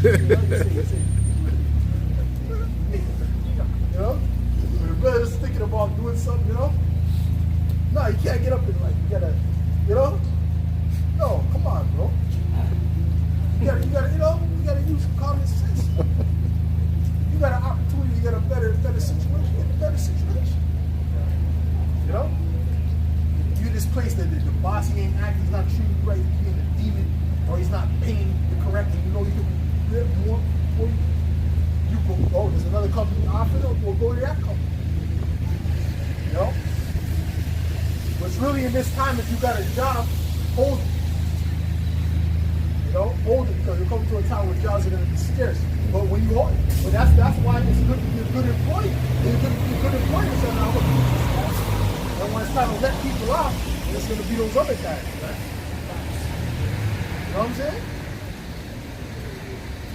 You know? When the brother's thinking about doing something, you know? No, you can't get up and like, you gotta, you know? No, come on, bro. You gotta use common sense. You got an opportunity to get a better situation, get a better situation. You know? If you're this place that the boss, he ain't acting, he's not treating you right, he's being a demon, or he's not paying the correct, and you know you can live more for you. You go, oh, there's another company offering, we'll go to that company. You know? But it's really in this time, if you got a job, hold it. You know, hold it, because you're coming to a time where jobs are going to be scarce. But when you hold it, but that's why it's good to be a good employee. You're a good employee, so now what? And when it's time to let people out, it's going to be those other guys, right? You know what I'm saying?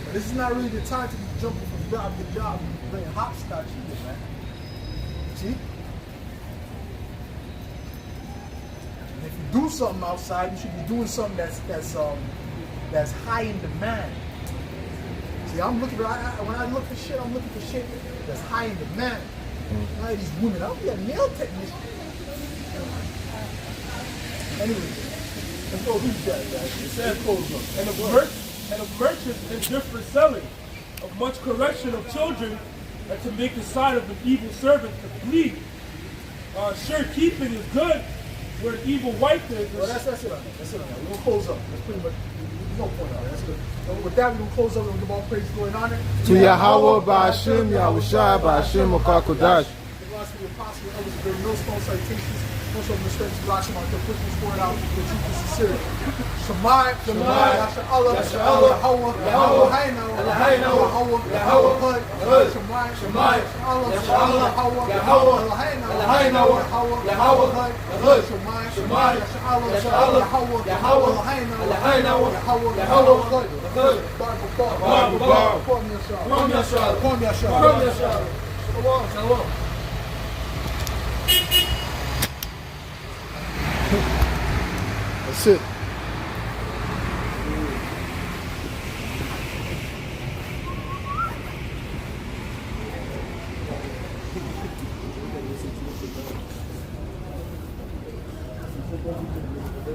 But this is not really the time to be jumping from job to job and playing hopscotch either, man. See? And if you do something outside, you should be doing something that's high in demand. See, I'm looking when I look for shit, I'm looking for shit that's high in demand. Not these women. I'll be a nail technician. Anyway, let's go do that, guys. It says, and of merchants in different selling, of much correction of children, and to make the sign of an evil servant complete. Sure keeping is good, where an evil wife is. Well, that's it. That's it. We're gonna close up. That's pretty much no point on it. That's good. So with that, we're gonna close up and give all praise, glory, and honor To Yahweh, Ba'ashim, Yahushua, Ba'ashim, Okakodash. The last of the apostle, elders, great millstone citations. Most of them respect to God, Shema, the quickness poured out with truth and sincerity. Shema, Yasha Allah, Yahweh, Eloheinu, Yahweh, Hud, Shema, Allah, Yahweh, Eloheinu, Yahweh, Hud, Shema, Yasha Allah, Yahweh, Eloheinu, Hud, Bar, Kwam Yashar. Shalom. That's it.